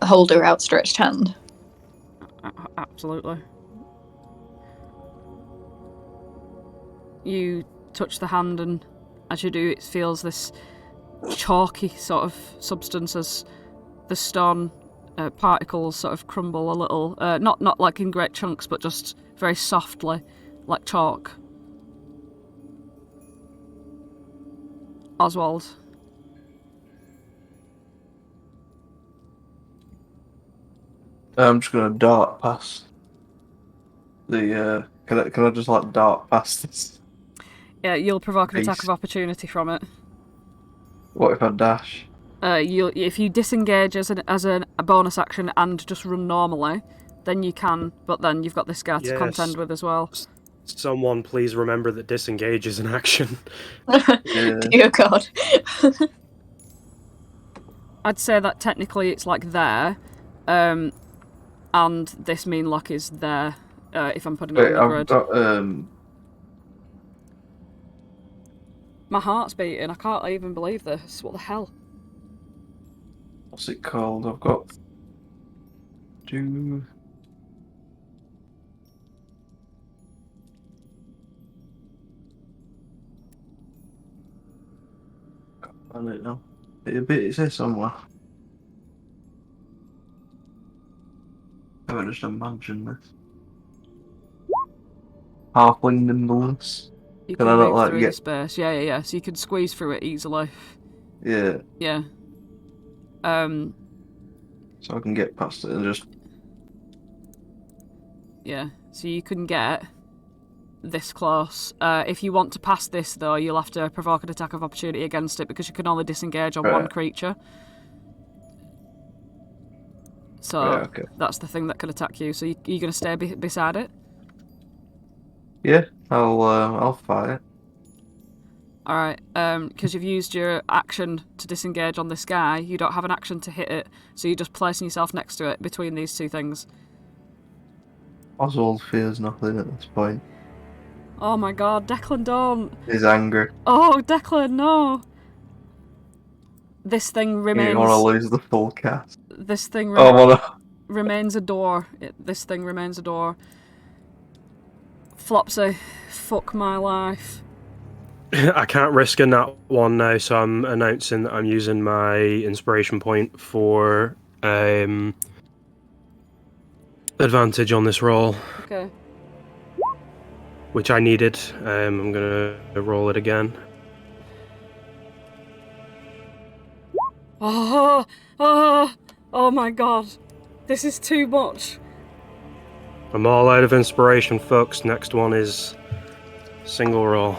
hold her outstretched hand? Absolutely. You touch the hand and as you do it feels this chalky sort of substance as the stone particles sort of crumble a little. Not like in great chunks, but just very softly, like chalk. Oswald. I'm just gonna dart past the. Can I just like dart past this? Yeah, you'll provoke an attack Beast. of opportunity from it. What if I dash? If you disengage as a bonus action and just run normally, then you can. But then you've got this guy to Yes. contend with as well. Someone please remember that disengage is an action. Yeah. Dear God. I'd say that technically it's like there, and this mean lock is there. If I'm putting it Wait, on the I've grid. got My heart's beating. I can't even believe this. What the hell? what's it called? I've got don't know. It's here somewhere. I haven't just imagined this. Halfling nimbleness. You Can can I not, move like, through get- the space. Yeah. So you can squeeze through it easily. Yeah, Yeah. so I can get past it and just. Yeah. So you can get this close. If you want to pass this, though, you'll have to provoke an attack of opportunity against it because you can only disengage on one creature. So Okay. that's the thing that can attack you. So you're going to stay beside it? Yeah, I'll fight it. Alright, because you've used your action to disengage on this guy, you don't have an action to hit it, so you're just placing yourself next to it between these two things. Oswald fears nothing at this point. Oh my god, Declan, don't! He's angry. Oh, Declan, no! This thing You remains... don't want to lose the full cast. This thing remains a door. This thing remains a door. Flopsy, fuck my life. I can't risk a nat 1 now, so I'm announcing that I'm using my inspiration point for advantage on this roll, Okay. which I needed. I'm gonna roll it again. Oh my god. This is too much. I'm all out of inspiration, folks. Next one is single roll.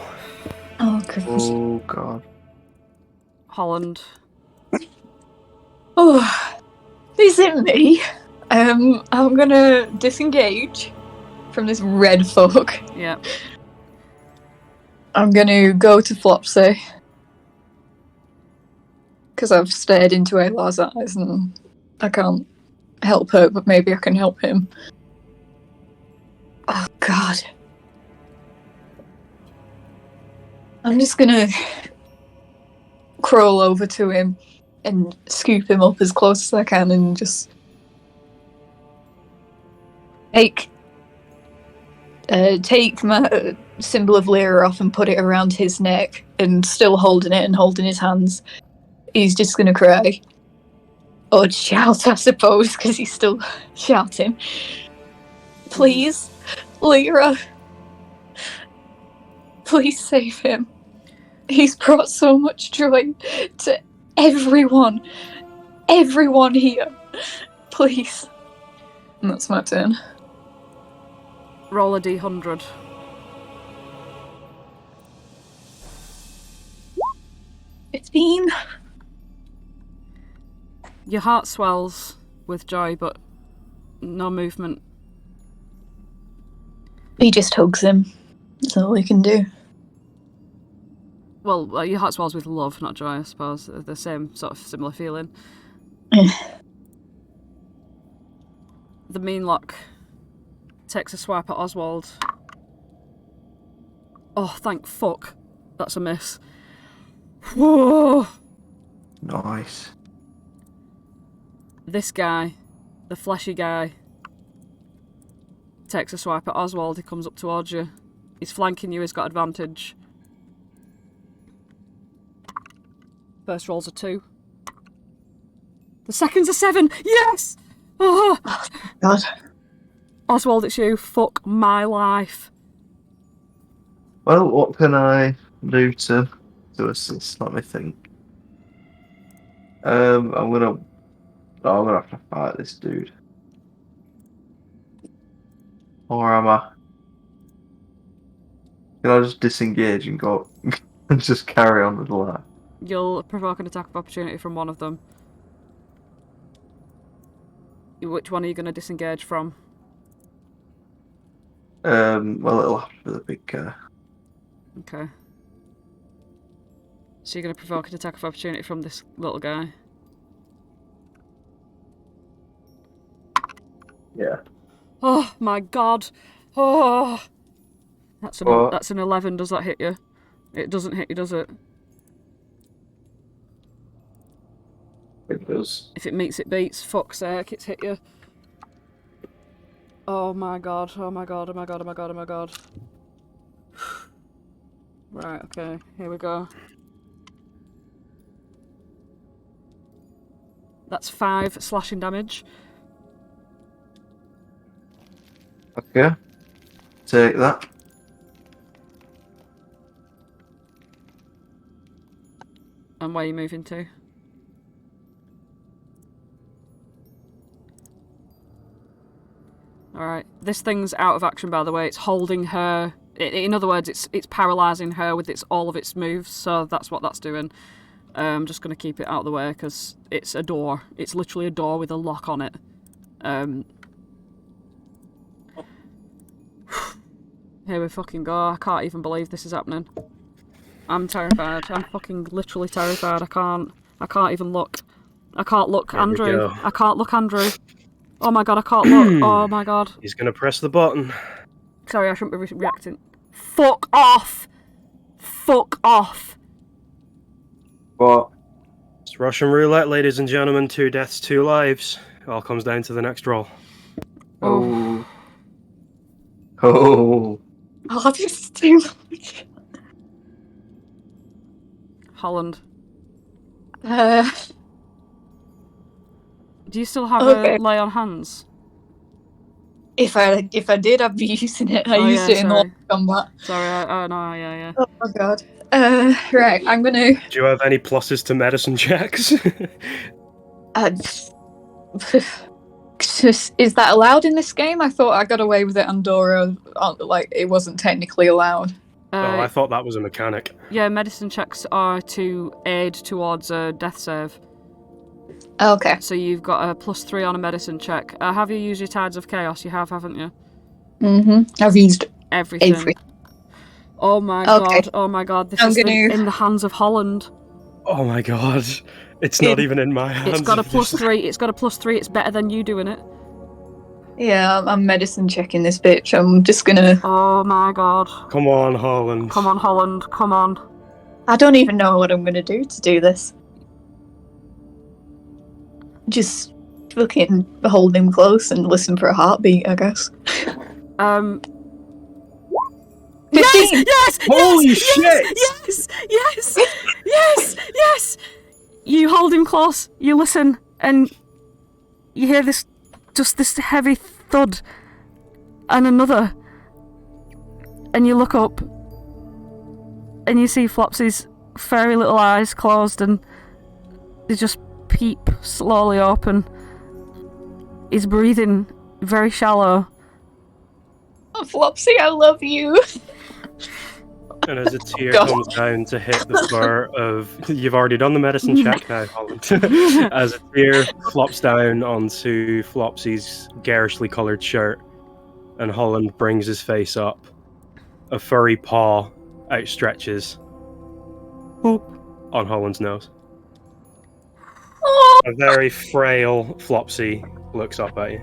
Oh, goodness. Oh god. Holland. Oh, is it me? I'm gonna disengage from this red fuck. Yeah. I'm gonna go to Flopsy. Because I've stared into Aelar's eyes and I can't help her, but maybe I can help him. Oh, God. I'm just gonna crawl over to him and scoop him up as close as I can and just take my symbol of Lyra off and put it around his neck, and still holding it and holding his hands. He's just gonna cry. Or shout, I suppose, because he's still shouting. Please, Lyra. Please save him. He's brought so much joy to everyone. Everyone here. Please. And that's my turn. Roll a d100. It's been. Your heart swells with joy, but no movement. He just hugs him. That's all he can do. Well, your heart swells with love, not joy, I suppose. The same sort of similar feeling. The Meanlock takes a swipe at Oswald. Oh, thank fuck. That's a miss. Whoa! Nice. This guy, the fleshy guy, takes a swipe at Oswald. He comes up towards you. He's flanking you. He's got advantage. First roll's a 2. The second's a 7. Yes! Oh! God. Oswald, it's you. Fuck my life. Well, what can I do to assist? Let me think. I'm gonna have to fight this dude. Or am I? Can I just disengage and go and just carry on with the life? You'll provoke an attack of opportunity from one of them. Which one are you going to disengage from? Well, it'll have to be the big guy. Okay. So you're going to provoke an attack of opportunity from this little guy. Yeah. Oh my god. Oh. That's an 11. Does that hit you? It doesn't hit you, does it? It does. If it meets, it beats. Fuck's sake, it's hit you. Oh my god, oh my god, oh my god, oh my god, oh my god. Right, okay, here we go. That's 5 slashing damage. Okay. Take that. And where are you moving to? Alright, this thing's out of action, by the way. It's holding her. In other words, it's paralysing her with all of its moves, so that's what that's doing. I'm just going to keep it out of the way because it's a door. It's literally a door with a lock on it. Here we fucking go. I can't even believe this is happening. I'm terrified. I'm fucking literally terrified. I can't even look. I can't look There we Andrew. go. I can't look Andrew. Oh my god, I can't look. Oh my god. He's gonna press the button. Sorry, I shouldn't be reacting. Fuck off! Fuck off! What? It's Russian roulette, ladies and gentlemen. 2 deaths, 2 lives. It all comes down to the next roll. Oh. Oh. Oh, this is too much. Holland. Uh, Do you still have Okay. a lay on hands? if I did, I'd be using it. I Oh, used yeah, it in sorry. Lord Combat. Sorry, oh no, yeah. Oh my god. Right, I'm gonna. Do you have any pluses to medicine checks? Is that allowed in this game? I thought I got away with it on Dora. Like, it wasn't technically allowed. Oh, I thought that was a mechanic. Yeah, medicine checks are to aid towards a death save. Okay. So you've got a +3 on a medicine check. Have you used your Tides of Chaos? You have, haven't you? I've used Everything. everything. Oh my Okay. god, oh my god. This I'm is gonna- in the hands of Holland. Oh my god. It's not even in my hands. It's got a if this- +3. It's got a +3. It's better than you doing it. Yeah, I'm medicine checking this bitch. I'm just gonna. Oh my god. Come on, Holland. Come on, Holland. Come on. I don't even know what I'm gonna do to do this. Just fucking hold him close and listen for a heartbeat, I guess. 15! Yes! Holy yes, shit! Yes! You hold him close, you listen, and you hear this heavy thud, and another. And you look up, and you see Flopsy's furry little eyes closed, and they just peep slowly open. He's breathing very shallow. Oh, Flopsy, I love you. And as a tear God. comes down to hit the fur of... You've already done the medicine check now, Holland. As a tear flops down onto Flopsy's garishly coloured shirt, and Holland brings his face up. A furry paw outstretches. Boop. On Holland's nose. Oh. A very frail Flopsy looks up at you.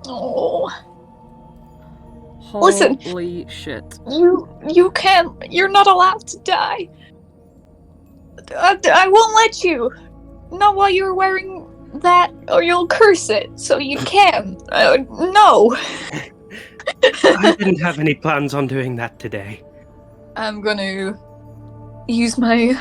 Oh. Holy Listen. shit. You can't. You're not allowed to die. I won't let you. Not while you're wearing that, or you'll curse it. So you can. No. I didn't have any plans on doing that today. I'm gonna use my.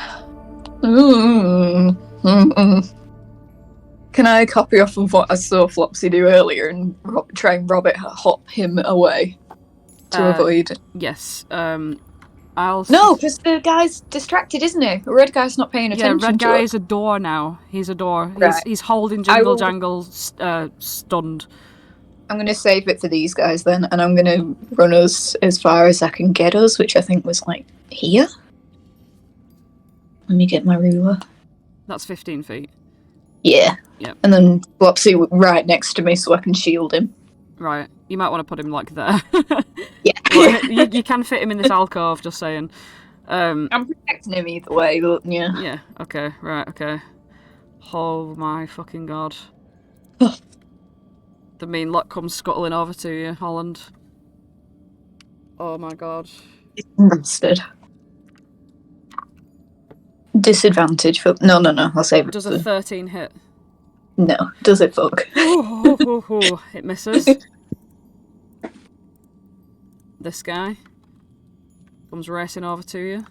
Can I copy off of what I saw Flopsy do earlier and try and hop him away to avoid? Yes. I'll. No, because the guy's distracted, isn't he? The red guy's not paying attention. Yeah, red to guy us. is a door now. He's a door. Right. He's holding I Jingle will- Jangle stunned. I'm going to save it for these guys then, and I'm going to run us as far as I can get us, which I think was like here. Let me get my ruler. That's 15 feet. Yeah. Yep. And then Flopsy right next to me so I can shield him. Right. You might want to put him like there. Yeah. But you can fit him in this alcove, just saying. I'm protecting him either way, but yeah. Yeah, okay, right, okay. Oh my fucking god. The mean luck comes scuttling over to you, Holland. Oh my god. Bastard. Disadvantage for. No, I'll save it. Does a 13 hit? No, does it fuck? It misses. This guy comes racing over to you.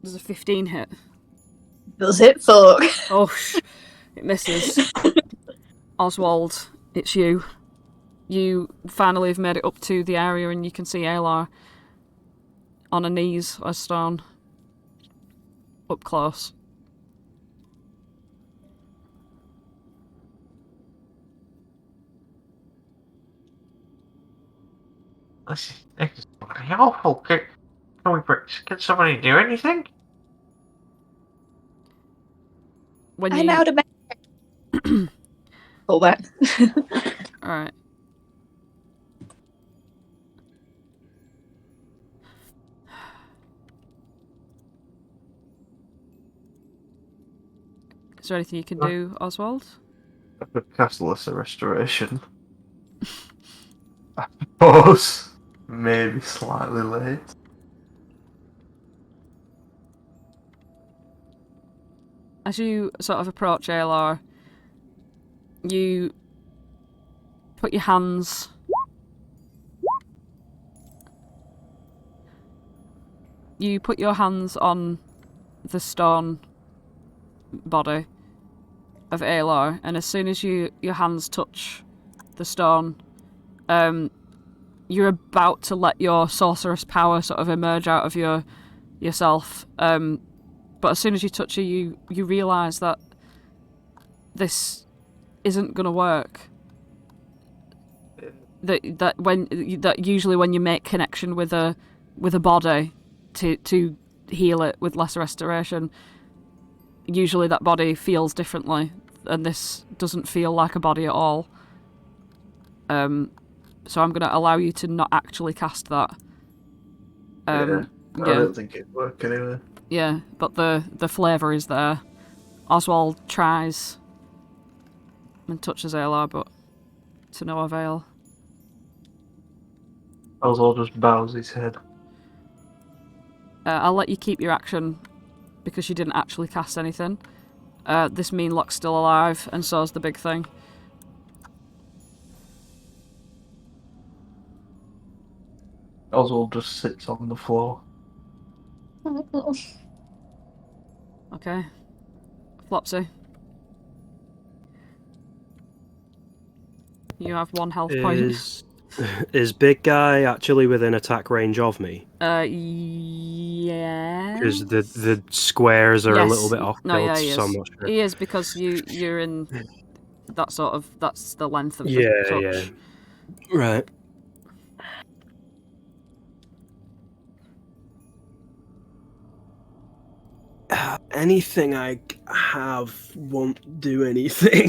Does a 15 hit? Does it, fuck? Oh, it misses. Oswald, it's you. You finally have made it up to the area and you can see Aelar on her knees as stone. Up close. This is bloody awful. Can somebody do anything? When I'm you... out of bed. Pull back. Alright. Is there anything you can do, Oswald? I could cast Lesser Restoration. I suppose. Maybe slightly late. As you sort of approach Aelar, you put your hands... You put your hands on the stone body of Aelar, and as soon as your hands touch the stone, you're about to let your sorceress power sort of emerge out of yourself. But as soon as you touch her, you realise that this isn't going to work. That usually when you make connection with a body to heal it with lesser restoration, usually that body feels differently, and this doesn't feel like a body at all. So I'm going to allow you to not actually cast that. I don't think it'd work anyway. Yeah, but the flavour is there. Oswald tries and touches Aelar, but to no avail. Oswald just bows his head. I'll let you keep your action because you didn't actually cast anything. This Meanlock's still alive, and so's the big thing. Oswald just sits on the floor. Okay. Flopsy. You have 1 health point. Is big guy actually within attack range of me? Yeah. Because the squares are a little bit off. No, yeah, he is. So I'm not sure. He is because you're in that sort of, that's the length of the touch. Yeah. Right. Anything I have won't do anything.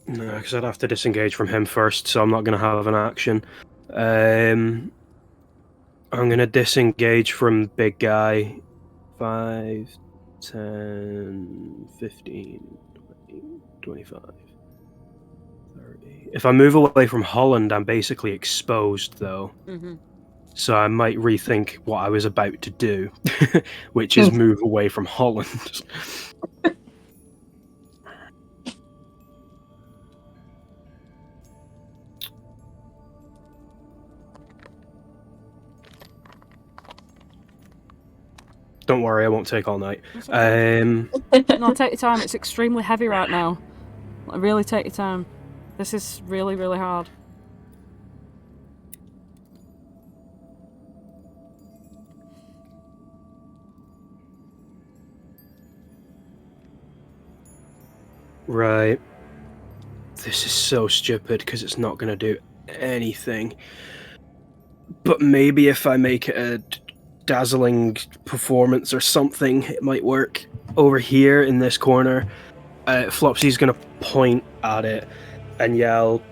No, because I'd have to disengage from him first, so I'm not going to have an action. I'm going to disengage from big guy. 5, 10, 15, 20, 25, 30. If I move away from Holland, I'm basically exposed, though. Mm-hmm. So I might rethink what I was about to do, which is move away from Holland. Don't worry, I won't take all night. No, take your time. It's extremely heavy right now. Really take your time. This is really, really hard. Right. This is so stupid because it's not going to do anything. But maybe if I make it a dazzling performance or something, it might work. Over here in this corner, Flopsy's going to point at it and yell,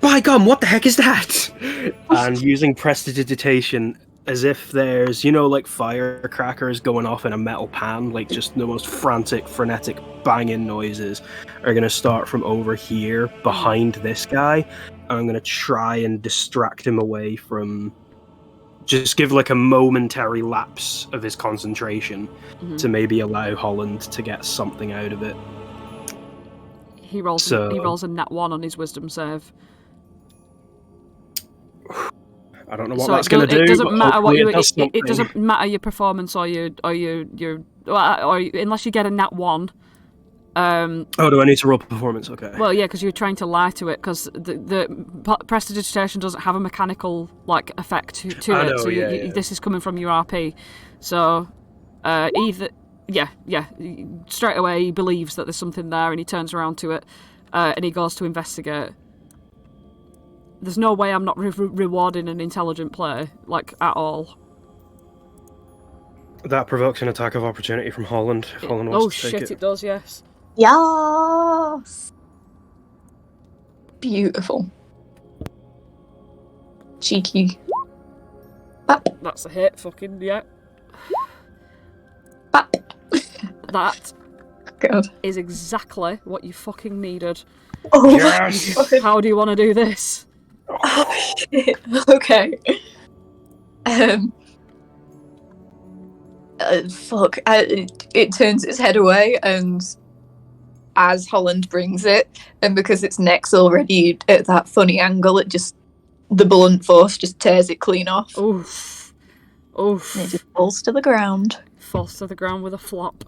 "By gum, what the heck is that?" And using prestidigitation, as if there's, like firecrackers going off in a metal pan, like just the most frantic, frenetic banging noises are going to start from over here behind this guy. And I'm going to try and distract him away from, just give like a momentary lapse of his concentration to maybe allow Holland to get something out of it. He rolls a nat 1 on his wisdom save. I don't know what that's going to do. It doesn't matter what you. It doesn't matter your performance or your unless you get a nat 1. Do I need to roll performance? Okay. Well, yeah, because you're trying to lie to it, because the prestidigitation doesn't have a mechanical effect to it. know, so this is coming from your RP. So straight away he believes that there's something there, and he turns around to it, and he goes to investigate. There's no way I'm not rewarding an intelligent play, at all. That provokes an attack of opportunity from Holland. If Holland wants to take it. It does, yes. Yes! Beautiful. Cheeky. Bap. That's a hit, fucking, yeah. Bap. That God. is exactly what you fucking needed. Oh, Yes! How do you want to do this? Oh, shit. Okay. Fuck. It turns its head away, and as Holland brings it, and because its neck's already at that funny angle, the blunt force just tears it clean off. Oof. And it just falls to the ground. Falls to the ground with a flop.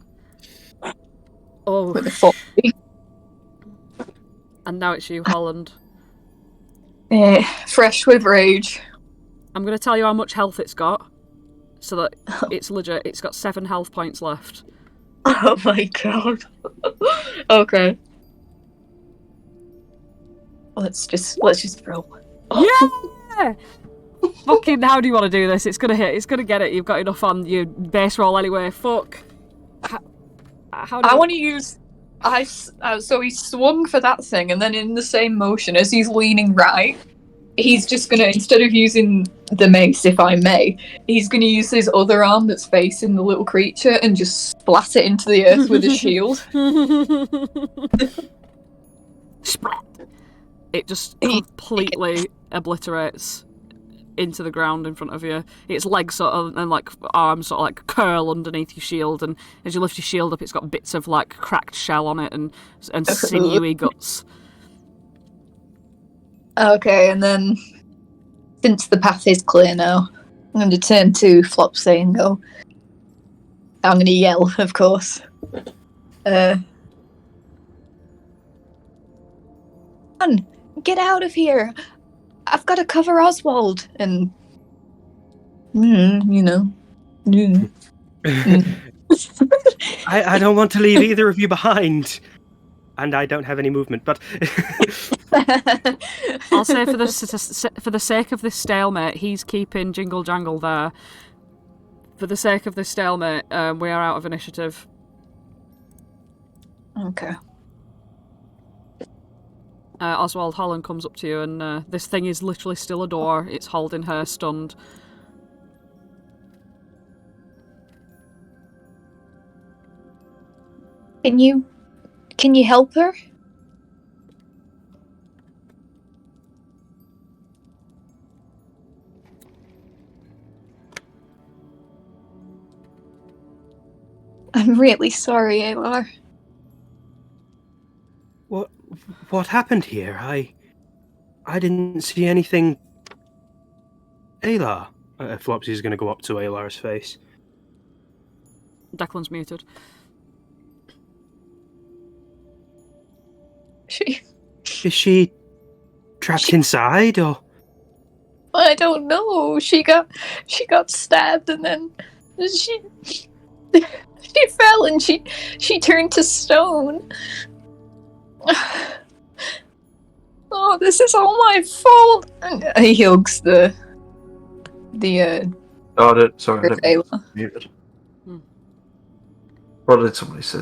Oh. With a flop. And now it's you, Holland. Fresh with rage. I'm going to tell you how much health it's got, so that it's legit. It's got 7 health points left. Oh my god. Okay. Let's just roll. Yeah! Fucking, how do you want to do this? It's going to hit. It's going to get it. You've got enough on your base roll anyway. Fuck. How do I want to use... so he swung for that thing, and then in the same motion, as he's leaning right, he's just gonna, instead of using the mace, if I may, he's gonna use his other arm that's facing the little creature and just splat it into the earth with his shield. Splat. It just completely obliterates into the ground in front of you. Its legs and arms curl underneath your shield, and as you lift your shield up, it's got bits of cracked shell on it and sinewy guts. Okay, and then since the path is clear now, I'm going to turn to Flopsy and go. I'm going to yell, of course. Man, get out of here! I've got to cover Oswald, and I don't want to leave either of you behind, and I don't have any movement. But I'll say for the sake of this stalemate, he's keeping Jingle Jangle there. For the sake of this stalemate, we are out of initiative. Okay. Oswald, Holland comes up to you, and this thing is literally still a door. It's holding her stunned. Can you help her? I'm really sorry, Aelar. What happened here? I didn't see anything. Aelar. Flopsy's going to go up to Aelar's face. Declan's muted. Is she trapped inside, or? I don't know. She got stabbed, and then she fell, and she turned to stone. Oh, this is all my fault. And he hugs the sorry, I didn't muted. What did somebody say?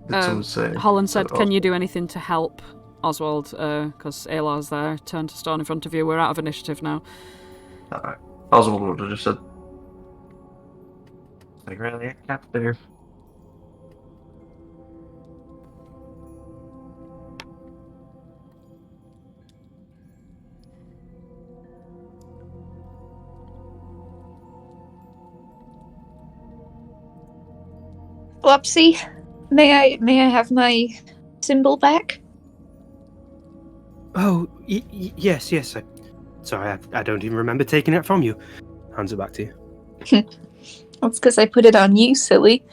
Did someone say? Holland said, "Can you do anything to help Oswald? Because Aelar's there, turned to stone in front of you. We're out of initiative now." Alright. Oswald would have just said, "I really can't do." Flopsy, may I have my symbol back? Oh, yes. Sorry, I don't even remember taking it from you. Hands it back to you. That's because I put it on you, silly.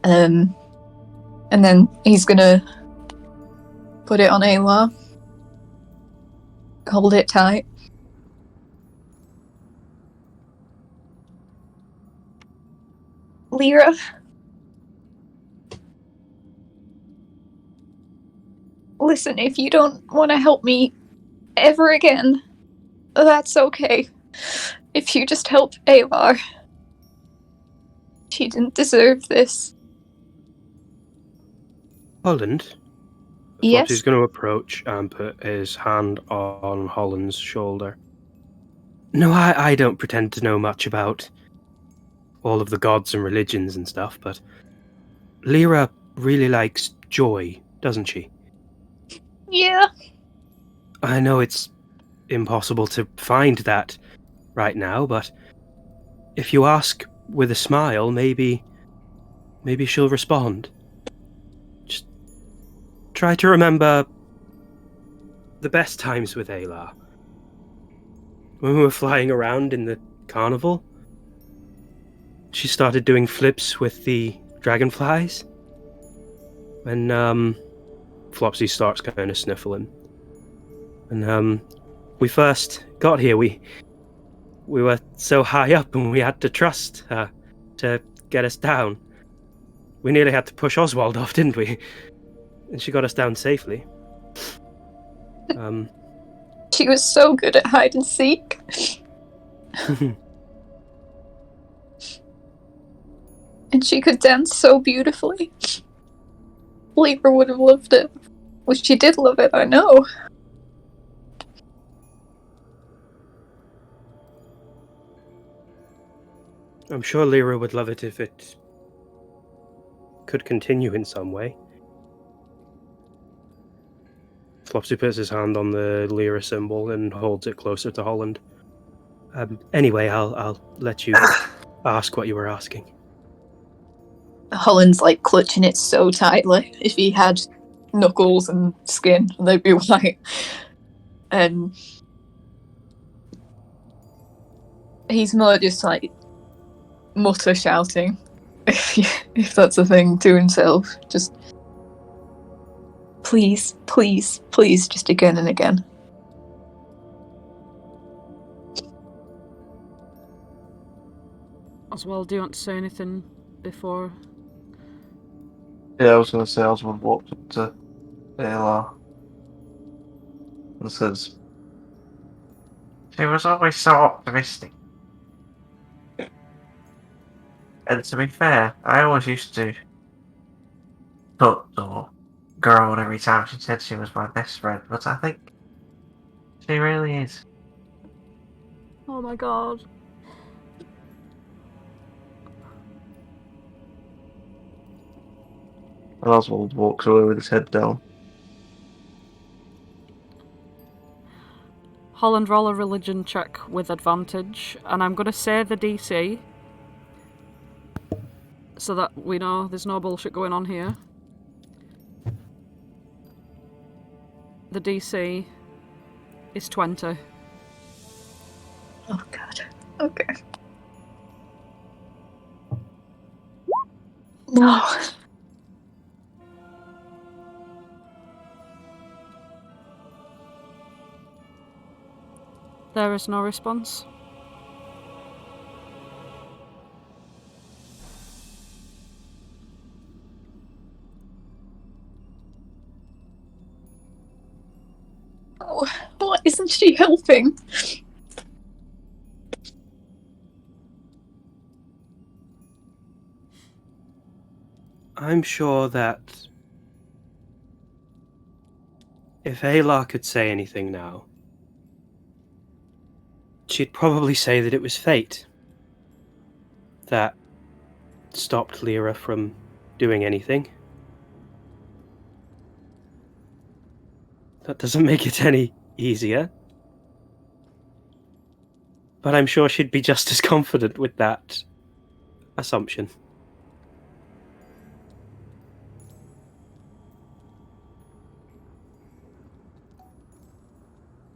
And then he's gonna put it on Aelar. Hold it tight. Lyra. Listen, if you don't want to help me ever again, that's okay. If you just help Aelar. She didn't deserve this. Holland? Yes? Flopsy's going to approach and put his hand on Holland's shoulder. No, I don't pretend to know much about all of the gods and religions and stuff, but Lyra really likes joy, doesn't she? Yeah. I know it's impossible to find that right now, but if you ask with a smile, maybe she'll respond. Just try to remember the best times with Aelar. When we were flying around in the carnival, she started doing flips with the dragonflies. When Flopsy starts kind of sniffling. And we first got here, we were so high up and we had to trust her to get us down. We nearly had to push Oswald off, didn't we? And she got us down safely. She was so good at hide and seek. And she could dance so beautifully. Lyra would have loved it. Well, she did love it, I know. I'm sure Lyra would love it if it could continue in some way. Flopsy puts his hand on the Lyra symbol and holds it closer to Holland. Anyway, I'll let you ask what you were asking. Holland's like clutching it so tightly. If he had knuckles and skin, they'd be white. And he's more just like mutter shouting, if that's a thing, to himself. Just please, please, please, just again and again. Oswald, do you want to say anything before? Yeah, I was going to say Oswald walked up to Aelar and says, She was always so optimistic. And to be fair, I always used to cut or groan every time she said she was my best friend, but I think she really is. Oh my god. and Oswald walks away with his head down. Holland, roll a religion check with advantage, and I'm going to say the DC so that we know there's no bullshit going on here. The DC is 20. Oh god. Okay. No. There is no response. Oh, why isn't she helping? I'm sure that if Aelar could say anything now, she'd probably say that it was fate that stopped Lyra from doing anything. That doesn't make it any easier. But I'm sure she'd be just as confident with that assumption.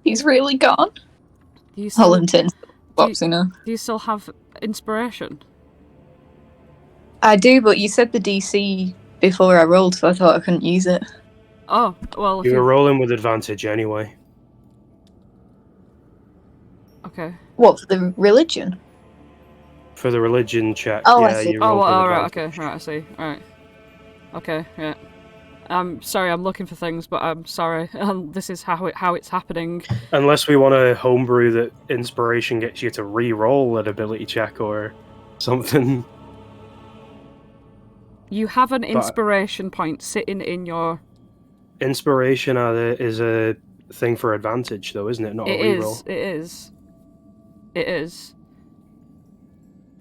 He's really gone. Do you still, Holland turns to Flopsy now. do you still have inspiration? I do, but you said the DC before I rolled, so I thought I couldn't use it. Oh, well, if You were you... rolling with advantage anyway. Okay. What, for the religion? For the religion check, Oh, I yeah, see. you Oh, rolled with right, advantage. okay, right, I see. Alright. Okay, yeah. I'm sorry, I'm looking for things, but I'm sorry. This is how it's happening. Unless we want to homebrew that inspiration gets you to re-roll an ability check or something. You have an inspiration point sitting in your... Inspiration is a thing for advantage, though, isn't it? Not a reroll. It is.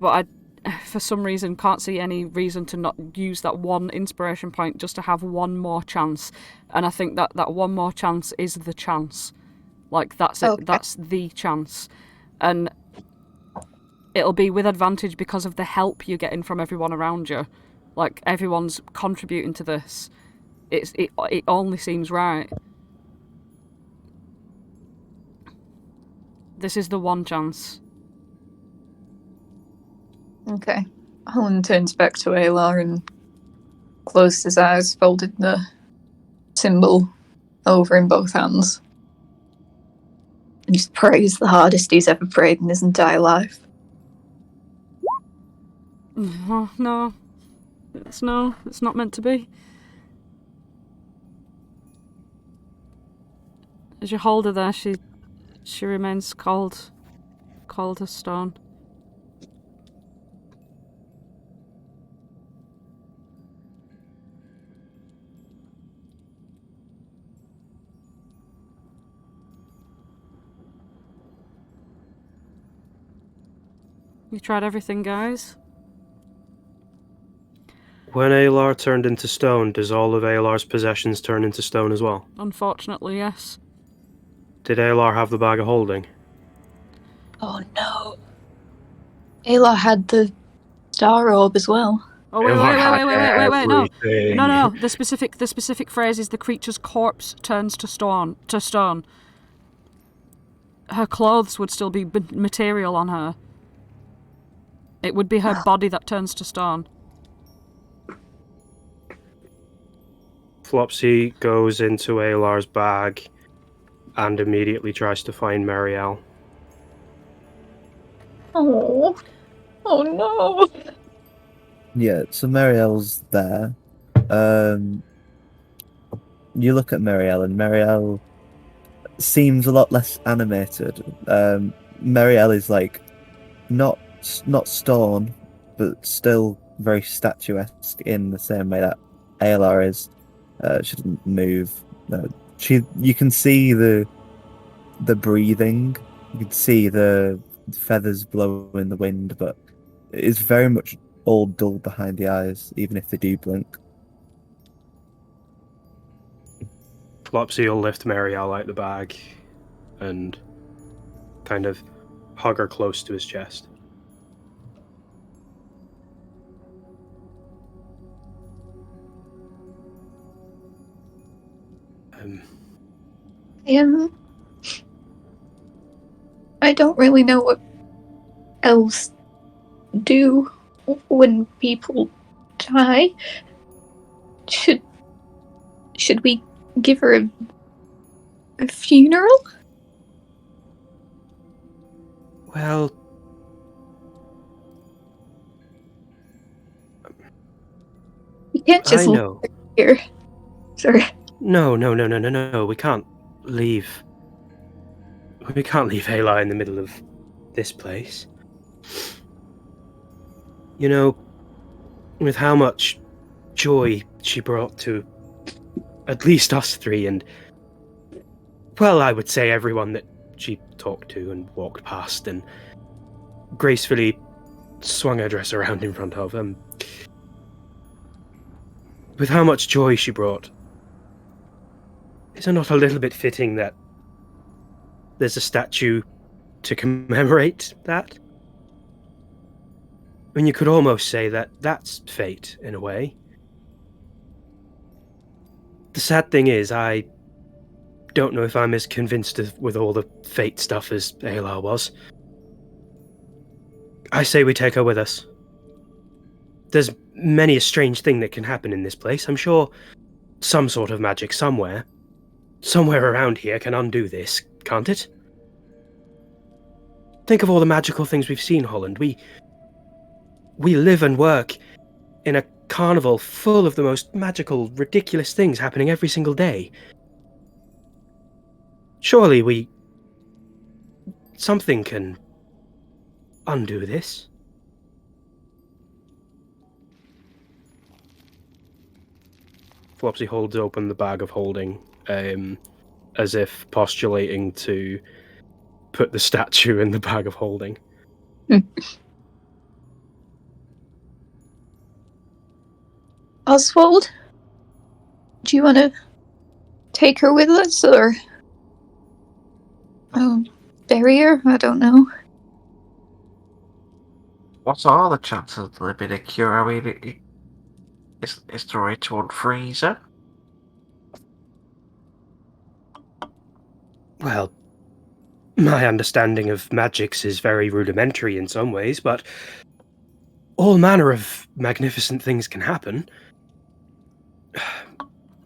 But I, for some reason, can't see any reason to not use that one inspiration point just to have one more chance. And I think that one more chance is the chance. Like, that's it. Okay. That's the chance. And it'll be with advantage because of the help you're getting from everyone around you. Like, everyone's contributing to this. It only seems right. This is the one chance. Okay. Holland turns back to Aelar and closed his eyes, folded the symbol over in both hands. And just prays the hardest he's ever prayed in his entire life. No. It's not meant to be. As you hold her there, she remains cold as stone. You tried everything, guys? When Aelar turned into stone, does all of Aelar's possessions turn into stone as well? Unfortunately, yes. Did Aelar have the bag of holding? Oh no. Aelar had the star orb as well. Oh wait, no. No. The specific phrase is the creature's corpse turns to stone. Her clothes would still be material on her. It would be her body that turns to stone. Flopsy goes into Aelar's bag and immediately tries to find Marielle. Oh no. Yeah, so Marielle's there. You look at Marielle, and Marielle seems a lot less animated. Marielle is like not stone, but still very statuesque in the same way that Aelar is. She doesn't move. You can see the breathing. You can see the feathers blow in the wind, but it's very much all dull behind the eyes, even if they do blink. Flopsy will lift Marielle out the bag and kind of hug her close to his chest. I don't really know what else do when people die. Should we give her a funeral? Well, We can't just I know. leave her here. Sorry. No, we can't leave. We can't leave Haylai in the middle of this place. You know, with how much joy she brought to at least us three and, well, I would say everyone that she talked to and walked past and gracefully swung her dress around in front of him. With how much joy she brought, is it not a little bit fitting that there's a statue to commemorate that? I mean, you could almost say that that's fate, in a way. The sad thing is, I don't know if I'm as convinced with all the fate stuff as Aelar was. I say we take her with us. There's many a strange thing that can happen in this place. I'm sure some sort of magic somewhere around here can undo this, can't it? Think of all the magical things we've seen, Holland. We live and work in a carnival full of the most magical, ridiculous things happening every single day. Surely something can undo this. Flopsy holds open the bag of holding, as if postulating to put the statue in the bag of holding. Oswald, do you want to take her with us, or bury her? I don't know. What are the chances of there being a cure? I mean, is there a way to unfreeze her? Well, my understanding of magics is very rudimentary in some ways, but all manner of magnificent things can happen.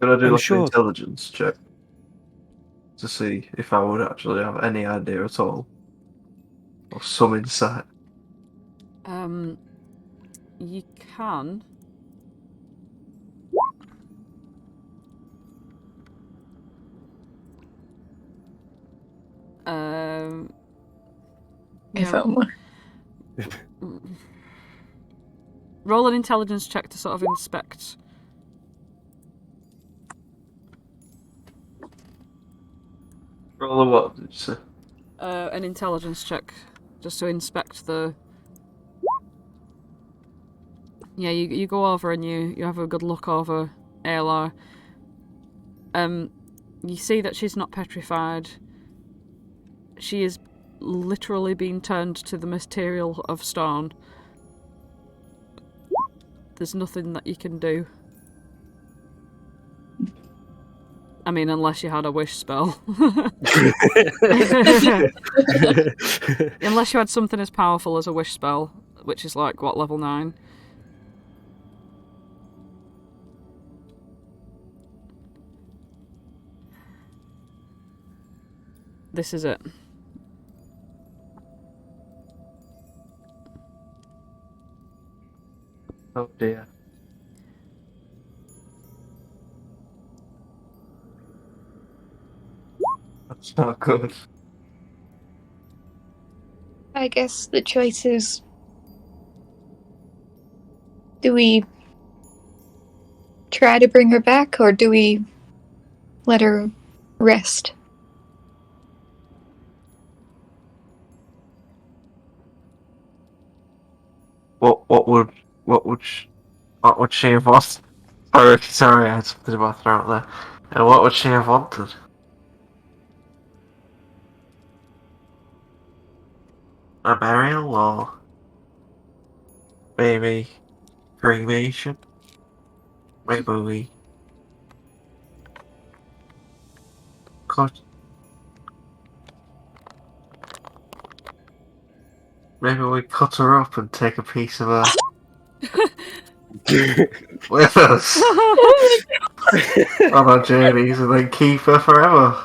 Could I do I'm like sure. an intelligence check to see if I would actually have any idea at all, or some insight? You can. If yeah, I'm... roll an intelligence check to sort of inspect. Roll a what, did you say? An intelligence check, just to inspect the... Yeah, you go over and you have a good look over Aelar. You see that she's not petrified. She is literally being turned to the material of stone. There's nothing that you can do. I mean, unless you had a wish spell. Unless you had something as powerful as a wish spell, which is like, what, level 9? This is it. Oh dear. That's not good. I guess the choice is, do we try to bring her back, or do we let her rest? What would she have wanted? Sorry, I had something in my throat there. And what would she have wanted? A burial, or maybe cremation? Maybe we cut. Maybe we cut her up and take a piece of her with us on our journeys, and then keep her forever.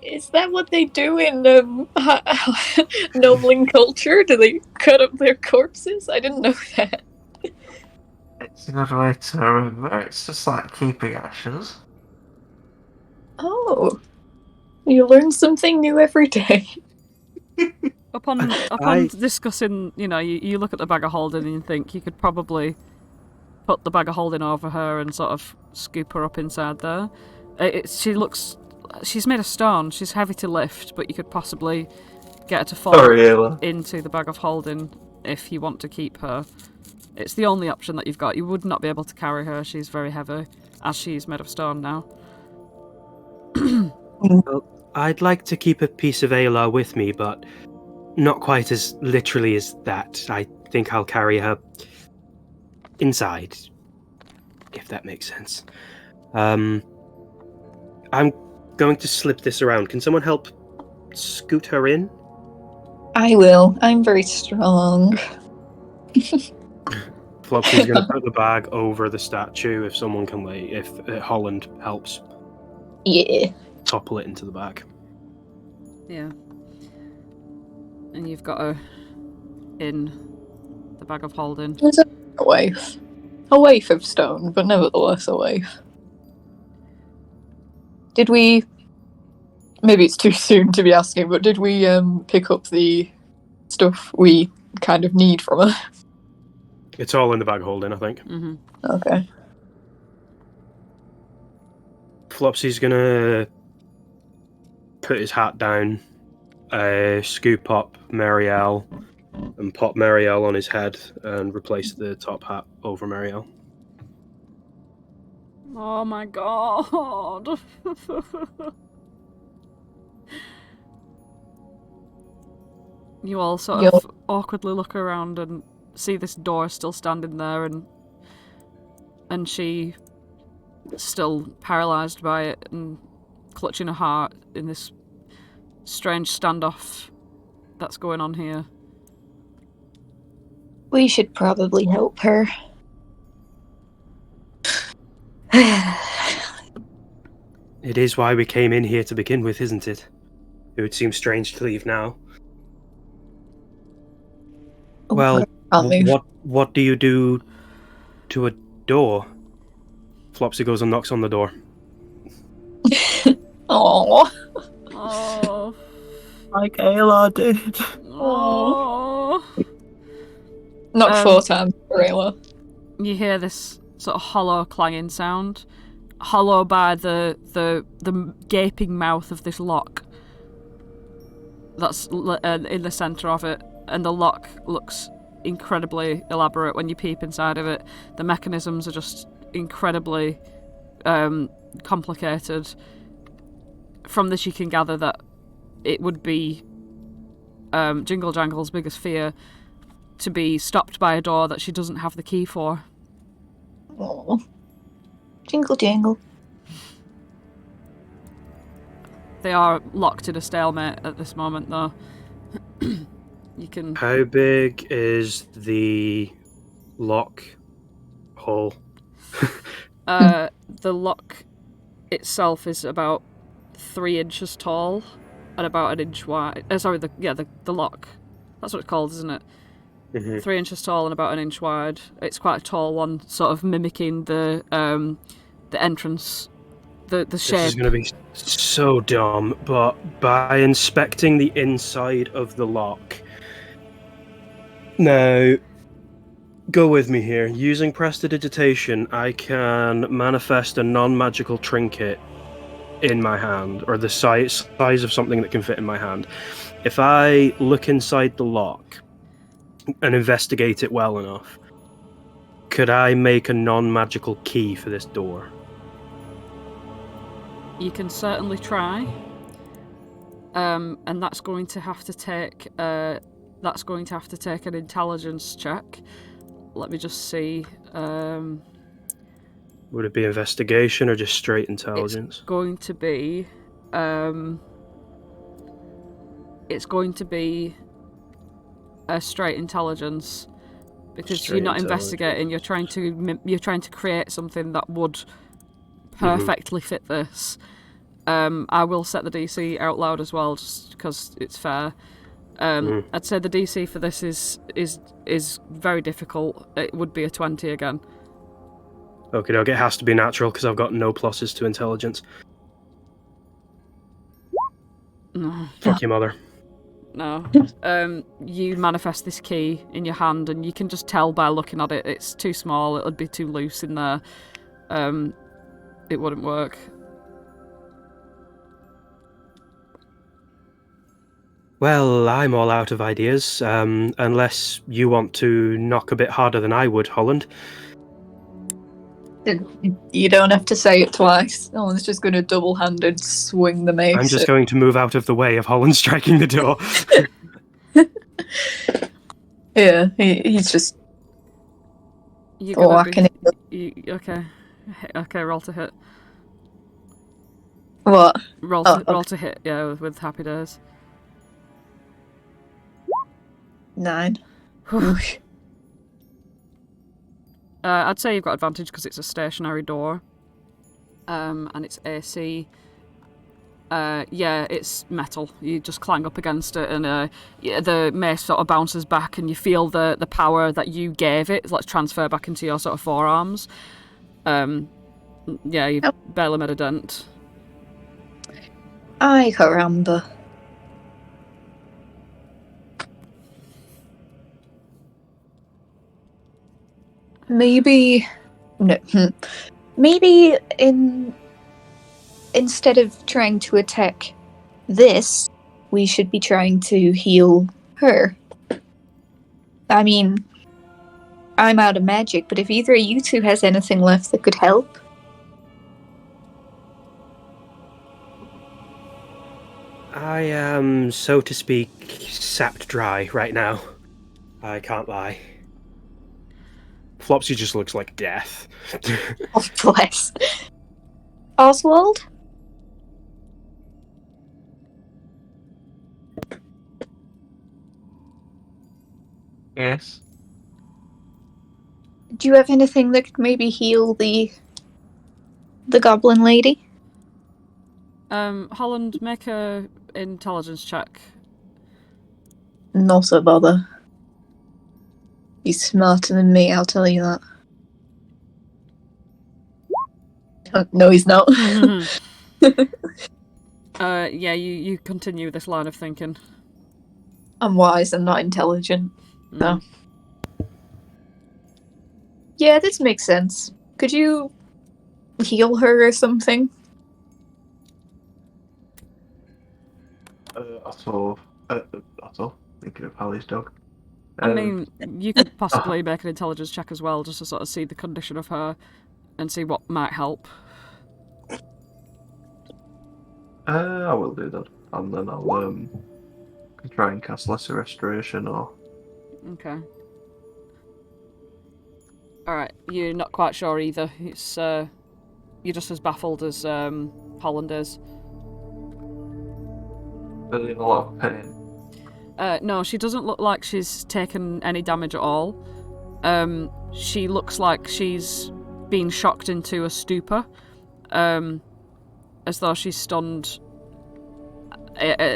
Is that what they do in Gnomeling culture? Do they cut up their corpses? I didn't know that. It's a good way to remember. It's just like keeping ashes. Oh, you learn something new every day. Upon discussing, you look at the bag of holding and you think you could probably put the bag of holding over her and sort of scoop her up inside there. She looks she's made of stone. She's heavy to lift, but you could possibly get her to fall Sorry, Aelar. into the bag of holding if you want to keep her. It's the only option that you've got. You would not be able to carry her. She's very heavy, as she's made of stone now. Well, I'd like to keep a piece of Aelar with me, but not quite as literally as that. I think I'll carry her inside, if that makes sense. I'm going to slip this around. Can someone help scoot her in? I will. I'm very strong. Flopsy's going to put the bag over the statue if someone can if Holland helps Yeah. topple it into the bag. Yeah. And you've got her in the bag of holding. It's a waif. A waif of stone, but nevertheless a waif. Did we... Maybe it's too soon to be asking, but did we pick up the stuff we kind of need from her? It's all in the bag holding, I think. Mm-hmm. Okay. Flopsy's going to put his hat down, scoop up Marielle, and pop Marielle on his head and replace the top hat over Marielle. Oh my god. You all sort of awkwardly look around and see this door still standing there, and she still paralysed by it and clutching her heart in this strange standoff that's going on here. We should probably help her. It is why we came in here to begin with, isn't it? It would seem strange to leave now. Well, what do you do to a door? Flopsy goes and knocks on the door. Aww. Oh. Like Aelar did. Oh. Not 4 times for Aelar. You hear this sort of hollow clanging sound, hollow by the gaping mouth of this lock that's in the centre of it, and the lock looks incredibly elaborate when you peep inside of it. The mechanisms are just incredibly complicated. From this you can gather that it would be Jingle Jangle's biggest fear to be stopped by a door that she doesn't have the key for. Aww. Jingle jangle. They are locked in a stalemate at this moment, though. You can... How big is the lock hole? The lock itself is about 3 inches tall and about 1 inch wide. The lock. That's what it's called, isn't it? Mm-hmm. 3 inches tall and about 1 inch wide. It's quite a tall one, sort of mimicking the entrance, the shape. This is going to be so dumb, but by inspecting the inside of the lock... Now, go with me here. Using prestidigitation, I can manifest a non-magical trinket in my hand, or the size of something that can fit in my hand. If I look inside the lock and investigate it well enough, could I make a non-magical key for this door? You can certainly try, and that's going to have to take an intelligence check. Let me just see. Would it be investigation or just straight intelligence? It's going to be a straight intelligence, because you're not investigating. You're trying to create something that would perfectly fit this. I will set the DC out loud as well, just because it's fair. I'd say the DC for this is very difficult. It would be a 20 again. Okay, it has to be natural because I've got no pluses to intelligence. No. Fuck your mother. No. You manifest this key in your hand, and you can just tell by looking at it, it's too small, it would be too loose in there. It wouldn't work. Well, I'm all out of ideas, unless you want to knock a bit harder than I would, Holland. You don't have to say it twice. Holland's just going to double-handed swing the mace. I'm just going to move out of the way of Holland striking the door. Yeah, he's just You're gonna whacking be... Okay. Okay, roll to hit. What? Roll to hit, yeah, with Happy Days. 9. I'd say you've got advantage because it's a stationary door. And it's AC. Yeah, it's metal. You just clang up against it and the mace sort of bounces back and you feel the power that you gave it transfer back into your sort of forearms. Yeah, you barely made a dent. Ay, caramba. Maybe instead of trying to attack this, we should be trying to heal her. I mean, I'm out of magic, but if either of you two has anything left that could help. I am, so to speak, sapped dry right now. I can't lie. Flopsy just looks like death. Oh, bless. Oswald? Yes. Do you have anything that could maybe heal the goblin lady? Holland, make a intelligence check. Not a bother. He's smarter than me, I'll tell you that. No, he's not. Yeah, you continue this line of thinking. I'm wise and not intelligent. No. Yeah, this makes sense. Could you heal her or something? At all. Thinking of Hallie's dog. I mean, you could possibly make an intelligence check as well, just to sort of see the condition of her and see what might help. I will do that, and then I'll try and cast Lesser Restoration or. Okay. Alright, you're not quite sure either. It's you're just as baffled as Holland is. But in a lot of pain. No, she doesn't look like she's taken any damage at all. She looks like she's been shocked into a stupor, as though she's stunned,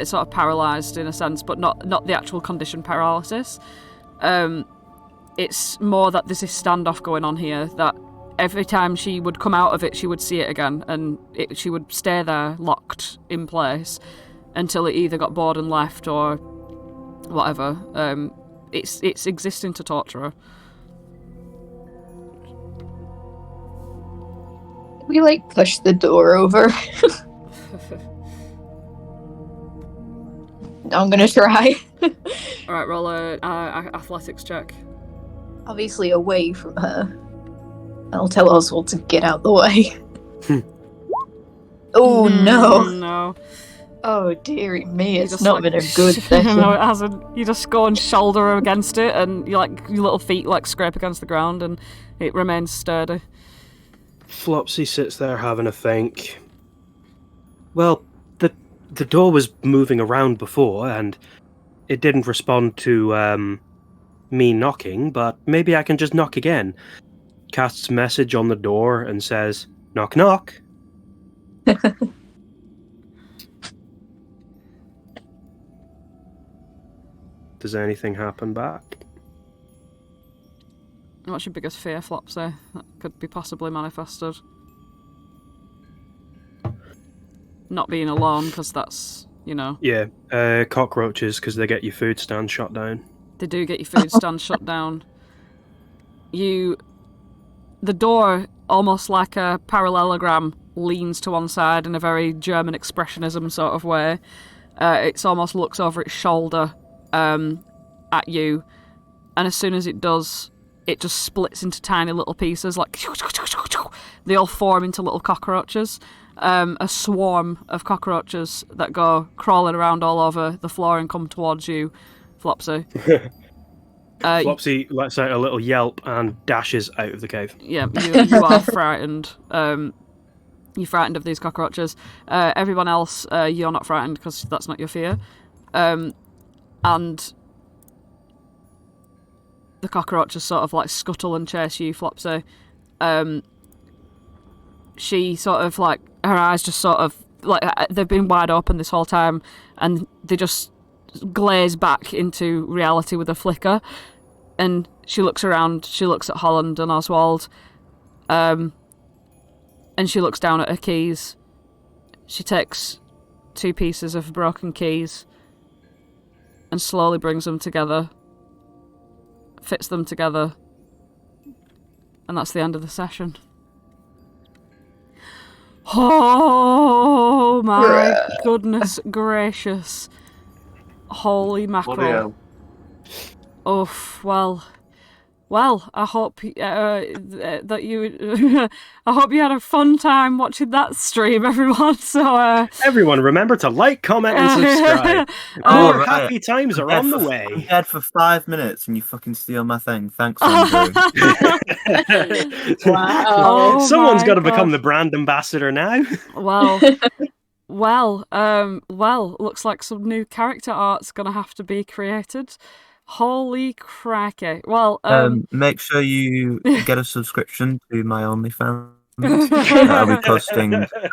sort of paralysed in a sense, but not the actual condition paralysis. It's more that there's this standoff going on here, that every time she would come out of it, she would see it again, and she would stay there, locked in place, until it either got bored and left, or whatever. It's existing to torture her. We push the door over. I'm gonna try. Alright, roll a athletics check. Obviously away from her. I'll tell Oswald to get out the way. Oh no. No. Oh dearie me, it's not been a good session. No, it hasn't. You just go and shoulder against it, and your little feet scrape against the ground, and it remains sturdy. Flopsy sits there having a think. Well, the door was moving around before, and it didn't respond to me knocking, but maybe I can just knock again. Casts message on the door and says, "Knock, knock." Does anything happen back? What's your biggest fear, Flopsy? That could be possibly manifested. Not being alone, because that's, Yeah, cockroaches, because they get your food stand shut down. They do get your food stand shut down. The door, almost like a parallelogram, leans to one side in a very German expressionism sort of way, It almost looks over its shoulder at you, and as soon as it does, it just splits into tiny little pieces, like they all form into little cockroaches. A swarm of cockroaches that go crawling around all over the floor and come towards you, Flopsy. Flopsy lets out a little yelp and dashes out of the cave. Yeah, you are frightened. You're frightened of these cockroaches. Everyone else, you're not frightened because that's not your fear. And the cockroaches sort of like scuttle and chase you, Flopsy. She sort of like, her eyes just sort of like, they've been wide open this whole time, and they just glaze back into reality with a flicker. And she looks around, she looks at Holland and Oswald, and she looks down at her keys. She takes 2 pieces of broken keys and slowly brings them together, fits them together, and that's the end of the session. Oh my goodness gracious. Holy mackerel. Oh, well, I hope that you I hope you had a fun time watching that stream, everyone. So everyone, remember to like, comment, and subscribe. More happy times are on the way. I'm dead for 5 minutes, and you fucking steal my thing. Thanks, Andrew. Wow. Someone's got to become the brand ambassador now. Well, looks like some new character art's gonna have to be created. Holy cracky. Well, make sure you get a subscription to my OnlyFans.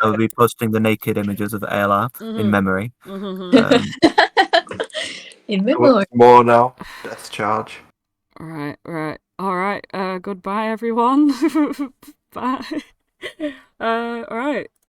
I'll be posting the naked images of Aelar in memory. In memory. More now. Death charge. Right. All right. Goodbye, everyone. Bye. All right.